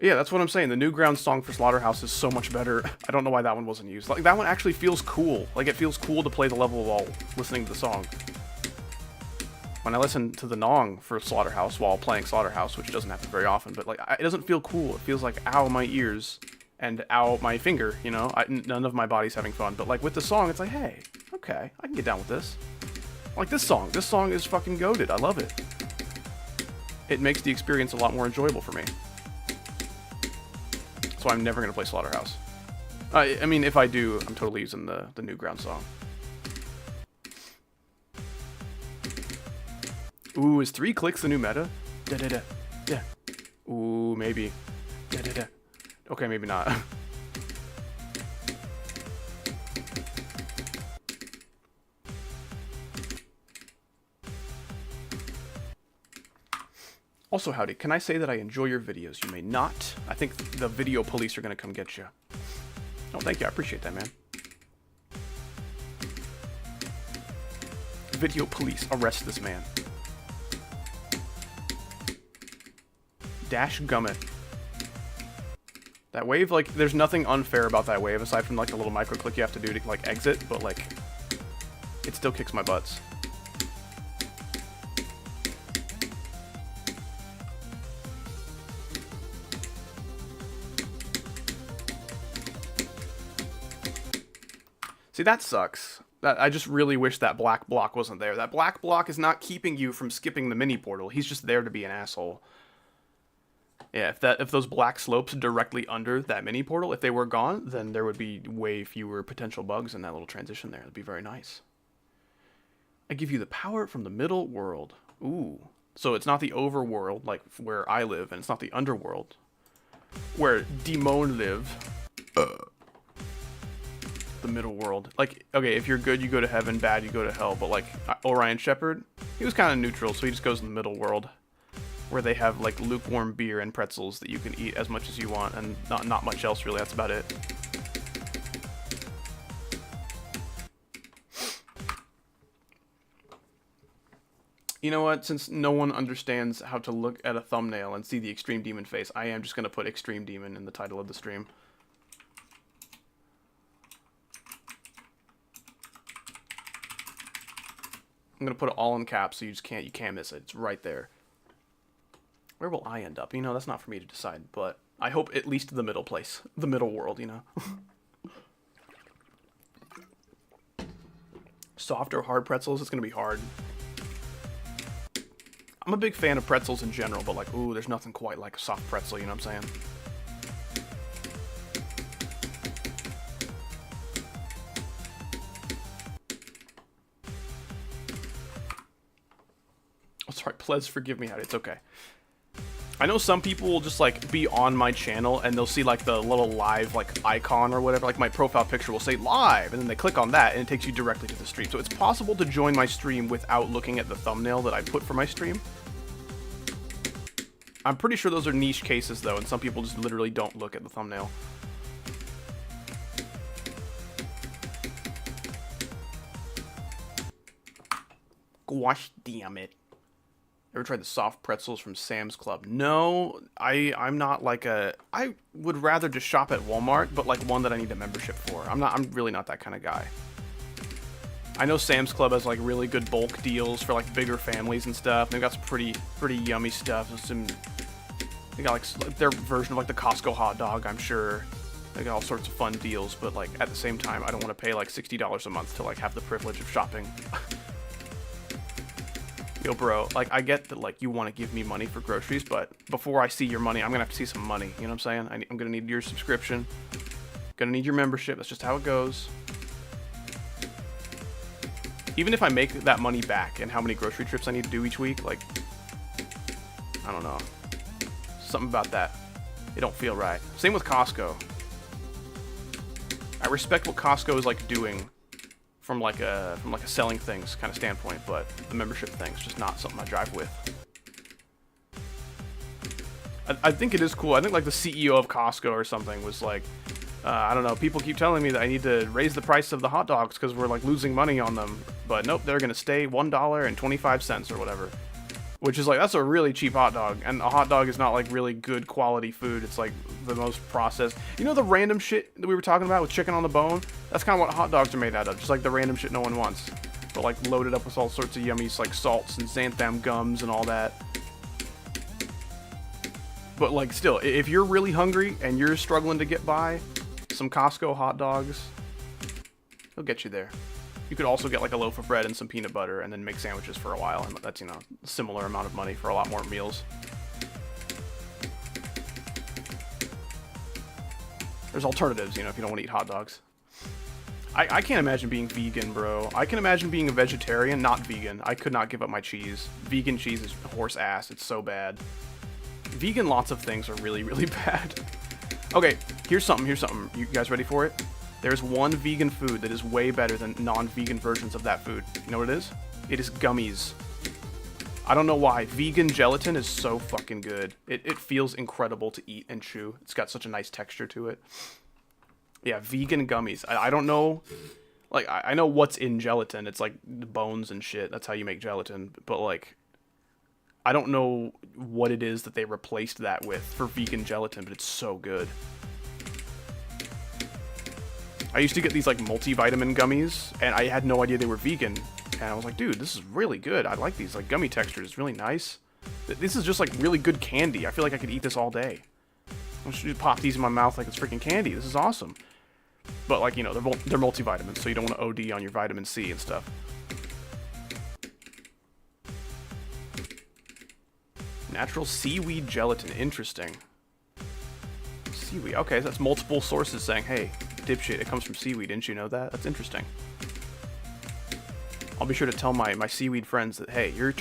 Speaker 1: Yeah, that's what I'm saying. The Newgrounds song for Slaughterhouse is so much better. I don't know why that one wasn't used. Like, that one actually feels cool. Like, it feels cool to play the level while listening to the song. When I listen to the nong for Slaughterhouse while playing Slaughterhouse, which doesn't happen very often, but, like, it doesn't feel cool. It feels like, ow, my ears, and ow, my finger, you know? None of my body's having fun. But, like, with the song, it's like, hey, okay, I can get down with this. Like, this song. This song is fucking goated. I love it. It makes the experience a lot more enjoyable for me. So I'm never going to play Slaughterhouse. I mean, if I do, I'm totally using the Newgrounds song. Ooh, is 3 clicks the new meta? Da-da-da-da. Ooh, maybe. Da-da-da. Okay, maybe not. Also, howdy, can I say that I enjoy your videos? You may not. I think the video police are going to come get you. Oh, thank you. I appreciate that, man. Video police, arrest this man. Dash gummit. That wave, like, there's nothing unfair about that wave aside from, like, the little micro click you have to do to, like, exit, but, like, it still kicks my butts. See, that sucks. I just really wish that black block wasn't there. That black block is not keeping you from skipping the mini portal. He's just there to be an asshole. Yeah, if those black slopes directly under that mini portal, if they were gone, then there would be way fewer potential bugs in that little transition there. It'd be very nice. I give you the power from the middle world. Ooh. So it's not the overworld, like where I live, and it's not the underworld, where demon live. The middle world. Like, okay, if you're good, you go to heaven, bad, you go to hell, but like Orion Shepherd, he was kind of neutral, so he just goes in the middle world. where they have like lukewarm beer and pretzels that you can eat as much as you want, and not much else really. That's about it. You know what? Since no one understands how to look at a thumbnail and see the Extreme Demon face, I am just gonna put Extreme Demon in the title of the stream. I'm gonna put it all in caps so you can't miss it. It's right there. Where will I end up? You know, that's not for me to decide, but I hope at least the middle place. The middle world, you know? Soft or hard pretzels? It's gonna be hard. I'm a big fan of pretzels in general, but like, ooh, there's nothing quite like a soft pretzel, you know what I'm saying? Sorry, please forgive me, it's okay. I know some people will just like be on my channel and they'll see like the little live like icon or whatever, like my profile picture will say live, and then they click on that and it takes you directly to the stream. So it's possible to join my stream without looking at the thumbnail that I put for my stream. I'm pretty sure those are niche cases though, and some people just literally don't look at the thumbnail. Gosh damn it. Ever tried the soft pretzels from Sam's Club? No, I'm not like a... I would rather just shop at Walmart, but like one that I need a membership for. I'm really not that kind of guy. I know Sam's Club has like really good bulk deals for like bigger families and stuff. They've got some pretty yummy stuff. They got like their version of like the Costco hot dog, I'm sure. They got all sorts of fun deals, but like at the same time, I don't want to pay like $60 a month to like have the privilege of shopping. Yo, bro, like, I get that, like, you want to give me money for groceries, but before I see your money, I'm going to have to see some money. You know what I'm saying? I'm going to need your subscription. Going to need your membership. That's just how it goes. Even if I make that money back and how many grocery trips I need to do each week, like, I don't know. Something about that. It don't feel right. Same with Costco. I respect what Costco is, like, doing from like a selling things kind of standpoint, but the membership thing's just not something I drive with. I think it is cool. I think like the CEO of Costco or something was like, I don't know, people keep telling me that I need to raise the price of the hot dogs because we're like losing money on them, but nope, they're gonna stay $1.25 or whatever. Which is like, that's a really cheap hot dog, and a hot dog is not like really good quality food. It's like the most processed. You know the random shit that we were talking about with chicken on the bone? That's kind of what hot dogs are made out of, just like the random shit no one wants. But like loaded up with all sorts of yummy like salts and xanthan gums and all that. But like still, if you're really hungry and you're struggling to get by, some Costco hot dogs, they'll get you there. You could also get like a loaf of bread and some peanut butter and then make sandwiches for a while, and that's, you know, a similar amount of money for a lot more meals. There's alternatives, you know, if you don't want to eat hot dogs. I can't imagine being vegan, bro. I can imagine being a vegetarian, not vegan. I could not give up my cheese. Vegan cheese is horse ass. It's so bad. Vegan lots of things are really, really bad. Okay, here's something. You guys ready for it? There's one vegan food that is way better than non-vegan versions of that food. You know what it is? It is gummies. I don't know why. Vegan gelatin is so fucking good. It feels incredible to eat and chew. It's got such a nice texture to it. Yeah, vegan gummies. I don't know. Like, I know what's in gelatin. It's like bones and shit. That's how you make gelatin. But, like, I don't know what it is that they replaced that with for vegan gelatin, but it's so good. I used to get these like multivitamin gummies, and I had no idea they were vegan. And I was like, dude, this is really good. I like these like gummy textures. It's really nice. This is just like really good candy. I feel like I could eat this all day. I should just pop these in my mouth like it's freaking candy. This is awesome. But like, you know, they're multivitamins, so you don't want to OD on your vitamin C and stuff. Natural seaweed gelatin. Interesting. Seaweed. Okay, so that's multiple sources saying, hey, dipshit, it comes from seaweed. Didn't you know that? That's interesting. I'll be sure to tell my seaweed friends that, hey, you're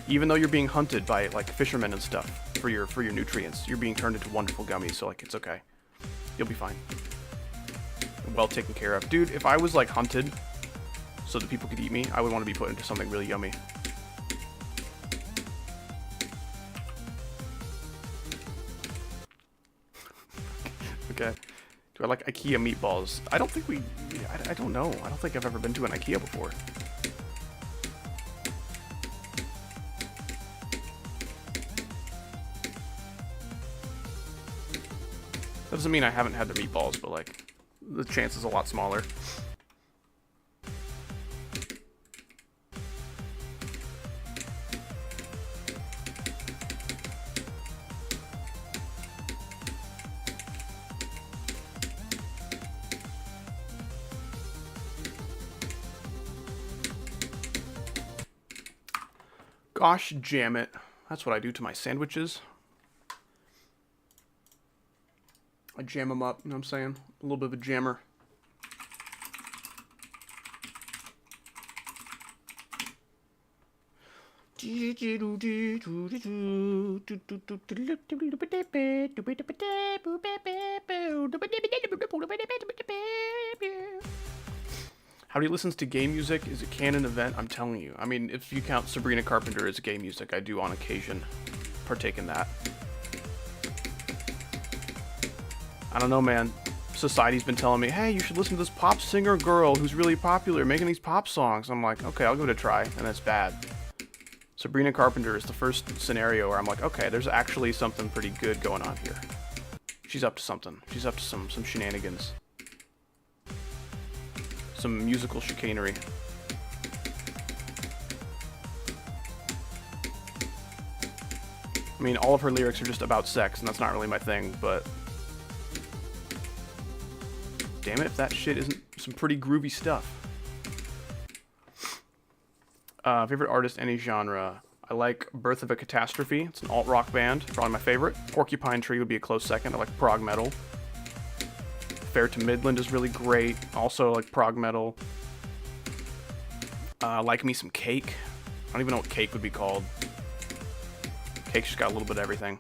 Speaker 1: even though you're being hunted by like fishermen and stuff for your nutrients, you're being turned into wonderful gummies. So like, it's okay. You'll be fine. Well taken care of, dude. If I was like hunted so that people could eat me, I would want to be put into something really yummy. Okay. Do I like IKEA meatballs? I don't think I don't know. I don't think I've ever been to an IKEA before. That doesn't mean I haven't had their meatballs, but like, the chance is a lot smaller. Gosh jam it. That's what I do to my sandwiches. I jam them up, you know what I'm saying? A little bit of a jammer. Howdy listens to game music is a canon event, I'm telling you. I mean, if you count Sabrina Carpenter as game music, I do on occasion partake in that. I don't know, man. Society's been telling me, hey, you should listen to this pop singer girl who's really popular, making these pop songs. I'm like, okay, I'll give it a try, and it's bad. Sabrina Carpenter is the first scenario where I'm like, okay, there's actually something pretty good going on here. She's up to something. She's up to some shenanigans. Some musical chicanery. I mean, all of her lyrics are just about sex, and that's not really my thing, but damn it if that shit isn't some pretty groovy stuff. Favorite artist, any genre. I like Birth of a Catastrophe. It's an alt-rock band, probably my favorite. Porcupine Tree would be a close second. I like prog metal. Fair to Midland is really great. Also like prog metal. Like me some Cake. I don't even know what Cake would be called. Cake's just got a little bit of everything.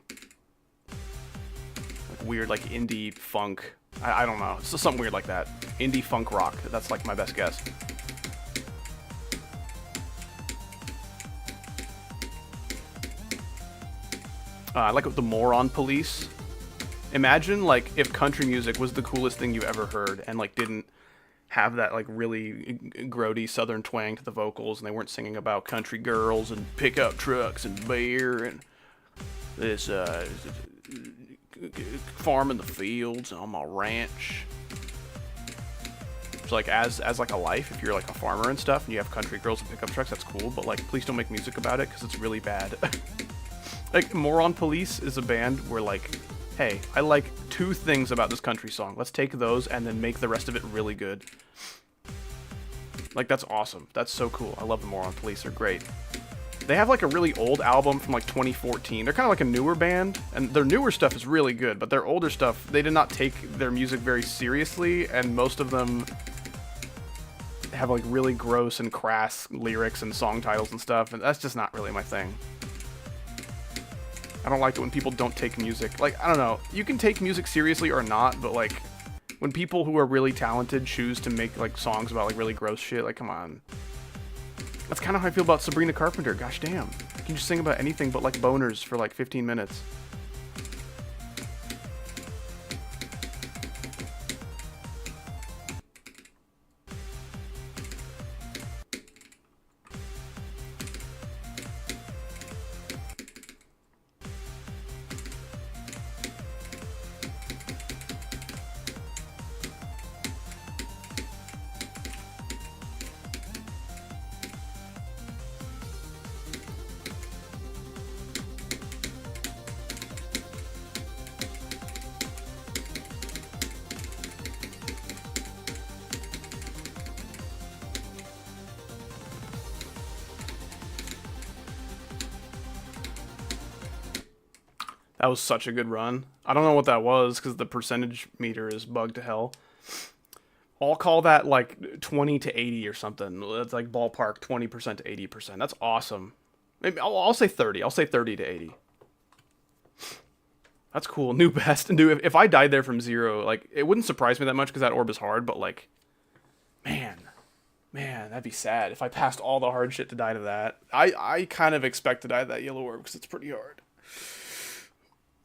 Speaker 1: Like weird, like indie funk. I don't know. It's just something weird like that. Indie funk rock. That's like my best guess. I like the Moron Police. Imagine like if country music was the coolest thing you ever heard and like didn't have that like really grody southern twang to the vocals, and they weren't singing about country girls and pickup trucks and beer and this farm in the fields on my ranch. So like as like a life, if you're like a farmer and stuff and you have country girls and pickup trucks, that's cool, but like please don't make music about it because it's really bad. Like Moron Police is a band where like, hey, I like 2 things about this country song. Let's take those and then make the rest of it really good. Like, that's awesome. That's so cool. I love the Moron Police. They're great. They have like a really old album from like 2014. They're kind of like a newer band, and their newer stuff is really good, but their older stuff, they did not take their music very seriously, and most of them have like really gross and crass lyrics and song titles and stuff, and that's just not really my thing. I don't like it when people don't take music. Like, I don't know. You can take music seriously or not, but like, when people who are really talented choose to make like songs about like really gross shit, like, come on. That's kind of how I feel about Sabrina Carpenter. Gosh damn. You can just sing about anything but like boners for like 15 minutes. That was such a good run. I don't know what that was because the percentage meter is bugged to hell. I'll call that like 20 to 80 or something. That's like ballpark 20% to 80%. That's awesome. Maybe I'll say 30. I'll say 30 to 80. That's cool. New best. And dude, if I died there from 0, like it wouldn't surprise me that much because that orb is hard. But like, man, that'd be sad if I passed all the hard shit to die to that. I kind of expect to die to that yellow orb because it's pretty hard.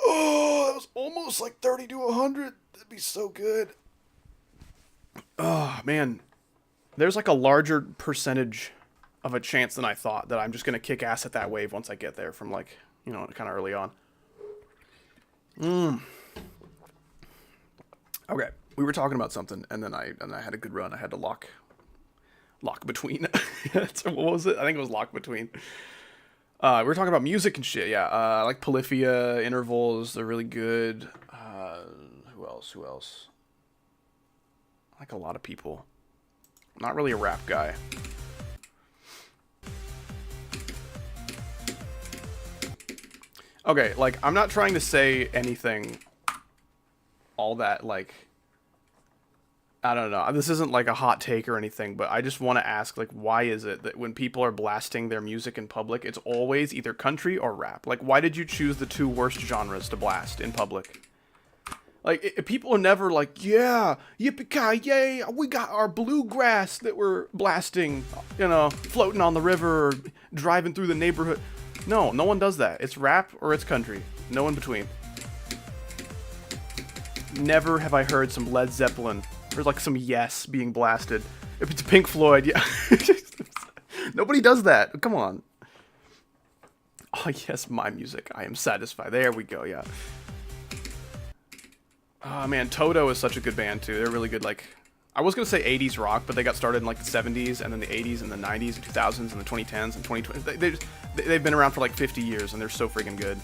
Speaker 1: Oh, that was almost like 30 to 100. That'd be so good. Oh, man. There's like a larger percentage of a chance than I thought that I'm just going to kick ass at that wave once I get there from like, you know, kind of early on. Okay. We were talking about something and then I had a good run. I had to lock between. What was it? I think it was lock between. We were talking about music and shit, yeah. I like Polyphia, Intervals, they're really good. Who else? I like a lot of people. I'm not really a rap guy. Okay, like, I'm not trying to say anything all that, like, I don't know. This isn't like a hot take or anything, but I just want to ask, like, why is it that when people are blasting their music in public, it's always either country or rap? Like, why did you choose the two worst genres to blast in public? Like, people are never like, yeah, yippee-ki-yay, we got our bluegrass that we're blasting, you know, floating on the river or driving through the neighborhood. No, no one does that. It's rap or it's country. No in between. Never have I heard some Led Zeppelin or like some Yes being blasted. If it's Pink Floyd, yeah. Nobody does that. Come on. Oh, yes, my music. I am satisfied. There we go, yeah. Oh, man, Toto is such a good band, too. They're really good, like... I was going to say 80s rock, but they got started in, like, the 70s, and then the 80s, and the 90s, and 2000s, and the 2010s, and 2020... They've been around for, like, 50 years, and they're so freaking good.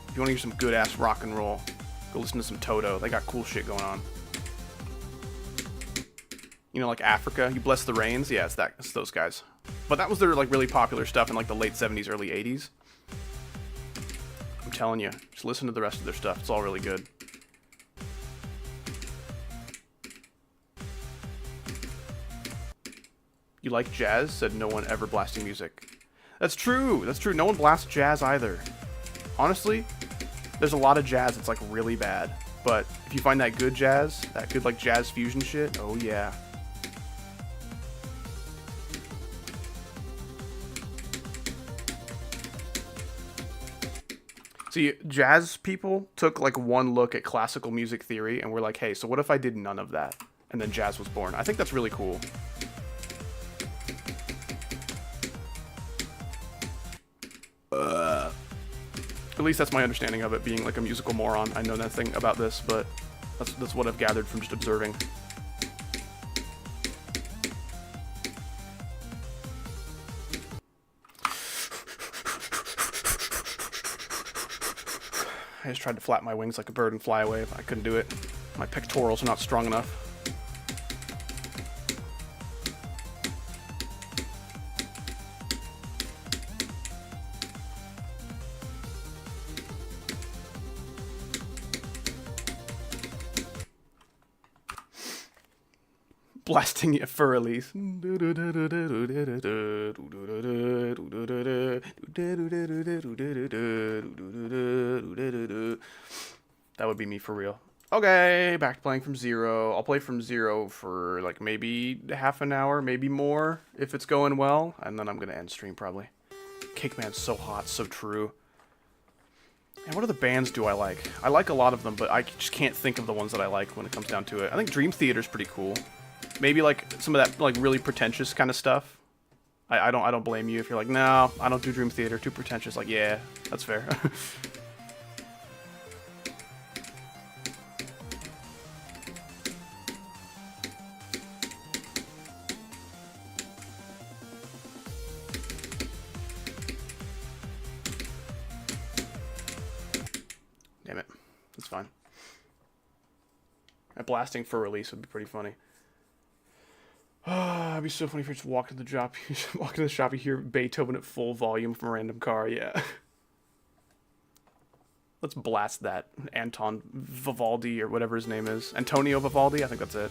Speaker 1: If you want to hear some good-ass rock and roll, go listen to some Toto. They got cool shit going on. You know, like Africa, You Bless the Rains? Yeah, it's those guys. But that was their, like, really popular stuff in, like, the late 70s, early 80s. I'm telling you, just listen to the rest of their stuff. It's all really good. You like jazz? Said no one ever blasting music. That's true. That's true. No one blasts jazz either. Honestly, there's a lot of jazz that's like really bad. But if you find that good jazz, that good like jazz fusion shit, oh yeah. See, jazz people took like one look at classical music theory and were like, hey, so what if I did none of that? And then jazz was born. I think that's really cool. At least that's my understanding of it, being like a musical moron. I know nothing about this, but that's what I've gathered from just observing. I just tried to flap my wings like a bird and fly away, but I couldn't do it. My pectorals are not strong enough. Blasting it for release. That would be me for real. Okay, back to playing from zero. I'll play from zero for like maybe half an hour, maybe more, if it's going well. And then I'm going to end stream probably. Cake Man's so hot, so true. And what other bands do I like? I like a lot of them, but I just can't think of the ones that I like when it comes down to it. I think Dream Theater's pretty cool. Maybe like some of that like really pretentious kind of stuff. I don't blame you if you're like, no, I don't do Dream Theater, too pretentious. Like, yeah, that's fair. Damn it, that's fine. Blasting for release would be pretty funny. It'd be so funny if you just walk into the shop, you hear Beethoven at full volume from a random car, yeah. Let's blast that. Anton Vivaldi, or whatever his name is. Antonio Vivaldi, I think that's it.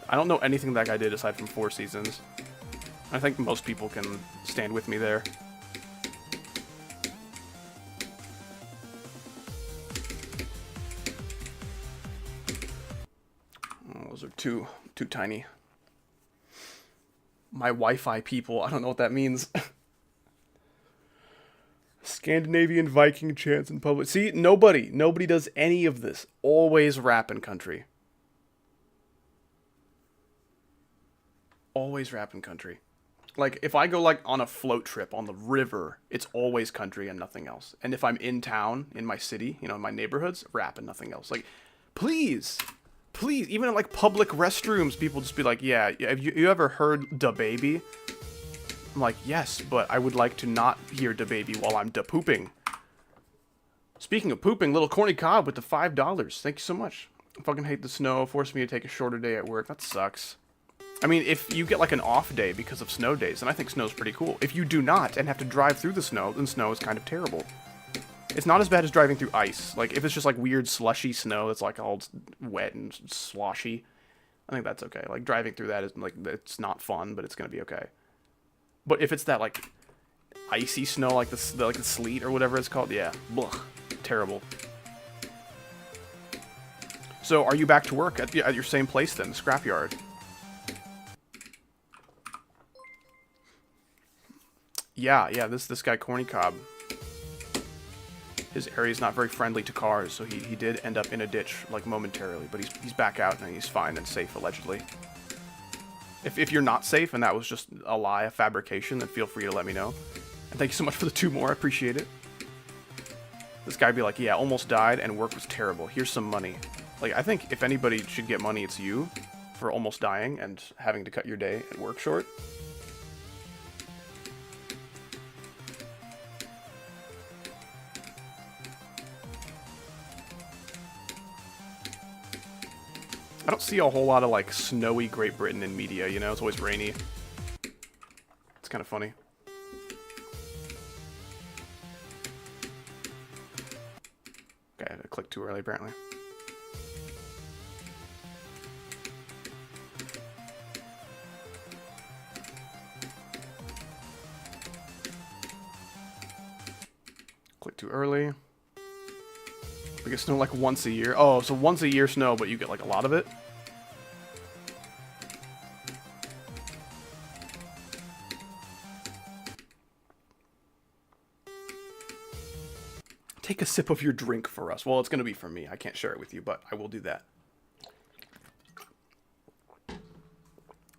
Speaker 1: I don't know anything that guy did aside from Four Seasons. I think most people can stand with me there. Those are too tiny. My Wi-Fi people, I don't know what that means. Scandinavian Viking chants in public. See, nobody does any of this. Always rapping country. Always rapping country. Like, if I go, like, on a float trip on the river, it's always country and nothing else. And if I'm in town, in my city, you know, in my neighborhoods, rap and nothing else. Like, please, even in, like, public restrooms, people just be like, yeah, have you ever heard Da Baby? I'm like, yes, but I would like to not hear Da Baby while I'm da pooping. Speaking of pooping, little corny cob with the $5. Thank you so much. I fucking hate the snow. Forced me to take a shorter day at work. That sucks. I mean, if you get like an off day because of snow days, then I think snow's pretty cool. If you do not and have to drive through the snow, then snow is kind of terrible. It's not as bad as driving through ice. Like, if it's just like weird slushy snow that's like all wet and sloshy, I think that's okay. Like, driving through that is like, it's not fun, but it's gonna be okay. But if it's that like icy snow, like the sleet or whatever it's called, yeah, blech, terrible. So, are you back to work at your same place then, the scrapyard? Yeah, this guy, Corny Cob, his area is not very friendly to cars, so he did end up in a ditch, like, momentarily, but he's back out, and he's fine and safe, allegedly. If you're not safe, and that was just a lie, a fabrication, then feel free to let me know. And thank you so much for the 2 more, I appreciate it. This guy be like, yeah, almost died, and work was terrible, here's some money. Like, I think if anybody should get money, it's you, for almost dying, and having to cut your day at work short. I don't see a whole lot of, like, snowy Great Britain in media, you know? It's always rainy. It's kind of funny. Okay, I clicked too early, apparently. Click too early. We get snow like once a year. Oh, so once a year snow, but you get like a lot of it? Take a sip of your drink for us. Well, it's going to be for me. I can't share it with you, but I will do that.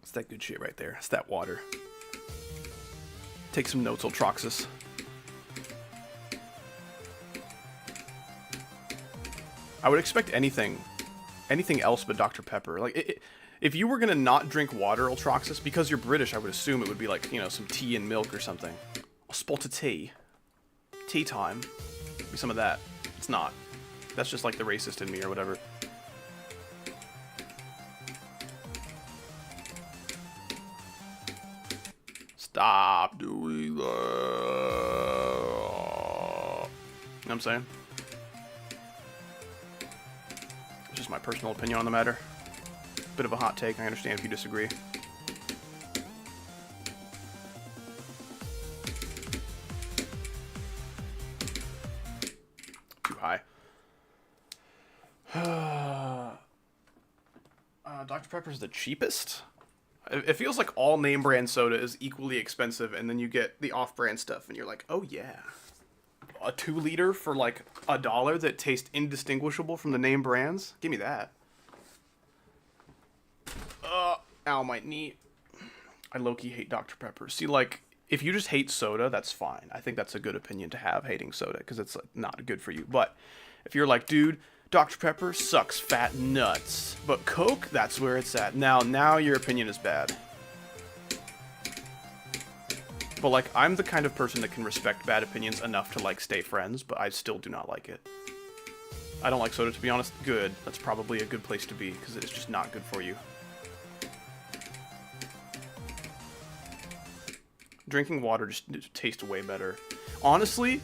Speaker 1: It's that good shit right there. It's that water. Take some notes, Ultroxus. I would expect anything else but Dr. Pepper. Like, if you were gonna not drink water, Ultroxus, because you're British, I would assume it would be like, you know, some tea and milk or something. A spot of tea. Tea time. Be some of that. It's not. That's just like the racist in me or whatever. Stop doing that. You know what I'm saying? It's just my personal opinion on the matter. Bit of a hot take. I understand if you disagree. Too high. Dr. Pepper's the cheapest? It feels like all name brand soda is equally expensive, and then you get the off-brand stuff, and you're like, oh yeah. A 2-liter for like $1 that tastes indistinguishable from the name brands? Give me that. Ow, my knee. I low-key hate Dr. Pepper. See, like, if you just hate soda, that's fine. I think that's a good opinion to have, hating soda, because it's like, not good for you. But if you're like, dude, Dr. Pepper sucks fat nuts, but Coke, that's where it's at. Now your opinion is bad. But, like, I'm the kind of person that can respect bad opinions enough to, like, stay friends, but I still do not like it. I don't like soda, to be honest. Good. That's probably a good place to be, because it's just not good for you. Drinking water just tastes way better. Honestly,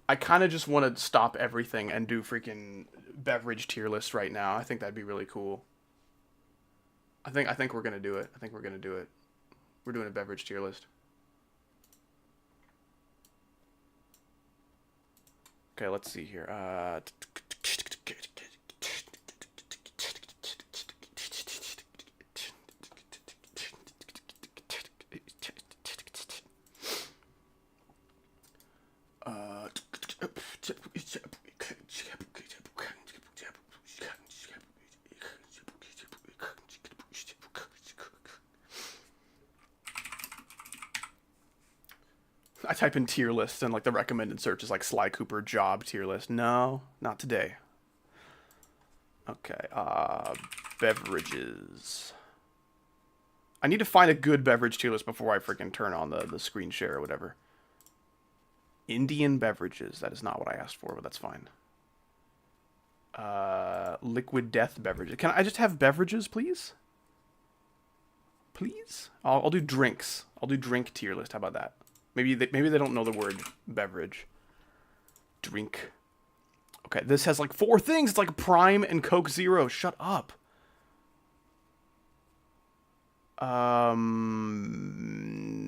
Speaker 1: I kind of just want to stop everything and do freaking beverage tier list right now. I think that'd be really cool. I think we're gonna do it. We're doing a beverage tier list. Okay, let's see here. I type in tier list and like the recommended search is like Sly Cooper job tier list. No, not today. Okay, beverages. I need to find a good beverage tier list before I freaking turn on the screen share or whatever. Indian beverages. That is not what I asked for, but that's fine. Liquid death beverages. Can I just have beverages, please? Please? I'll do drinks. I'll do drink tier list. How about that? Maybe they don't know the word beverage. Drink. Okay, this has like 4 things. It's like Prime and Coke Zero. Shut up.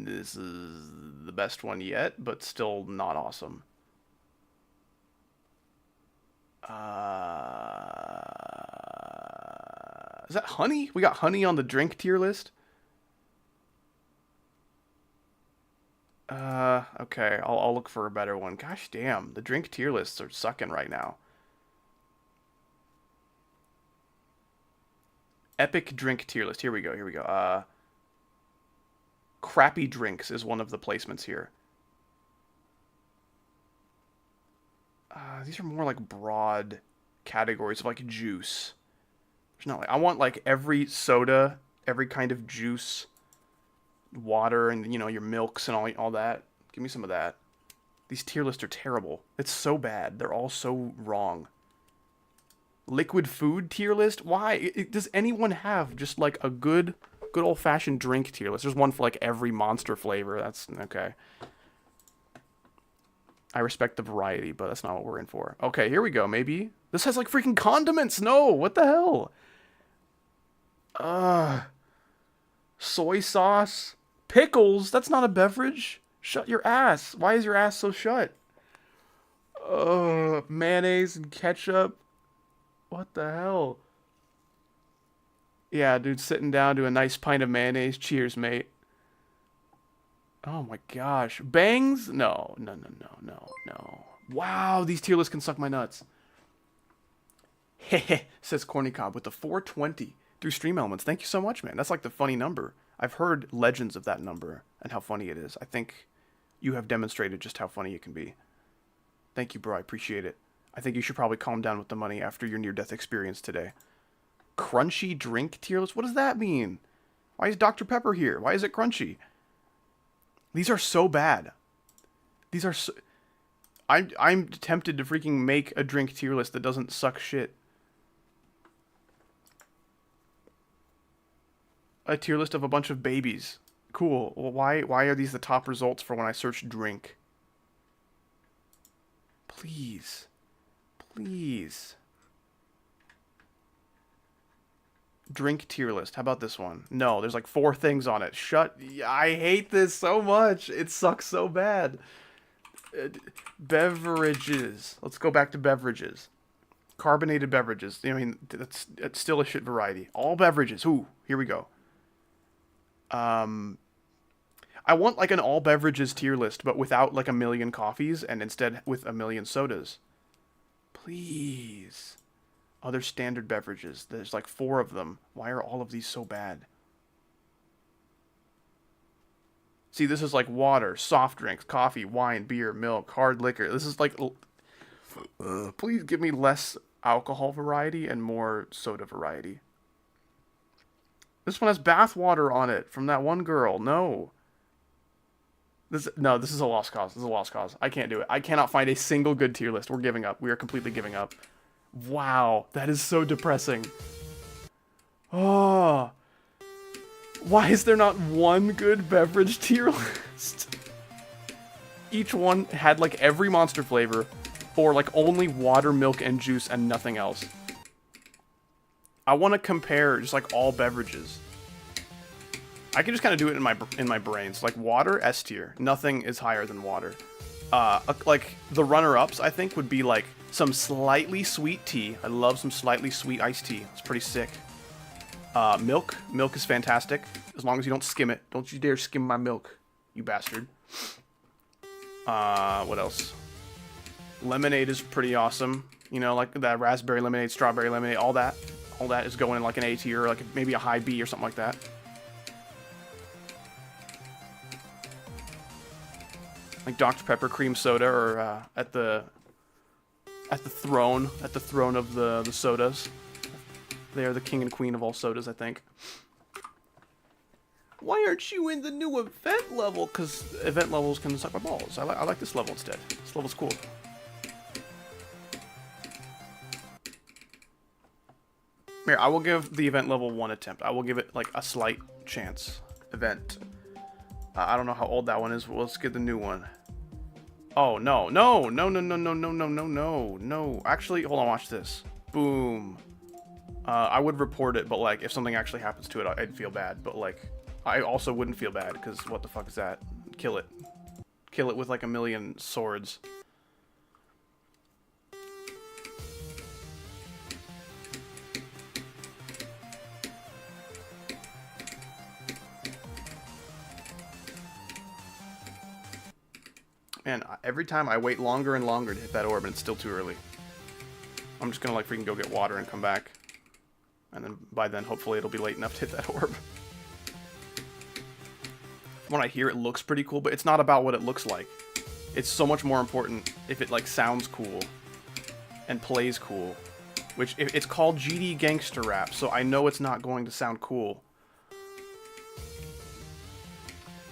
Speaker 1: This is the best one yet, but still not awesome. Is that honey? We got honey on the drink tier list. Okay, I'll look for a better one. Gosh damn, the drink tier lists are sucking right now. Epic drink tier list. Here we go. Crappy drinks is one of the placements here. These are more like broad categories of like juice. There's not like, I want like every soda, every kind of juice, water, and you know, your milks and all that. Give me some of that. These tier lists are terrible. It's so bad. They're all so wrong. Liquid food tier list? Why? Does anyone have just like a good old-fashioned drink tier list? There's one for like every monster flavor. That's okay. I respect the variety, but that's not what we're in for. Okay, here we go. Maybe this has like freaking condiments. No, what the hell? Soy sauce, pickles. That's not a beverage. Shut your ass. Why is your ass so shut? Mayonnaise and ketchup. What the hell? Yeah, dude, sitting down to a nice pint of mayonnaise. Cheers, mate. Oh my gosh. Bangs? No. Wow, these tier lists can suck my nuts. Heh, says Corny Cob with the 420 through Stream Elements. Thank you so much, man. That's like the funny number. I've heard legends of that number and how funny it is. I think you have demonstrated just how funny it can be. Thank you, bro. I appreciate it. I think you should probably calm down with the money after your near-death experience today. Crunchy drink tier list? What does that mean? Why is Dr. Pepper here? Why is it crunchy? These are so bad. These are so... I'm tempted to freaking make a drink tier list that doesn't suck shit. A tier list of a bunch of babies. Cool. Well, why are these the top results for when I search drink? Please. Please. Drink tier list. How about this one? No, there's like 4 things on it. I hate this so much. It sucks so bad. Beverages. Let's go back to beverages. Carbonated beverages. I mean, that's still a shit variety. All beverages. Ooh, here we go. I want like an all beverages tier list, but without like a million coffees and instead with a million sodas. Please. Other standard beverages. There's like 4 of them. Why are all of these so bad? See, this is like water, soft drinks, coffee, wine, beer, milk, hard liquor. This is like... please give me less alcohol variety and more soda variety. This one has bath water on it from that one girl. No. This is a lost cause. This is a lost cause. I can't do it. I cannot find a single good tier list. We're giving up. We are completely giving up. Wow, that is so depressing. Oh. Why is there not one good beverage tier list? Each one had like every monster flavor or like only water, milk, and juice and nothing else. I want to compare just like all beverages. I can just kind of do it in my brain. So like water, S tier. Nothing is higher than water. Like the runner-ups, I think, would be like some slightly sweet tea. I love some slightly sweet iced tea. It's pretty sick. Milk. Milk is fantastic. As long as you don't skim it. Don't you dare skim my milk, you bastard. What else? Lemonade is pretty awesome. You know, like that raspberry lemonade, strawberry lemonade, all that. All that is going in like an A tier, or like maybe a high B or something like that. like Dr. Pepper cream soda, or at the throne of the sodas. They are the king and queen of all sodas, I think. Why aren't you in the new event level? Because event levels can suck my balls. I like this level instead. This level's cool. Here, I will give the event level 1 attempt. I will give it, like, a slight chance. Event. I don't know how old that one is, but let's get the new one. Oh, no. No. No, no, no, no, no, no, no, no. No. Actually, hold on, watch this. Boom. I would report it, but, like, if something actually happens to it, I'd feel bad. But, like, I also wouldn't feel bad, because what the fuck is that? Kill it. Kill it with, like, a million swords. Man, every time I wait longer and longer to hit that orb, and it's still too early. I'm just gonna, like, freaking go get water and come back. And then, by then, hopefully it'll be late enough to hit that orb. When I hear it looks pretty cool, but it's not about what it looks like. It's so much more important if it, like, sounds cool and plays cool. Which, it's called GD Gangster Rap, so I know it's not going to sound cool.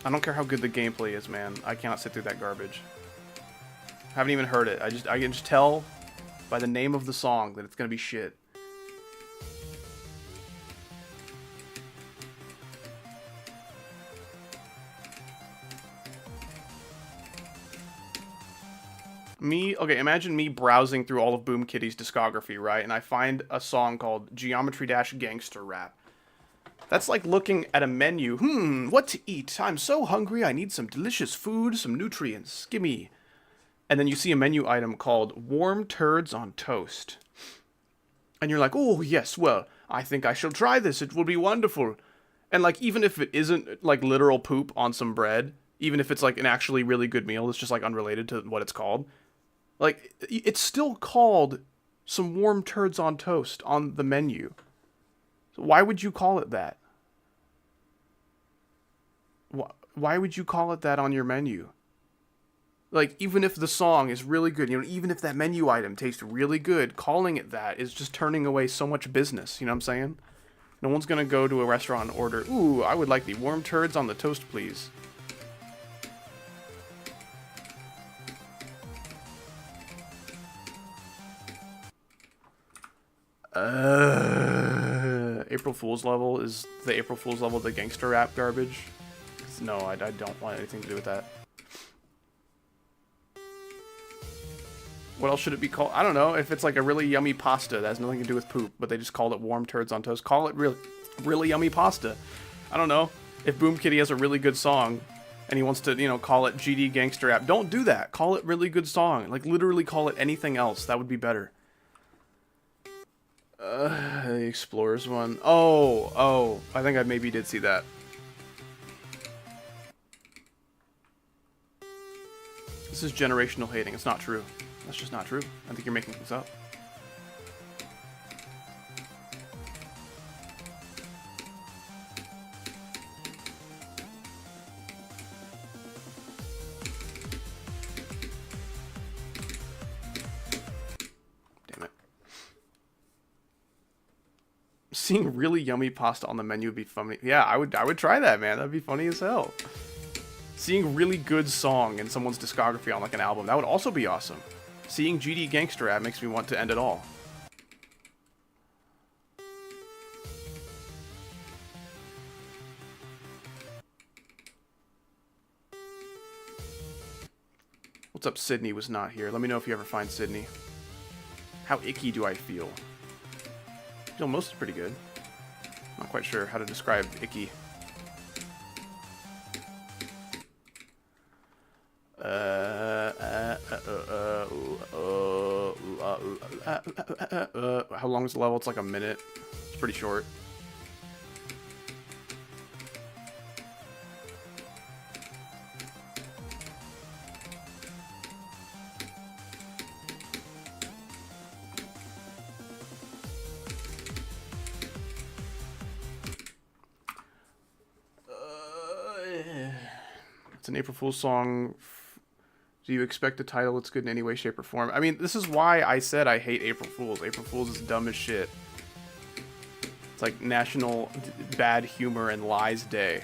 Speaker 1: I don't care how good the gameplay is, man. I cannot sit through that garbage. Haven't even heard it. I can just tell by the name of the song that it's gonna be shit. Okay, imagine me browsing through all of Boom Kitty's discography, right? And I find a song called Geometry Dash Gangster Rap. That's like looking at a menu. What to eat? I'm so hungry. I need some delicious food, some nutrients. Gimme. And then you see a menu item called Warm Turds on Toast. And you're like, oh, yes, well, I think I shall try this. It will be wonderful. And, like, even if it isn't, like, literal poop on some bread, even if it's, like, an actually really good meal that's just, like, unrelated to what it's called, like, it's still called some warm turds on toast on the menu. So why would you call it that? Why would you call it that on your menu? Like, even if the song is really good, you know, even if that menu item tastes really good, calling it that is just turning away so much business, you know what I'm saying? No one's gonna go to a restaurant and order, ooh, I would like the warm turds on the toast, please. April Fool's level is the April Fool's level, the gangster rap garbage. No, I don't want anything to do with that. What else should it be called? I don't know. If it's like a really yummy pasta that has nothing to do with poop, but they just called it warm turds on toast, call it really yummy pasta. I don't know. If Boom Kitty has a really good song and he wants to, you know, call it GD Gangster Rap, don't do that. Call it really good song. Like, literally call it anything else. That would be better. The Explorers one. Oh. I think I maybe did see that. This is generational hating. It's not true. That's just not true. I think you're making things up. Damn it. Seeing really yummy pasta on the menu would be funny. Yeah, I would try that, man. That'd be funny as hell. Seeing really good song in someone's discography on like an album, that would also be awesome. Seeing GD Gangster Rap makes me want to end it all. What's up, Sydney was not here. Let me know if you ever find Sydney. How icky do I feel? I feel mostly pretty good. Not quite sure how to describe icky. How long is the level? It's like a minute. It's pretty short. It's an April Fool's song Do you expect a title that's good in any way, shape, or form? I mean, this is why I said I hate April Fools. April Fools is dumb as shit. It's like National Bad Humor and Lies Day.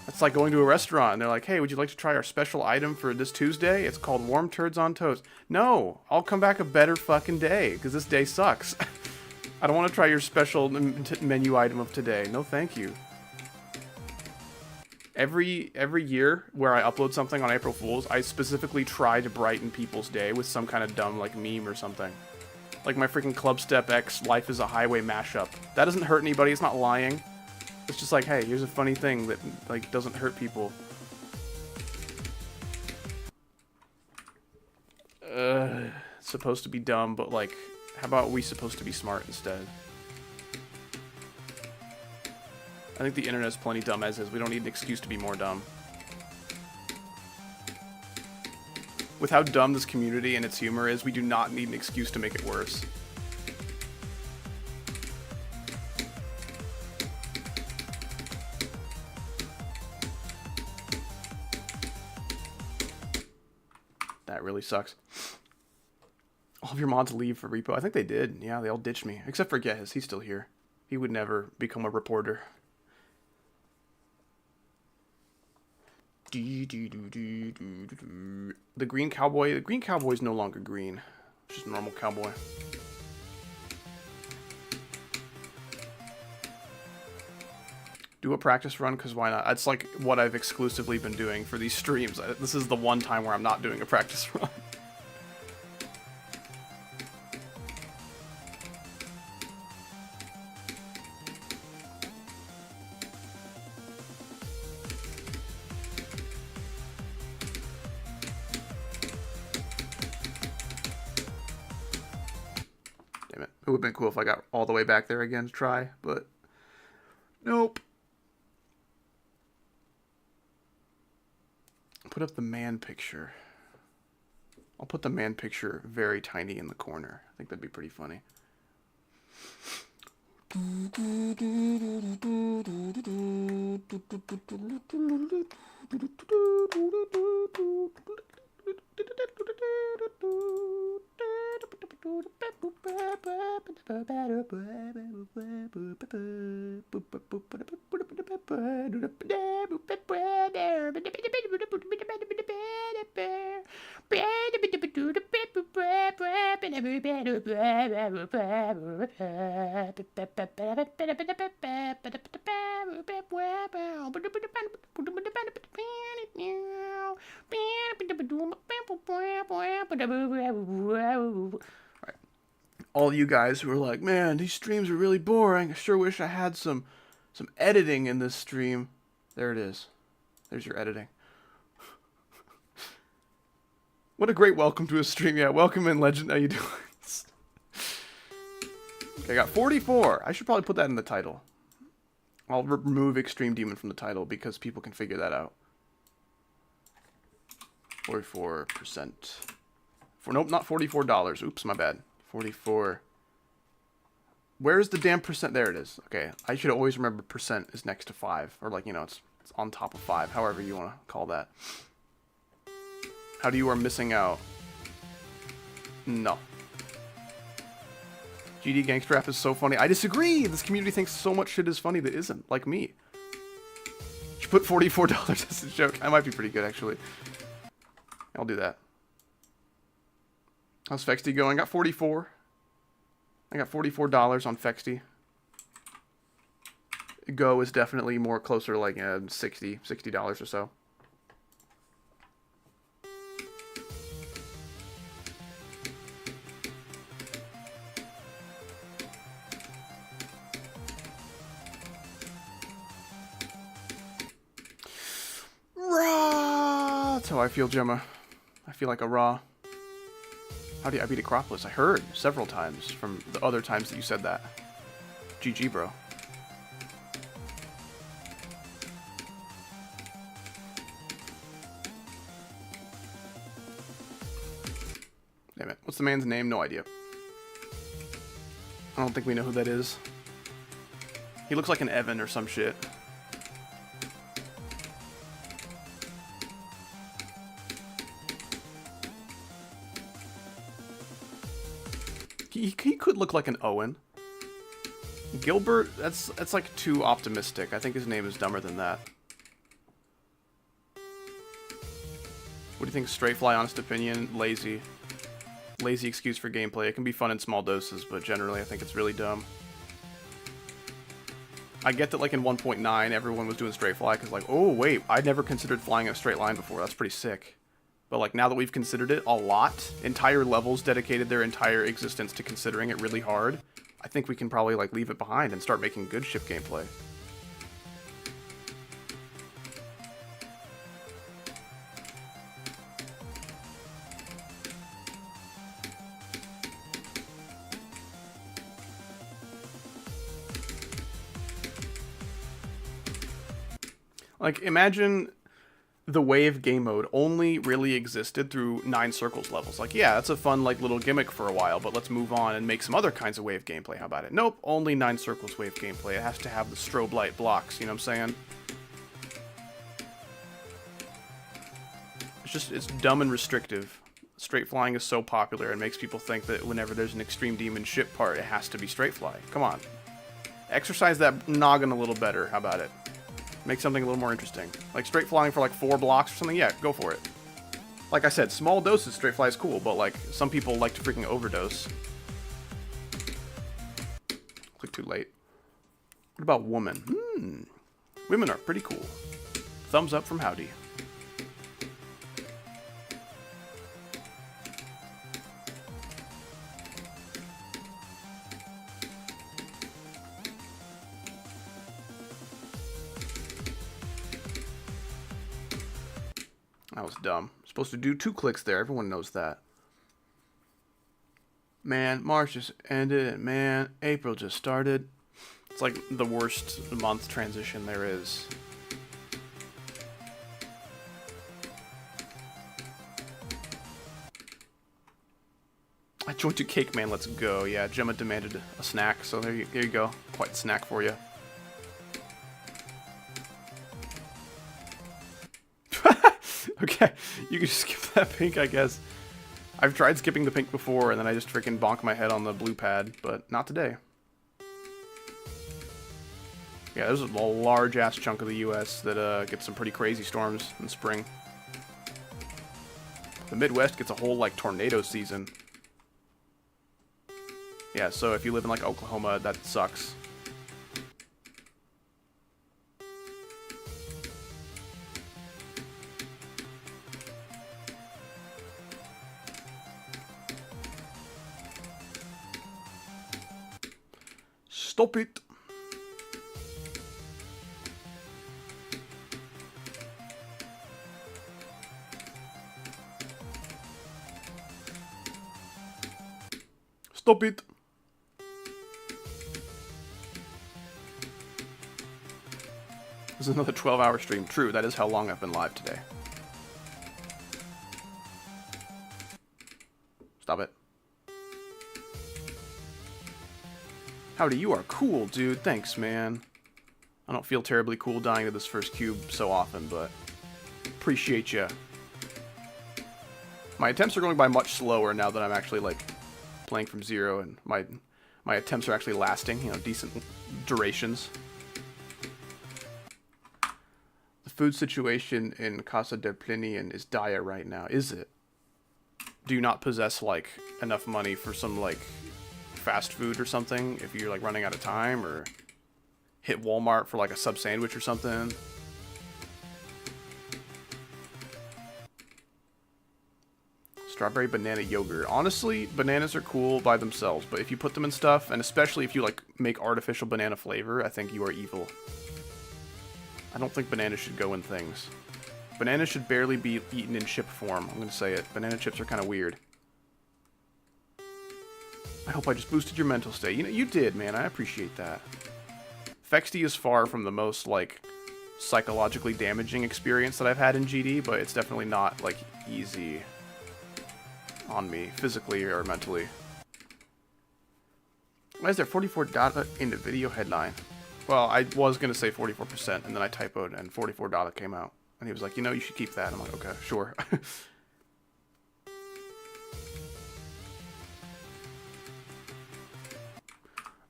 Speaker 1: It's like going to a restaurant and they're like, hey, would you like to try our special item for this Tuesday? It's called warm turds on toast. No, I'll come back a better fucking day because this day sucks. I don't want to try your special menu item of today. No, thank you. Every year where I upload something on April Fools, I specifically try to brighten people's day with some kind of dumb like meme or something. Like my freaking Club Step X Life is a Highway mashup. That doesn't hurt anybody, it's not lying. It's just like, hey, here's a funny thing that like doesn't hurt people. It's supposed to be dumb, but like, how about we supposed to be smart instead? I think the internet's plenty dumb as is. We don't need an excuse to be more dumb. With how dumb this community and its humor is, we do not need an excuse to make it worse. That really sucks. All of your mods leave for repo. I think they did. Yeah, they all ditched me. Except for Gez. He's still here. He would never become a reporter. The green cowboy. The green cowboy is no longer green. It's just a normal cowboy. Do a practice run, because why not? That's like what I've exclusively been doing for these streams. This is the one time where I'm not doing a practice run. Damn it. It would have been cool if I got all the way back there again to try, but nope. Put up the man picture. I'll put the man picture very tiny in the corner. I think that'd be pretty funny. All you guys who are like, man, these streams are really boring. I sure wish I had some editing in this stream. There it is. There's your editing. What a great welcome to a stream. Yeah, welcome in, Legend. How you doing? Okay, I got 44. I should probably put that in the title. I'll remove Extreme Demon from the title because people can figure that out. 44%. Nope, not $44. Oops, my bad. 44. Where's the damn percent? There it is. Okay, I should always remember percent is next to 5. Or like, you know, it's on top of 5. However you want to call that. How do you are missing out? No. GD Gangster Rap is so funny. I disagree! This community thinks so much shit is funny that isn't. Like me. You should put $44 as a joke. I might be pretty good, actually. I'll do that. How's FEXTY going? I got 44. I got $44 on FEXTY. Go is definitely more closer to like $60 or so. Raw! That's how I feel, Gemma. I feel like a raw. How do I beat Acropolis? I heard several times from the other times that you said that. GG, bro. Damn it. What's the man's name? No idea. I don't think we know who that is. He looks like an Evan or some shit. he could look like an Owen. Gilbert, that's like too optimistic. I think his name is dumber than that. What do you think? Straight fly, honest opinion, lazy. Lazy excuse for gameplay. It can be fun in small doses, but generally I think it's really dumb. I get that like in 1.9 everyone was doing straight fly because like, oh wait, I'd never considered flying in a straight line before. That's pretty sick. But like now that we've considered it a lot, entire levels dedicated their entire existence to considering it really hard, I think we can probably like leave it behind and start making good ship gameplay. Like, imagine the wave game mode only really existed through 9 circles levels. Like, yeah, that's a fun, like, little gimmick for a while, but let's move on and make some other kinds of wave gameplay. How about it? Nope, only 9 circles wave gameplay. It has to have the strobe light blocks, you know what I'm saying? It's dumb and restrictive. Straight flying is so popular and makes people think that whenever there's an Extreme Demon ship part, it has to be straight fly. Come on. Exercise that noggin a little better. How about it? Make something a little more interesting. Like straight flying for like 4 blocks or something, yeah, go for it. Like I said, small doses straight fly is cool, but like some people like to freaking overdose. Click too late. What about woman? Women are pretty cool. Thumbs up from Howdy. That was dumb. Supposed to do 2 clicks there. Everyone knows that. Man, March just ended. Man, April just started. It's like the worst month transition there is. I joined to Cake Man. Let's go. Yeah, Gemma demanded a snack, so there you go. Quite a snack for you. Okay, you can just skip that pink, I guess. I've tried skipping the pink before, and then I just freaking bonk my head on the blue pad, but not today. Yeah, there's a large-ass chunk of the U.S. that gets some pretty crazy storms in spring. The Midwest gets a whole, like, tornado season. Yeah, so if you live in, like, Oklahoma, that sucks. Stop it. Stop it. This is another 12-hour stream. True, that is how long I've been live today. Stop it. Howdy, you are cool, dude. Thanks, man. I don't feel terribly cool dying to this first cube so often, but appreciate ya. My attempts are going by much slower now that I'm actually, like, playing from zero, and my attempts are actually lasting, you know, decent durations. The food situation in Casa del Plinian is dire right now. Is it? Do you not possess, like, enough money for some, like, fast food or something if you're like running out of time, or hit Walmart for like a sub sandwich or something? Strawberry banana yogurt. Honestly, bananas are cool by themselves, but if you put them in stuff, and especially if you like make artificial banana flavor, I think you are evil. I don't think bananas should go in things. Bananas should barely be eaten in chip form. I'm gonna say it. Banana chips are kind of weird. I hope I just boosted your mental state. You know, you did, man. I appreciate that. FEXTY is far from the most, like, psychologically damaging experience that I've had in GD, but it's definitely not, like, easy on me, physically or mentally. Why is there 44 data in the video headline? Well, I was going to say 44%, and then I typoed, and 44 data came out. And he was like, you know, you should keep that. I'm like, okay, sure.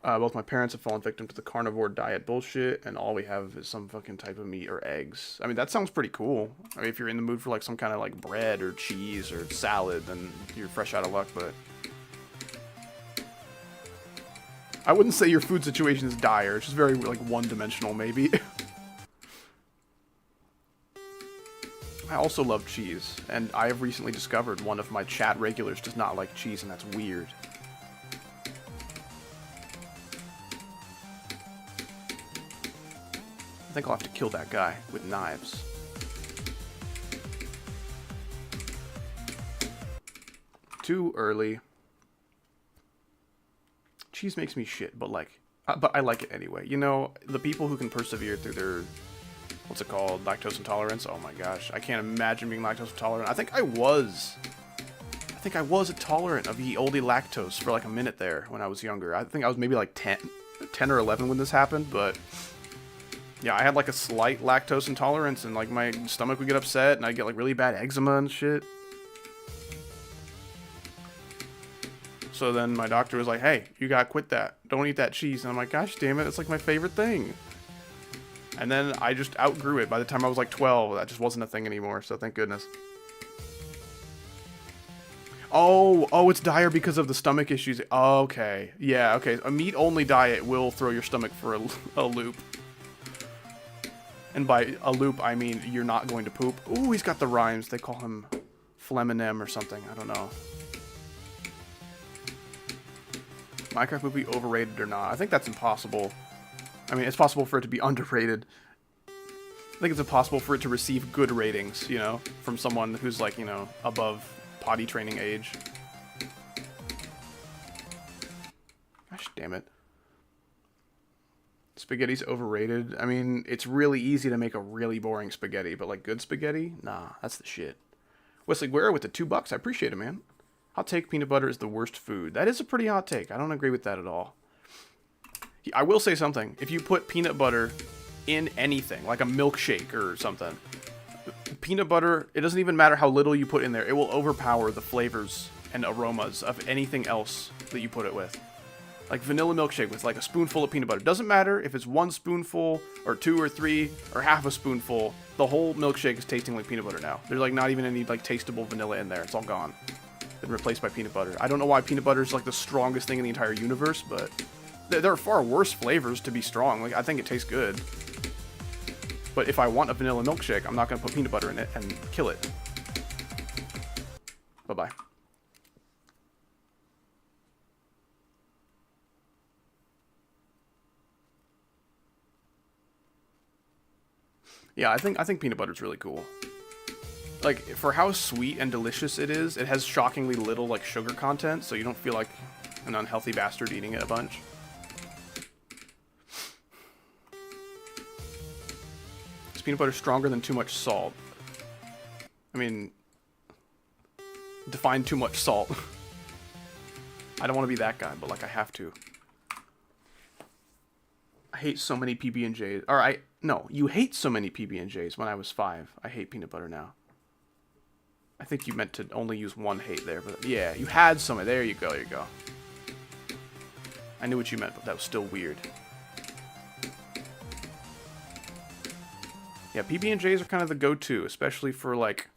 Speaker 1: Both my parents have fallen victim to the carnivore diet bullshit, and all we have is some fucking type of meat or eggs. I mean, that sounds pretty cool. I mean, if you're in the mood for like some kind of like bread or cheese or salad, then you're fresh out of luck, but I wouldn't say your food situation is dire. It's just very like one-dimensional, maybe. I also love cheese, and I have recently discovered one of my chat regulars does not like cheese, and that's weird. I think I'll have to kill that guy with knives. Too early. Cheese makes me shit, but like, but I like it anyway. You know, the people who can persevere through their, what's it called, lactose intolerance. Oh my gosh, I can't imagine being lactose intolerant. I think I was intolerant of the oldie lactose for like a minute there when I was younger. I think I was maybe like 10 or 11 when this happened, but yeah, I had like a slight lactose intolerance, and like my stomach would get upset, and I'd get like really bad eczema and shit. So then my doctor was like, hey, you gotta quit that. Don't eat that cheese. And I'm like, gosh damn it, it's like my favorite thing. And then I just outgrew it. By the time I was like 12, that just wasn't a thing anymore, so thank goodness. Oh, it's dire because of the stomach issues. Oh, okay. Yeah, okay. A meat-only diet will throw your stomach for a loop. And by a loop, I mean you're not going to poop. Ooh, he's got the rhymes. They call him Fleminem or something. I don't know. Minecraft movie overrated or not? I think that's impossible. I mean, it's possible for it to be underrated. I think it's impossible for it to receive good ratings, you know, from someone who's like, you know, above potty training age. Gosh damn it. Spaghetti's overrated. I mean, it's really easy to make a really boring spaghetti, but like good spaghetti? Nah, that's the shit. Wesley Guerra with the $2. I appreciate it, man. Hot take, peanut butter is the worst food. That is a pretty hot take. I don't agree with that at all. I will say something. If you put peanut butter in anything, like a milkshake or something, peanut butter, it doesn't even matter how little you put in there. It will overpower the flavors and aromas of anything else that you put it with. Like vanilla milkshake with like a spoonful of peanut butter. Doesn't matter if it's 1 spoonful or 2 or 3 or half a spoonful. The whole milkshake is tasting like peanut butter now. There's like not even any like tasteable vanilla in there. It's all gone. Been replaced by peanut butter. I don't know why peanut butter is like the strongest thing in the entire universe, but there are far worse flavors to be strong. Like I think it tastes good. But if I want a vanilla milkshake, I'm not going to put peanut butter in it and kill it. Bye-bye. Yeah, I think peanut butter is really cool. Like, for how sweet and delicious it is, it has shockingly little, like, sugar content, so you don't feel like an unhealthy bastard eating it a bunch. Is peanut butter stronger than too much salt? I mean, define too much salt. I don't want to be that guy, but, like, I have to. I hate so many PB&Js. Or, no, you hate so many PB&Js when I was 5. I hate peanut butter now. I think you meant to only use one hate there, but yeah, you had some. There you go, there you go. I knew what you meant, but that was still weird. Yeah, PB&Js are kind of the go-to, especially for like,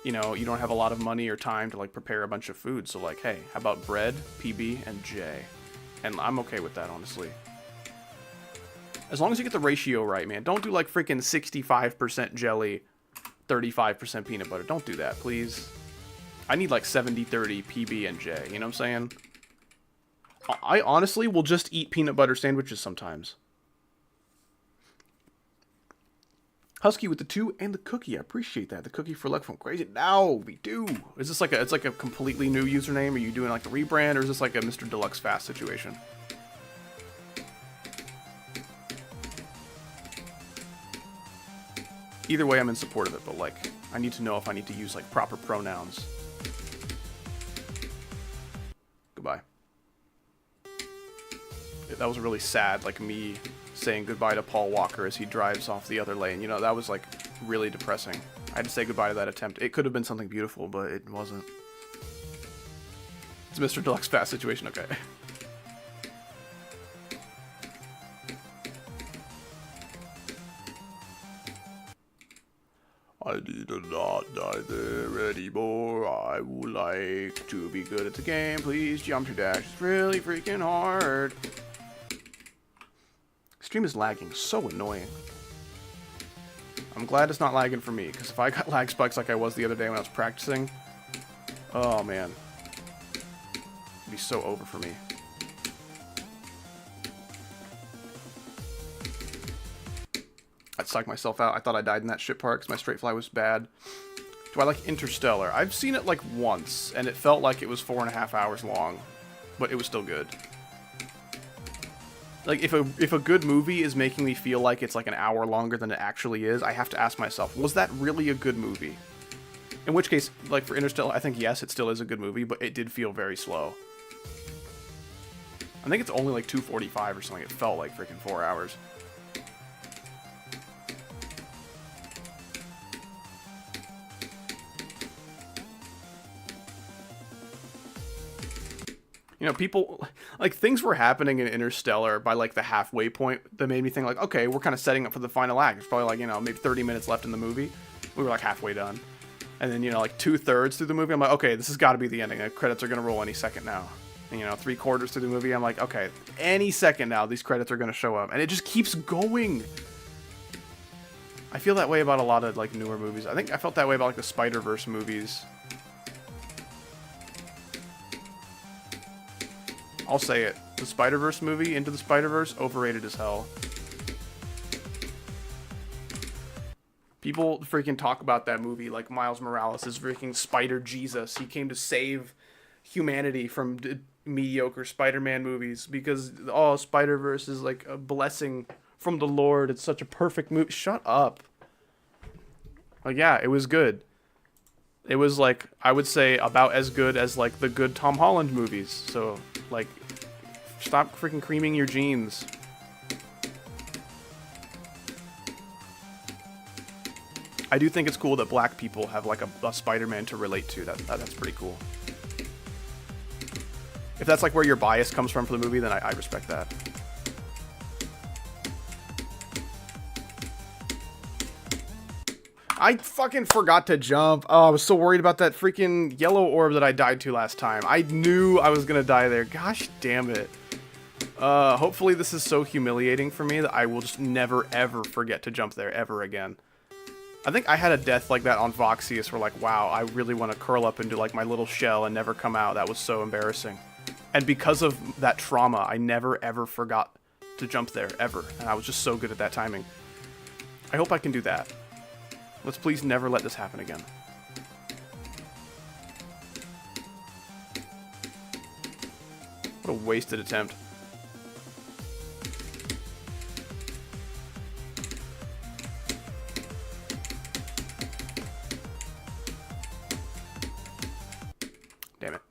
Speaker 1: you know, you don't have a lot of money or time to like prepare a bunch of food. So like, hey, how about bread, PB, and J? And I'm okay with that, honestly. As long as you get the ratio right, man. Don't do like freaking 65% jelly, 35% peanut butter. Don't do that, please. I need like 70-30 PB and J. You know what I'm saying? I honestly will just eat peanut butter sandwiches sometimes. Husky with the 2 and the cookie. I appreciate that. The cookie for luck from Crazy. Now we do. Is this like it's like a completely new username? Are you doing like a rebrand, or is this like a Mr. Deluxe Fast situation? Either way, I'm in support of it, but like, I need to know if I need to use like proper pronouns. Goodbye. That was really sad, like me saying goodbye to Paul Walker as he drives off the other lane. You know, that was like really depressing. I had to say goodbye to that attempt. It could have been something beautiful, but it wasn't. It's a Mr. Deluxe Fast situation, okay. I need to not die there anymore. I would like to be good at the game. Please jump to dash. It's really freaking hard. Stream is lagging. So annoying. I'm glad it's not lagging for me, because if I got lag spikes like I was the other day when I was practicing, oh man. It'd be so over for me. I'd psych myself out. I thought I died in that shit part because my straight fly was bad. Do I like Interstellar? I've seen it like once, and it felt like it was 4.5 hours long, but it was still good. Like, if a good movie is making me feel like it's like an hour longer than it actually is, I have to ask myself, was that really a good movie? In which case, like for Interstellar, I think yes, it still is a good movie, but it did feel very slow. I think it's only like 2:45 or something. It felt like freaking 4 hours. You know, people, like, things were happening in Interstellar by, like, the halfway point that made me think, like, okay, we're kind of setting up for the final act. There's probably, like, you know, maybe 30 minutes left in the movie. We were, like, halfway done. And then, you know, like, 2/3 through the movie, I'm like, okay, this has got to be the ending. The credits are going to roll any second now. And, you know, 3/4 through the movie, I'm like, okay, any second now, these credits are going to show up. And it just keeps going. I feel that way about a lot of, like, newer movies. I think I felt that way about, like, the Spider-Verse movies. I'll say it. The Spider-Verse movie, Into the Spider-Verse, overrated as hell. People freaking talk about that movie like Miles Morales is freaking Spider-Jesus. He came to save humanity from mediocre Spider-Man movies because, oh, Spider-Verse is like a blessing from the Lord. It's such a perfect movie. Shut up. Like, yeah, it was good. It was, like, I would say about as good as, like, the good Tom Holland movies. So, like, stop freaking creaming your jeans. I do think it's cool that black people have, like, a Spider-Man to relate to. That's pretty cool. If that's, like, where your bias comes from for the movie, then I respect that. I fucking forgot to jump. Oh, I was so worried about that freaking yellow orb that I died to last time. I knew I was gonna die there. Gosh damn it. Hopefully this is so humiliating for me that I will just never ever forget to jump there ever again. I think I had a death like that on Voxius where, like, wow, I really want to curl up into, like, my little shell and never come out. That was so embarrassing. And because of that trauma, I never ever forgot to jump there, ever. And I was just so good at that timing. I hope I can do that. Let's please never let this happen again. What a wasted attempt. Damn it.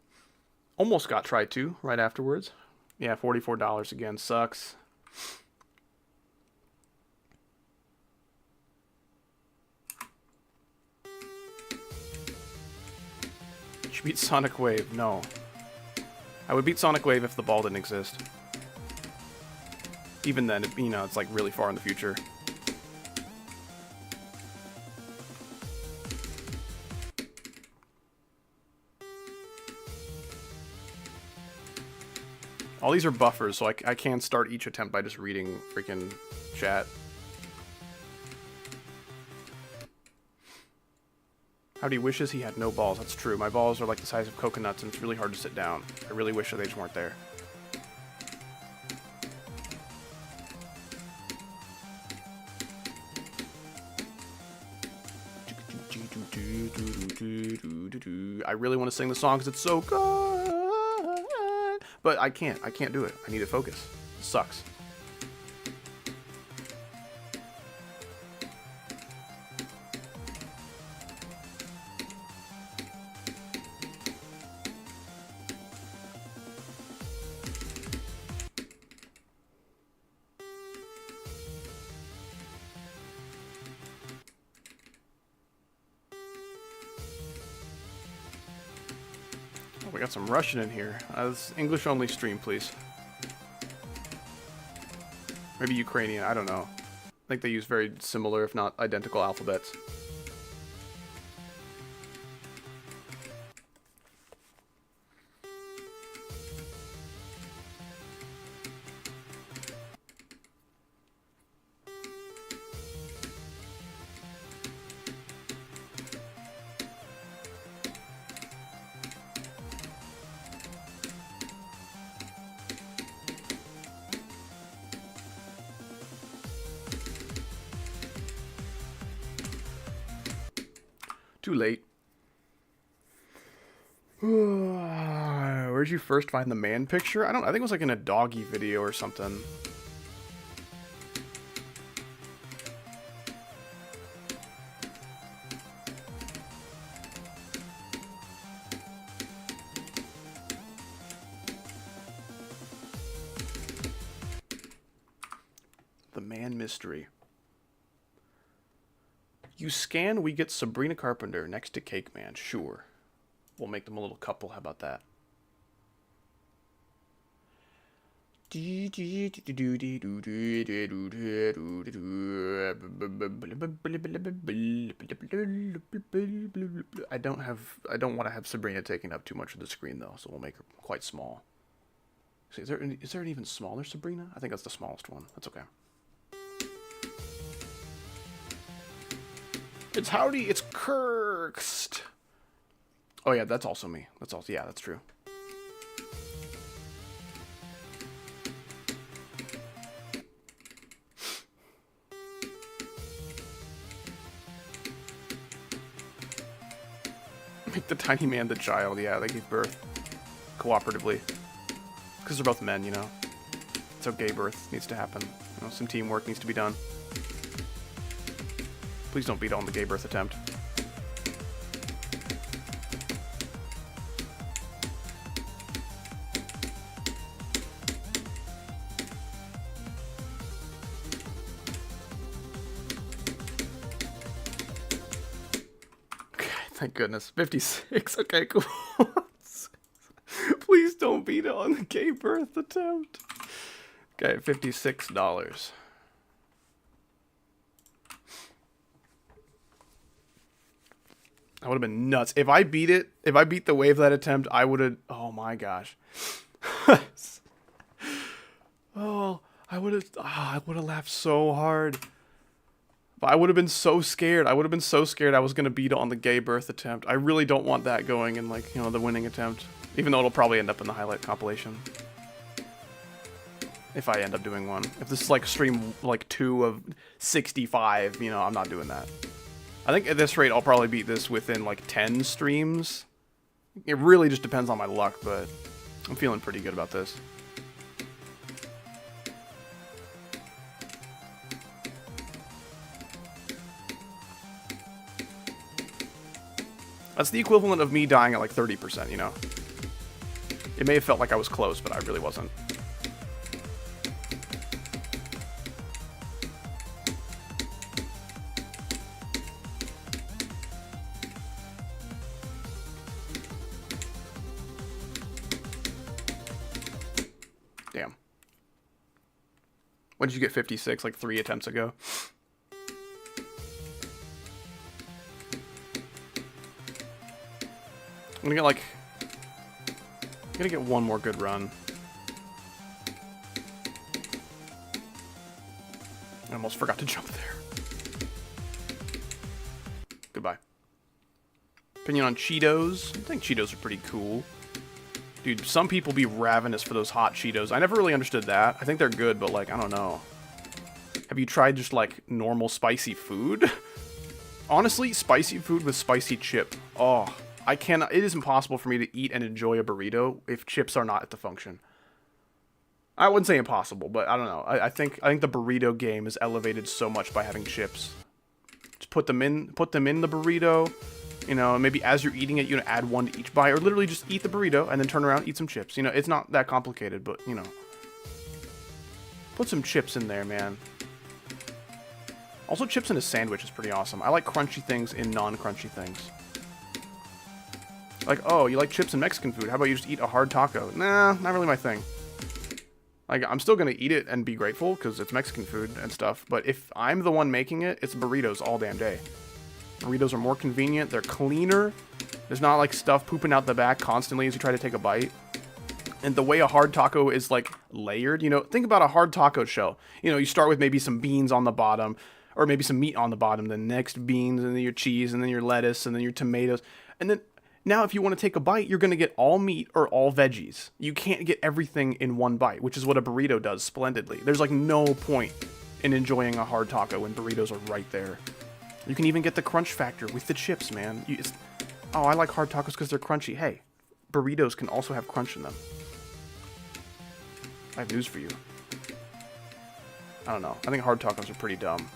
Speaker 1: Almost got tried to right afterwards. Yeah, $44 again. Sucks. You beat Sonic Wave. No. I would beat Sonic Wave if the ball didn't exist. Even then, you know, it's like really far in the future. All these are buffers, so I can start each attempt by just reading freaking chat. Howdy wishes he had no balls. That's true. My balls are like the size of coconuts, and it's really hard to sit down. I really wish that they just weren't there. I really want to sing the song because it's so good, but I can't. I can't do it. I need to focus. It sucks. We got some Russian in here. This English only stream, please. Maybe Ukrainian, I don't know. I think they use very similar, if not identical, alphabets. Too late. Where'd you first find the man picture? I think it was like in a doggy video or something. The man mystery. You scan, we get Sabrina Carpenter next to Cake Man. Sure. We'll make them a little couple. How about that? I don't want to have Sabrina taking up too much of the screen though, so we'll make her quite small. See, is there an even smaller Sabrina? I think that's the smallest one. That's okay. It's Howdy, it's Kirkst. Oh yeah, that's also me. That's also, yeah, that's true. Make the tiny man the child, yeah, they gave birth cooperatively. Because they're both men, you know. So gay birth needs to happen. You know, some teamwork needs to be done. Please don't beat on the gay birth attempt. Okay, thank goodness. 56. Okay, cool. Please don't beat on the gay birth attempt. Okay, $56. That would have been nuts. If I beat it, if I beat the wave that attempt, I would have, oh my gosh. Oh, I would have laughed so hard. But I would have been so scared. I would have been so scared I was going to beat on the gay birth attempt. I really don't want that going in, like, you know, the winning attempt. Even though it'll probably end up in the highlight compilation. If I end up doing one. If this is like stream, like, 2 of 65, you know, I'm not doing that. I think at this rate, I'll probably beat this within, like, 10 streams. It really just depends on my luck, but I'm feeling pretty good about this. That's the equivalent of me dying at, like, 30%, you know? It may have felt like I was close, but I really wasn't. Damn. When did you get 56? Like 3 attempts ago? I'm gonna get like... I'm gonna get one more good run. I almost forgot to jump there. Goodbye. Opinion on Cheetos? I think Cheetos are pretty cool. Dude, some people be ravenous for those hot Cheetos. I never really understood that. I think they're good, but like, I don't know. Have you tried just like normal spicy food? Honestly, spicy food with spicy chip. Oh, I cannot. It is impossible for me to eat and enjoy a burrito if chips are not at the function. I wouldn't say impossible, but I don't know. I think the burrito game is elevated so much by having chips. Just put them in the burrito. You know, maybe as you're eating it, you know, add one to each bite, or literally just eat the burrito and then turn around and eat some chips. You know, it's not that complicated, but you know, put some chips in there, man. Also, chips in a sandwich is pretty awesome. I like crunchy things in non-crunchy things. Like, oh, you like chips in Mexican food? How about you just eat a hard taco? Nah, not really my thing. Like, I'm still gonna eat it and be grateful because it's Mexican food and stuff. But if I'm the one making it, it's burritos all damn day. Burritos are more convenient. They're cleaner. There's not like stuff pooping out the back constantly as you try to take a bite. And the way a hard taco is like layered, you know, think about a hard taco shell. You know, you start with maybe some beans on the bottom, or maybe some meat on the bottom, then next beans, and then your cheese, and then your lettuce, and then your tomatoes. And then now if you want to take a bite, you're going to get all meat or all veggies. You can't get everything in one bite, which is what a burrito does splendidly. There's like no point in enjoying a hard taco when burritos are right there. You can even get the crunch factor with the chips, man. Oh, I like hard tacos because they're crunchy. Hey, burritos can also have crunch in them. I have news for you. I don't know. I think hard tacos are pretty dumb.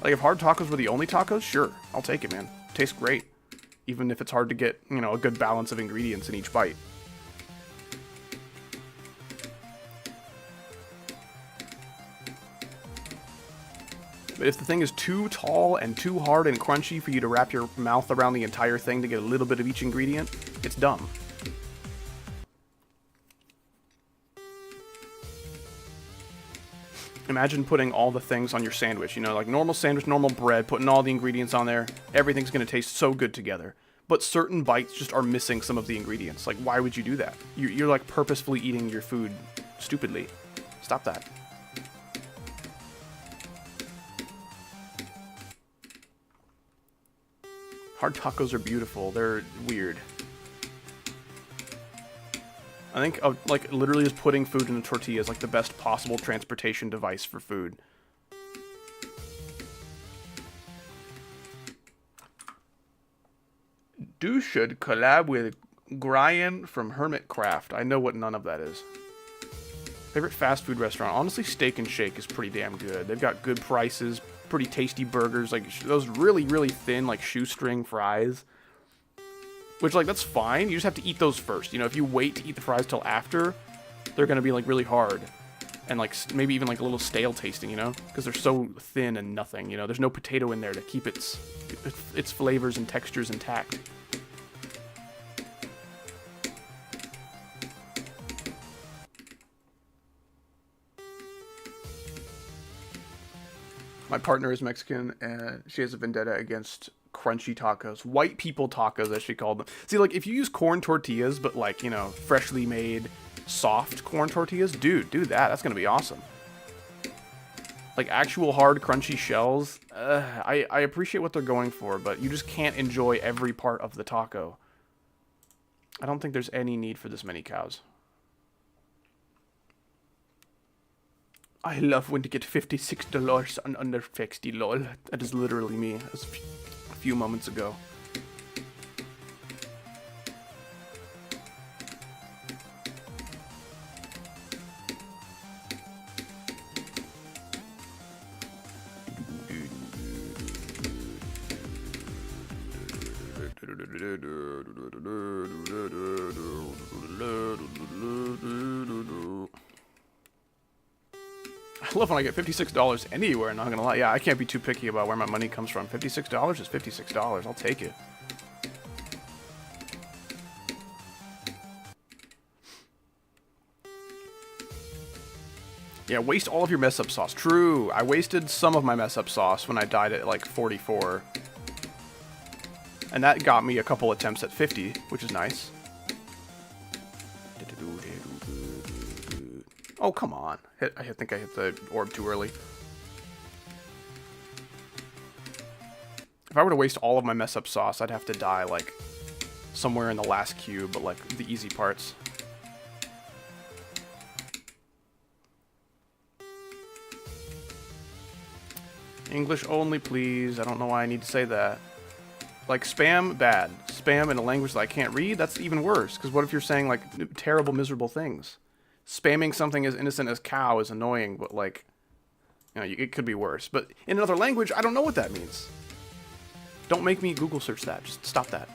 Speaker 1: Like, if hard tacos were the only tacos, sure. I'll take it, man. Tastes great. Even if it's hard to get, you know, a good balance of ingredients in each bite. But if the thing is too tall and too hard and crunchy for you to wrap your mouth around the entire thing to get a little bit of each ingredient, it's dumb. Imagine putting all the things on your sandwich, you know, like normal sandwich, normal bread, putting all the ingredients on there. Everything's going to taste so good together. But certain bites just are missing some of the ingredients. Like, why would you do that? You're like purposefully eating your food stupidly. Stop that. Hard tacos are beautiful. They're weird. I think like literally just putting food in a tortilla is like the best possible transportation device for food. Du should collab with Brian from Hermitcraft. I know what none of that is. Favorite fast food restaurant? Honestly, Steak and Shake is pretty damn good. They've got good prices, pretty tasty burgers, like those really, really thin, like shoestring fries. Which, like, that's fine. You just have to eat those first. You know, if you wait to eat the fries till after, they're going to be, like, really hard. And, like, maybe even, like, a little stale tasting, you know? Because they're so thin and nothing, you know? There's no potato in there to keep its flavors and textures intact. My partner is Mexican, and she has a vendetta against crunchy tacos. White people tacos, as she called them. See, like, if you use corn tortillas, but, like, you know, freshly made, soft corn tortillas, dude, do that. That's gonna be awesome. Like, actual hard, crunchy shells, I appreciate what they're going for, but you just can't enjoy every part of the taco. I don't think there's any need for this many cows. I love when to get $56 on UNNERFED, lol. That is literally me. That was a few moments ago. I love when I get $56 anywhere, not gonna lie. Yeah, I can't be too picky about where my money comes from. $56 is $56. I'll take it. Yeah, waste all of your mess up sauce. True. I wasted some of my mess up sauce when I died at like 44. And that got me a couple attempts at 50, which is nice. Oh, come on. I think I hit the orb too early. If I were to waste all of my mess up sauce, I'd have to die, like, somewhere in the last cube, but, like, the easy parts. English only, please. I don't know why I need to say that. Like, spam, bad. Spam in a language that I can't read, that's even worse. Because what if you're saying, like, terrible, miserable things? Spamming something as innocent as cow is annoying, but, like, you know, it could be worse. But in another language, I don't know what that means. Don't make me Google search that. Just stop that.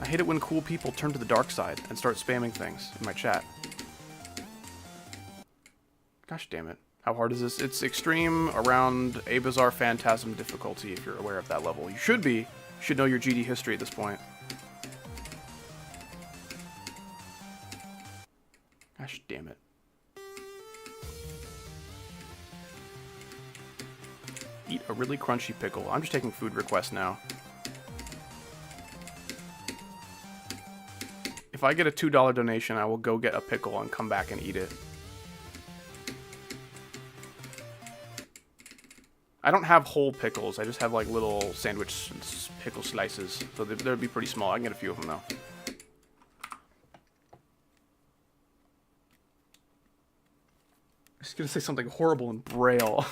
Speaker 1: I hate it when cool people turn to the dark side and start spamming things in my chat. Gosh damn it. How hard is this? It's extreme around a bizarre phantasm difficulty if you're aware of that level. You should be. You should know your GD history at this point. Gosh damn it. Eat a really crunchy pickle. I'm just taking food requests now. If I get a $2 donation, I will go get a pickle and come back and eat it. I don't have whole pickles. I just have like little sandwich pickle slices. So they'd be pretty small. I can get a few of them though. I was gonna say something horrible in Braille.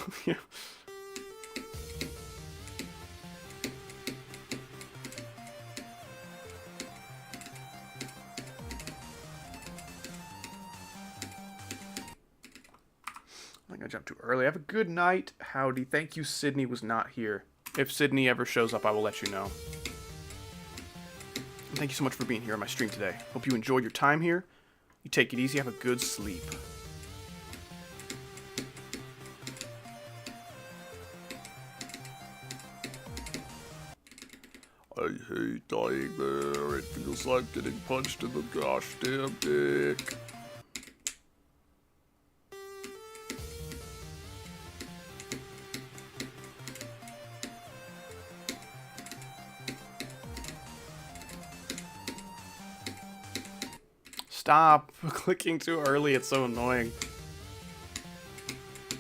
Speaker 1: I jumped too early. Have a good night. Howdy. Thank you, Sydney was not here. If Sydney ever shows up, I will let you know. And thank you so much for being here on my stream today. Hope you enjoyed your time here. You take it easy. Have a good sleep.
Speaker 3: I hate dying there. It feels like getting punched in the gosh damn dick.
Speaker 1: Stop clicking too early. It's so annoying.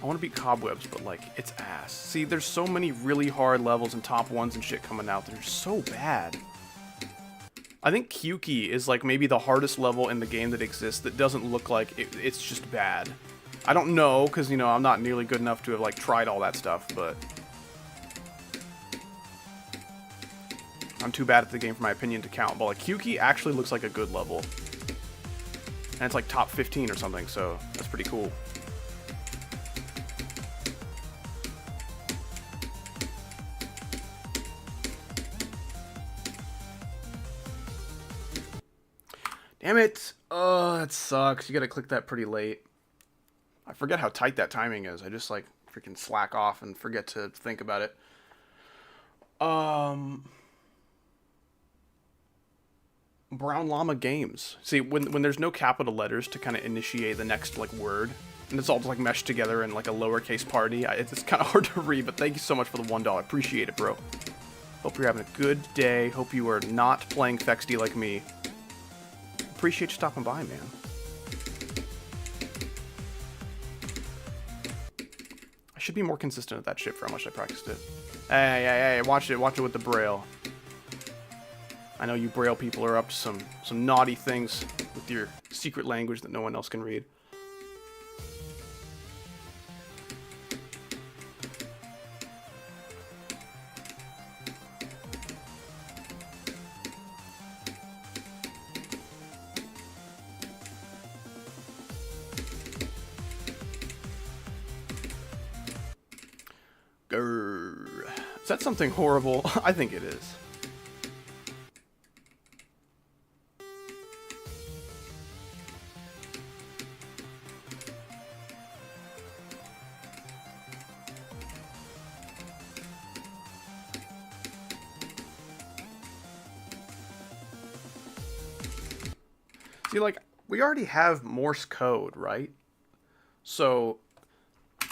Speaker 1: I want to beat Cobwebs, but, like, it's ass. See, there's so many really hard levels and top ones and shit coming out that are so bad. I think Kyuki is, like, maybe the hardest level in the game that exists that doesn't look like it's just bad. I don't know, because, you know, I'm not nearly good enough to have, like, tried all that stuff, but... I'm too bad at the game for my opinion to count, but, like, Kyuki actually looks like a good level. And it's, like, top 15 or something, so that's pretty cool. Damn it! Oh, that sucks. You gotta click that pretty late. I forget how tight that timing is. I just, like, freaking slack off and forget to think about it. Brown Llama Games. See, when there's no capital letters to kind of initiate the next, like, word, and it's all just, like, meshed together in, like, a lowercase party, it's kind of hard to read, but thank you so much for the $1. Appreciate it, bro. Hope you're having a good day. Hope you are not playing FEXTY like me. Appreciate you stopping by, man. I should be more consistent at that shit for how much I practiced it. Hey, watch it with the Braille. I know you Braille people are up to some naughty things with your secret language that no one else can read. Is that something horrible? I think it is. See, like, we already have Morse code, right? So,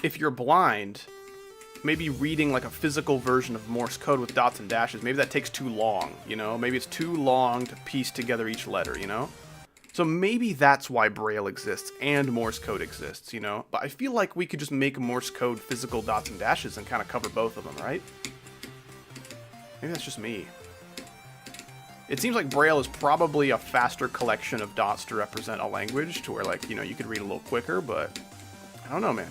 Speaker 1: if you're blind, maybe reading, like, a physical version of Morse code with dots and dashes, maybe that takes too long, you know? Maybe it's too long to piece together each letter, you know? So maybe that's why Braille exists and Morse code exists, you know? But I feel like we could just make Morse code physical dots and dashes and kind of cover both of them, right? Maybe that's just me. It seems like Braille is probably a faster collection of dots to represent a language, to where, like, you know, you could read a little quicker, but I don't know, man.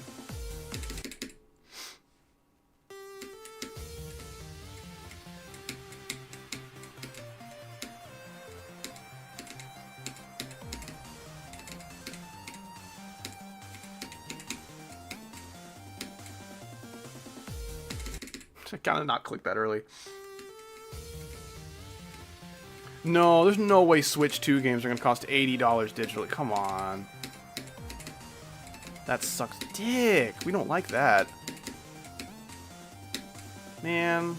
Speaker 1: I kind of not click that early. No, there's no way Switch 2 games are going to cost $80 digitally. Come on. That sucks dick. We don't like that. Man.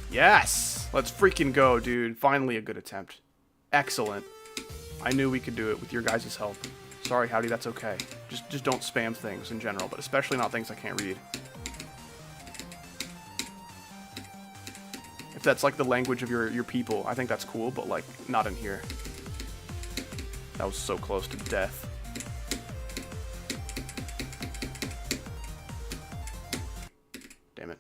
Speaker 1: Yes! Let's freaking go, dude. Finally a good attempt. Excellent. I knew we could do it with your guys' help. Sorry, Howdy, that's okay. Just don't spam things in general, but especially not things I can't read. If that's, like, the language of your people, I think that's cool, but, like, not in here. That was so close to death. Damn it.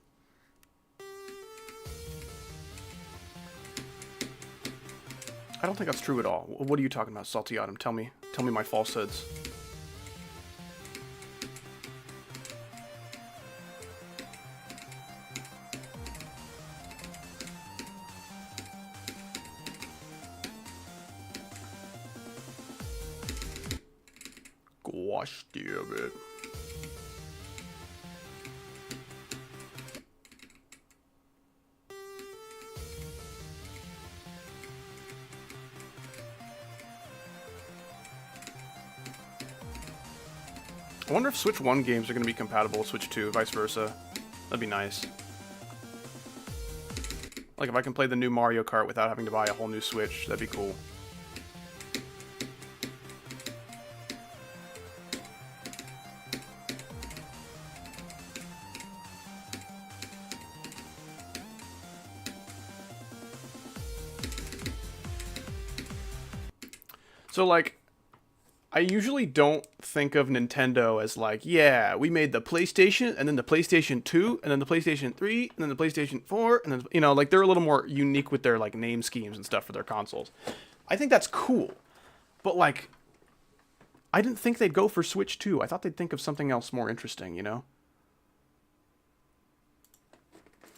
Speaker 1: I don't think that's true at all. What are you talking about, Salty Autumn? Tell me my falsehoods.
Speaker 3: Gosh damn it.
Speaker 1: I wonder if Switch 1 games are going to be compatible with Switch 2, vice versa. That'd be nice. Like, if I can play the new Mario Kart without having to buy a whole new Switch, that'd be cool. So, like, I usually don't think of Nintendo as like, yeah, we made the PlayStation, and then the PlayStation 2, and then the PlayStation 3, and then the PlayStation 4, and then, you know, like, they're a little more unique with their, like, name schemes and stuff for their consoles. I think that's cool. But, like, I didn't think they'd go for Switch 2. I thought they'd think of something else more interesting, you know?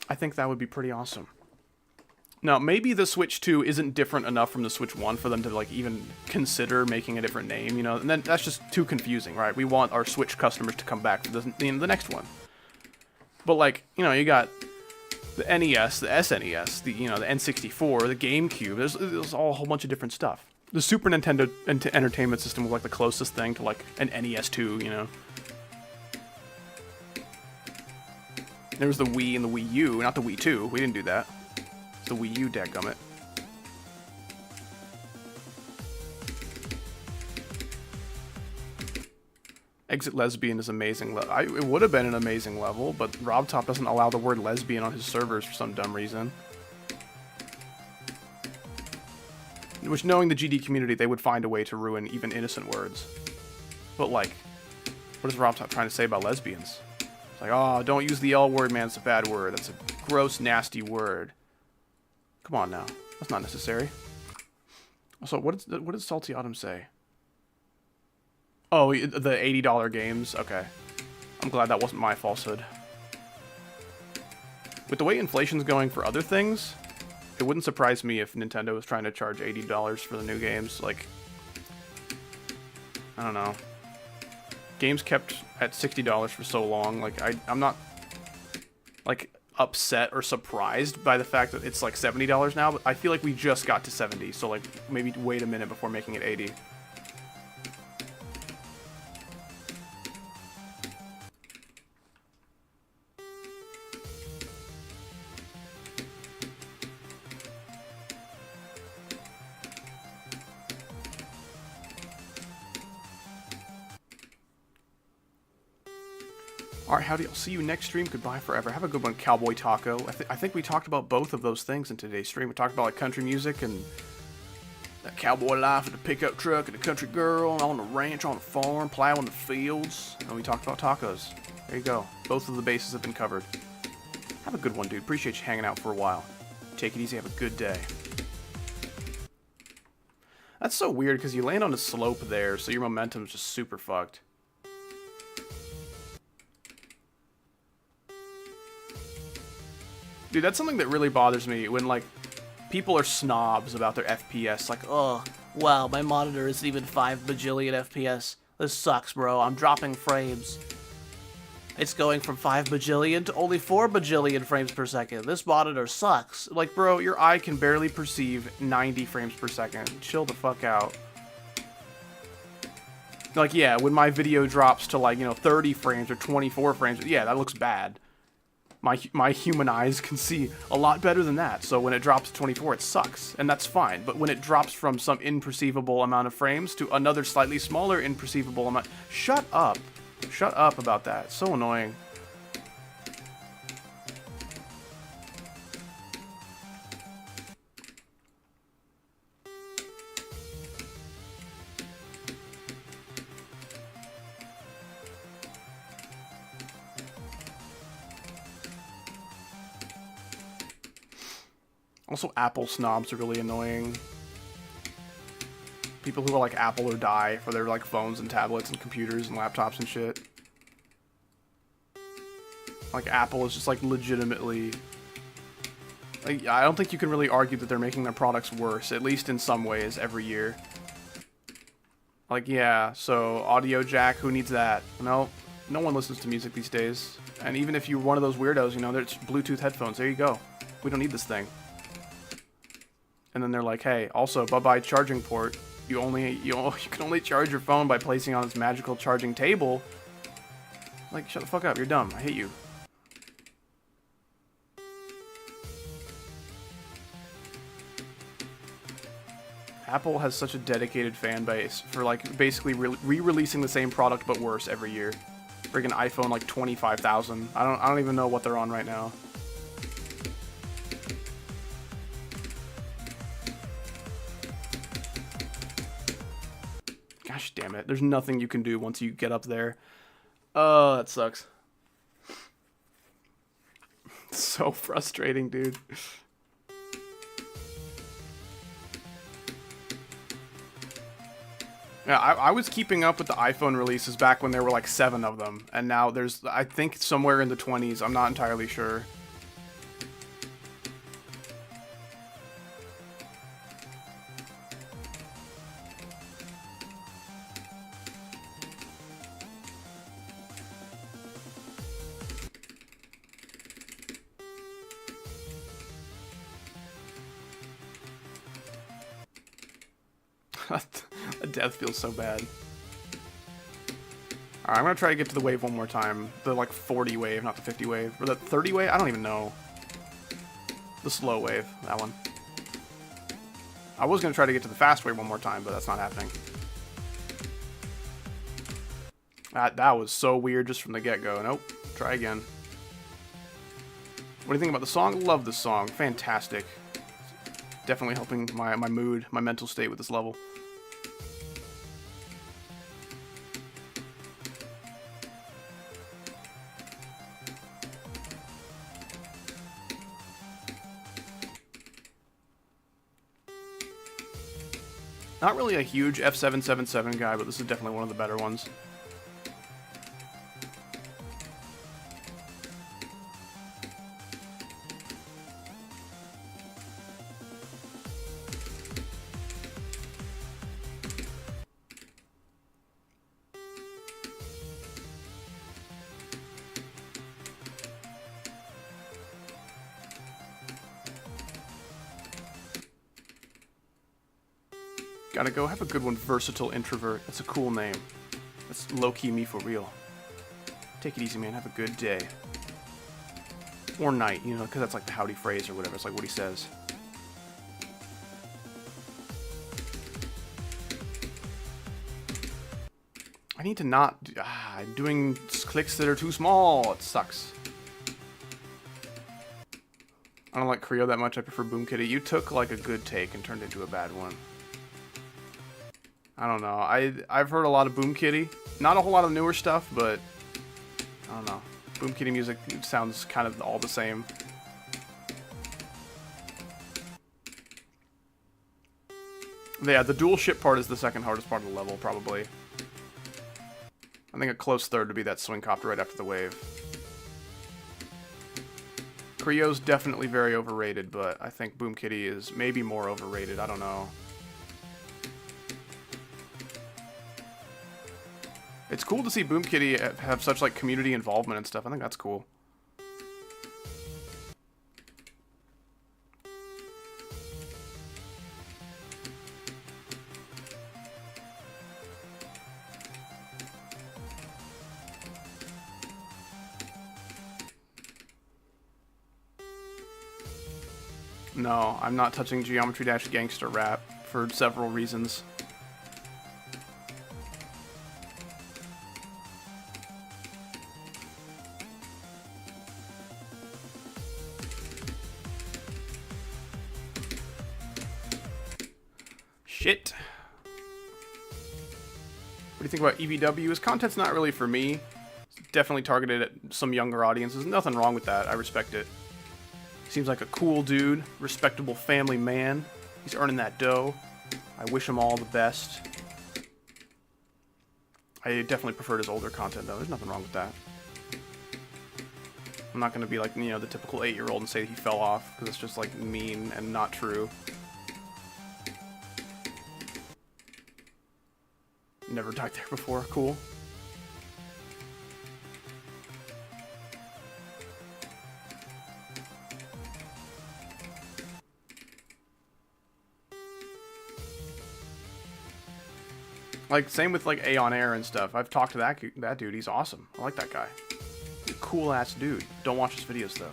Speaker 1: I think that would be pretty awesome. Now, maybe the Switch 2 isn't different enough from the Switch 1 for them to, like, even consider making a different name, you know? And then that's just too confusing, right? We want our Switch customers to come back for the next one. But, like, you know, you got the NES, the SNES, the, you know, the N64, the GameCube. There's all a whole bunch of different stuff. The Super Nintendo Entertainment System was, like, the closest thing to, like, an NES 2, you know? There was the Wii and the Wii U, not the Wii 2. We didn't do that. The Wii U, dadgummit. Exit Lesbian is amazing. It would have been an amazing level, but Robtop doesn't allow the word lesbian on his servers for some dumb reason. Which, knowing the GD community, they would find a way to ruin even innocent words. But, like, what is Robtop trying to say about lesbians? It's like, oh, don't use the L word, man. It's a bad word. That's a gross, nasty word. Come on now. That's not necessary. Also, what did Salty Autumn say? Oh, the $80 games? Okay. I'm glad that wasn't my falsehood. With the way inflation's going for other things, it wouldn't surprise me if Nintendo was trying to charge $80 for the new games. Like, I don't know. Games kept at $60 for so long. Like, I'm not, like, upset or surprised by the fact that it's like $70 now, but I feel like we just got to 70, so like maybe wait a minute before making it 80. Alright, howdy, I'll see you next stream. Goodbye forever. Have a good one, Cowboy Taco. I think we talked about both of those things in today's stream. We talked about, like, country music and that cowboy life with the pickup truck and the country girl on the ranch, on the farm, plowing the fields. And we talked about tacos. There you go. Both of the bases have been covered. Have a good one, dude. Appreciate you hanging out for a while. Take it easy. Have a good day. That's so weird because you land on a slope there, so your momentum's just super fucked. Dude, that's something that really bothers me when, like, people are snobs about their FPS. Like, oh, wow, my monitor isn't even 5 bajillion FPS. This sucks, bro. I'm dropping frames. It's going from 5 bajillion to only 4 bajillion frames per second. This monitor sucks. Like, bro, your eye can barely perceive 90 frames per second. Chill the fuck out. Like, yeah, when my video drops to, like, you know, 30 frames or 24 frames, yeah, that looks bad. My human eyes can see a lot better than that, so when it drops to 24, it sucks, and that's fine. But when it drops from some imperceivable amount of frames to another slightly smaller imperceivable amount... Shut up. Shut up about that. It's so annoying. Also, Apple snobs are really annoying. People who are like Apple or die for their like phones and tablets and computers and laptops and shit. Like, Apple is just like legitimately... Like, I don't think you can really argue that they're making their products worse, at least in some ways, every year. Like, yeah, so audio jack, who needs that? No, no one listens to music these days. And even if you're one of those weirdos, you know, there's Bluetooth headphones. There you go. We don't need this thing. And then they're like, hey, also, bye-bye charging port. You can only charge your phone by placing on this magical charging table. Like, shut the fuck up. You're dumb. I hate you. Apple has such a dedicated fan base for, like, basically re-releasing the same product but worse every year. Friggin' iPhone, like, 25,000. I don't even know what they're on right now. Gosh damn it. There's nothing you can do once you get up there. Oh, that sucks. So frustrating, dude. Yeah, I was keeping up with the iPhone releases back when there were like 7 of them. And now there's, I think, somewhere in the 20s. I'm not entirely sure. A death feels so bad. Alright, I'm gonna try to get to the wave one more time. The, like, 40 wave, not the 50 wave. Or the 30 wave? I don't even know. The slow wave, that one. I was gonna try to get to the fast wave one more time, but that's not happening. That was so weird just from the get-go. Nope. Try again. What do you think about the song? Love this song. Fantastic. Definitely helping my mood, my mental state with this level. Not really a huge F777 guy, but this is definitely one of the better ones. Gotta go. Have a good one, Versatile Introvert. That's a cool name. That's low-key me for real. Take it easy, man. Have a good day. Or night, you know, because that's like the howdy phrase or whatever. It's like what he says. I need to not... I'm doing clicks that are too small. It sucks. I don't like Creo that much. I prefer Boom Kitty. You took, like, a good take and turned it into a bad one. I don't know. I've heard a lot of Boom Kitty. Not a whole lot of newer stuff, but I don't know. Boom Kitty music sounds kind of all the same. Yeah, the dual ship part is the second hardest part of the level, probably. I think a close third would be that swing copter right after the wave. Creo's definitely very overrated, but I think Boom Kitty is maybe more overrated. I don't know. It's cool to see Boom Kitty have such, like, community involvement and stuff. I think that's cool. No, I'm not touching Geometry Dash Gangster Rap for several reasons. Shit. What do you think about EVW? His content's not really for me. It's definitely targeted at some younger audiences. Nothing wrong with that. I respect it. Seems like a cool dude, respectable family man. He's earning that dough. I wish him all the best. I definitely preferred his older content, though. There's nothing wrong with that. I'm not going to be like, you know, the typical 8-year-old and say he fell off, because it's just, like, mean and not true. Never died there before. Cool. Like, same with, like, A on Air and stuff. I've talked to that dude. He's awesome. I like that guy. He's a cool-ass dude. Don't watch his videos, though.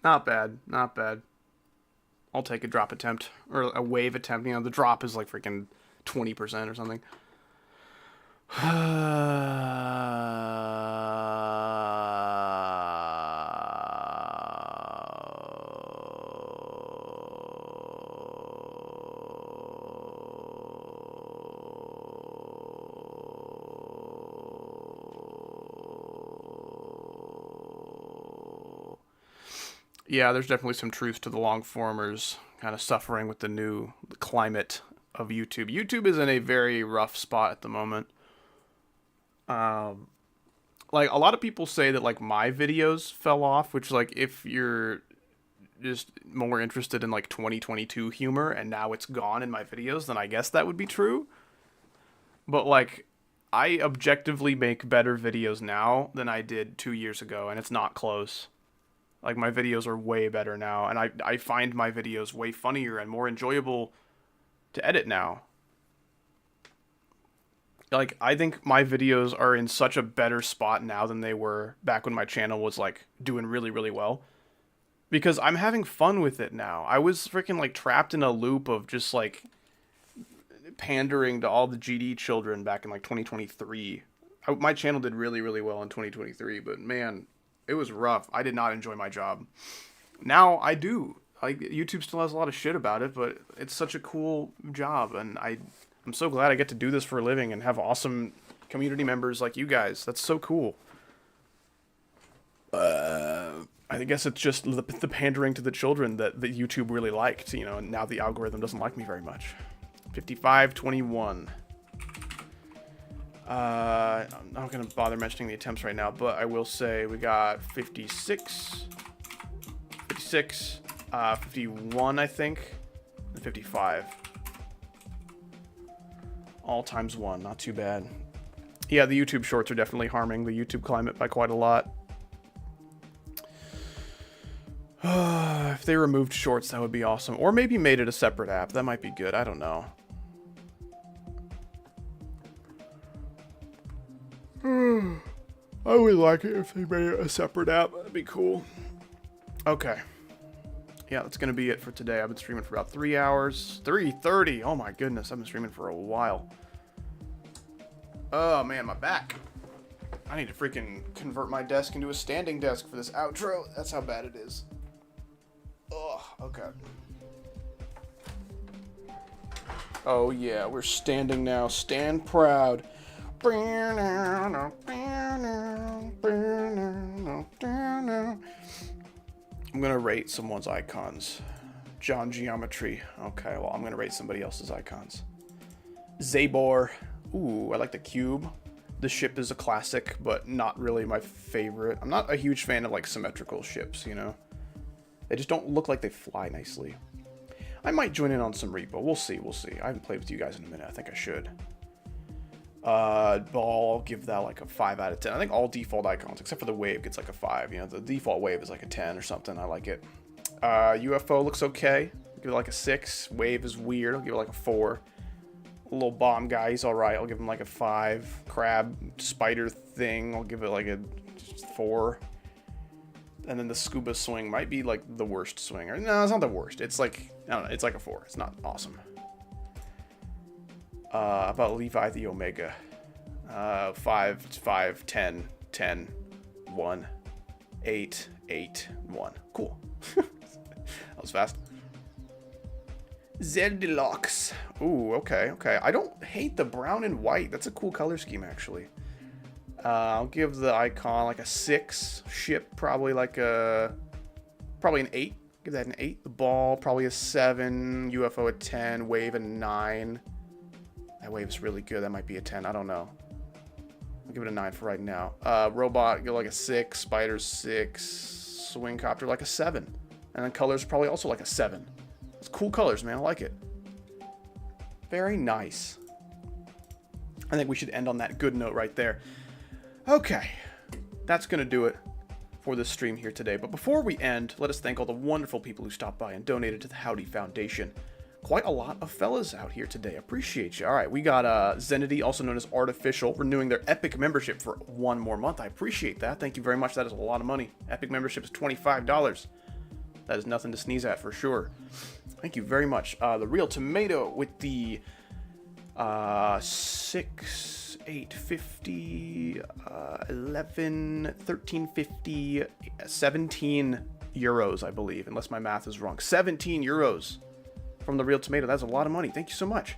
Speaker 1: Not bad. Not bad. I'll take a drop attempt. Or a wave attempt. You know, the drop is like freaking 20% or something. Yeah, there's definitely some truth to the long formers kind of suffering with the new climate of YouTube. YouTube is in a very rough spot at the moment. Like, a lot of people say that, like, my videos fell off, which, like, if you're just more interested in, like, 2022 humor and now it's gone in my videos, then I guess that would be true. But, like, I objectively make better videos now than I did 2 years ago, and it's not close. Like, my videos are way better now, and I find my videos way funnier and more enjoyable to edit now. Like, I think my videos are in such a better spot now than they were back when my channel was, like, doing really, really well. Because I'm having fun with it now. I was freaking, like, trapped in a loop of just, like, pandering to all the GD children back in, like, 2023. My channel did really, really well in 2023, but, man, it was rough. I did not enjoy my job. Now I do. Like, YouTube still has a lot of shit about it, but it's such a cool job, and I'm so glad I get to do this for a living and have awesome community members like you guys. That's so cool. I guess it's just the pandering to the children that YouTube really liked, you know, and now the algorithm doesn't like me very much. 55-21. I'm not going to bother mentioning the attempts right now, but I will say we got 56, 51, I think, and 55. All times one, not too bad. Yeah, the YouTube shorts are definitely harming the YouTube climate by quite a lot. If they removed shorts, that would be awesome. Or maybe made it a separate app. That might be good. I don't know. I would like it if they made it a separate app. That'd be cool. Okay. Yeah, that's going to be it for today. I've been streaming for about 3 hours. 3:30. Oh my goodness. I've been streaming for a while. Oh man, my back. I need to freaking convert my desk into a standing desk for this outro. That's how bad it is. Ugh, okay. Oh yeah, we're standing now. Stand proud. I'm gonna rate someone's icons. John Geometry. Okay, well, I'm gonna rate somebody else's icons. Zabor. Ooh, I like the cube. The ship is a classic, but not really my favorite. I'm not a huge fan of, like, symmetrical ships, you know? They just don't look like they fly nicely. I might join in on some repo. We'll see, we'll see. I haven't played with you guys in a minute. I think I should. Ball, I'll give that like a 5 out of 10. I think all default icons, except for the wave, gets like a 5. You know, the default wave is like a 10 or something. I like it. UFO looks okay. I'll give it like a 6. Wave is weird. I'll give it like a 4. Little bomb guy, he's alright. I'll give him like a 5. Crab spider thing, I'll give it like a 4. And then the scuba swing might be like the worst swing. Or no, it's not the worst. It's like, I don't know, it's like a 4. It's not awesome. About Levi the Omega. 5, 10, 10, 1. 881. Cool. That was fast. Zeldeluxe. Ooh, okay, okay. I don't hate the brown and white. That's a cool color scheme, actually. I'll give the icon like a 6. Ship probably like a... probably an 8. Give that an 8. The ball probably a 7. UFO a 10. Wave a 9. That wave is really good. That might be a 10. I don't know. I'll give it a 9 for right now. Robot, go like a 6. Spider 6. Swing copter like a 7. And then colors probably also like a 7. It's cool colors, man. I like it. Very nice. I think we should end on that good note right there. Okay. That's going to do it for this stream here today. But before we end, let us thank all the wonderful people who stopped by and donated to the Howdy Foundation. Quite a lot of fellas out here today. Appreciate you. All right, we got Zenity, also known as Artificial, renewing their Epic membership for 1 more month. I appreciate that. Thank you very much. That is a lot of money. Epic membership is $25. That is nothing to sneeze at for sure. Thank you very much. The Real Tomato with the 6, 8, 50, 11, 13, 50, 17 euros, I believe, unless my math is wrong. 17 euros from the Real Tomato. That's a lot of money. Thank you so much.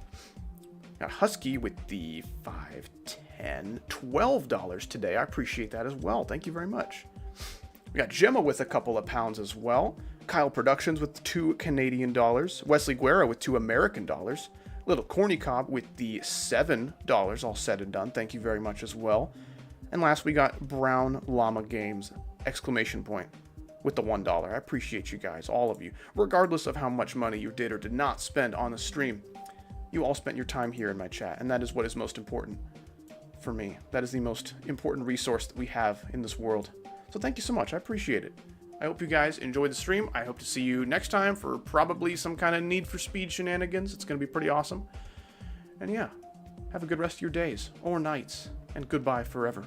Speaker 1: Got Husky with the 5, 10, $12 today. I appreciate that as well. Thank you very much. We got Gemma with a couple of pounds as well. Kyle Productions with $2 Canadian. Wesley Guerra with $2 American. Little Corny Cob with the $7 all said and done. Thank you very much as well. And last we got Brown Llama Games, exclamation point, with the $1. I appreciate you guys, all of you. Regardless of how much money you did or did not spend on the stream, you all spent your time here in my chat, and that is what is most important for me. That is the most important resource that we have in this world. So thank you so much. I appreciate it. I hope you guys enjoyed the stream. I hope to see you next time for probably some kind of Need for Speed shenanigans. It's going to be pretty awesome. And yeah, have a good rest of your days or nights. And goodbye forever.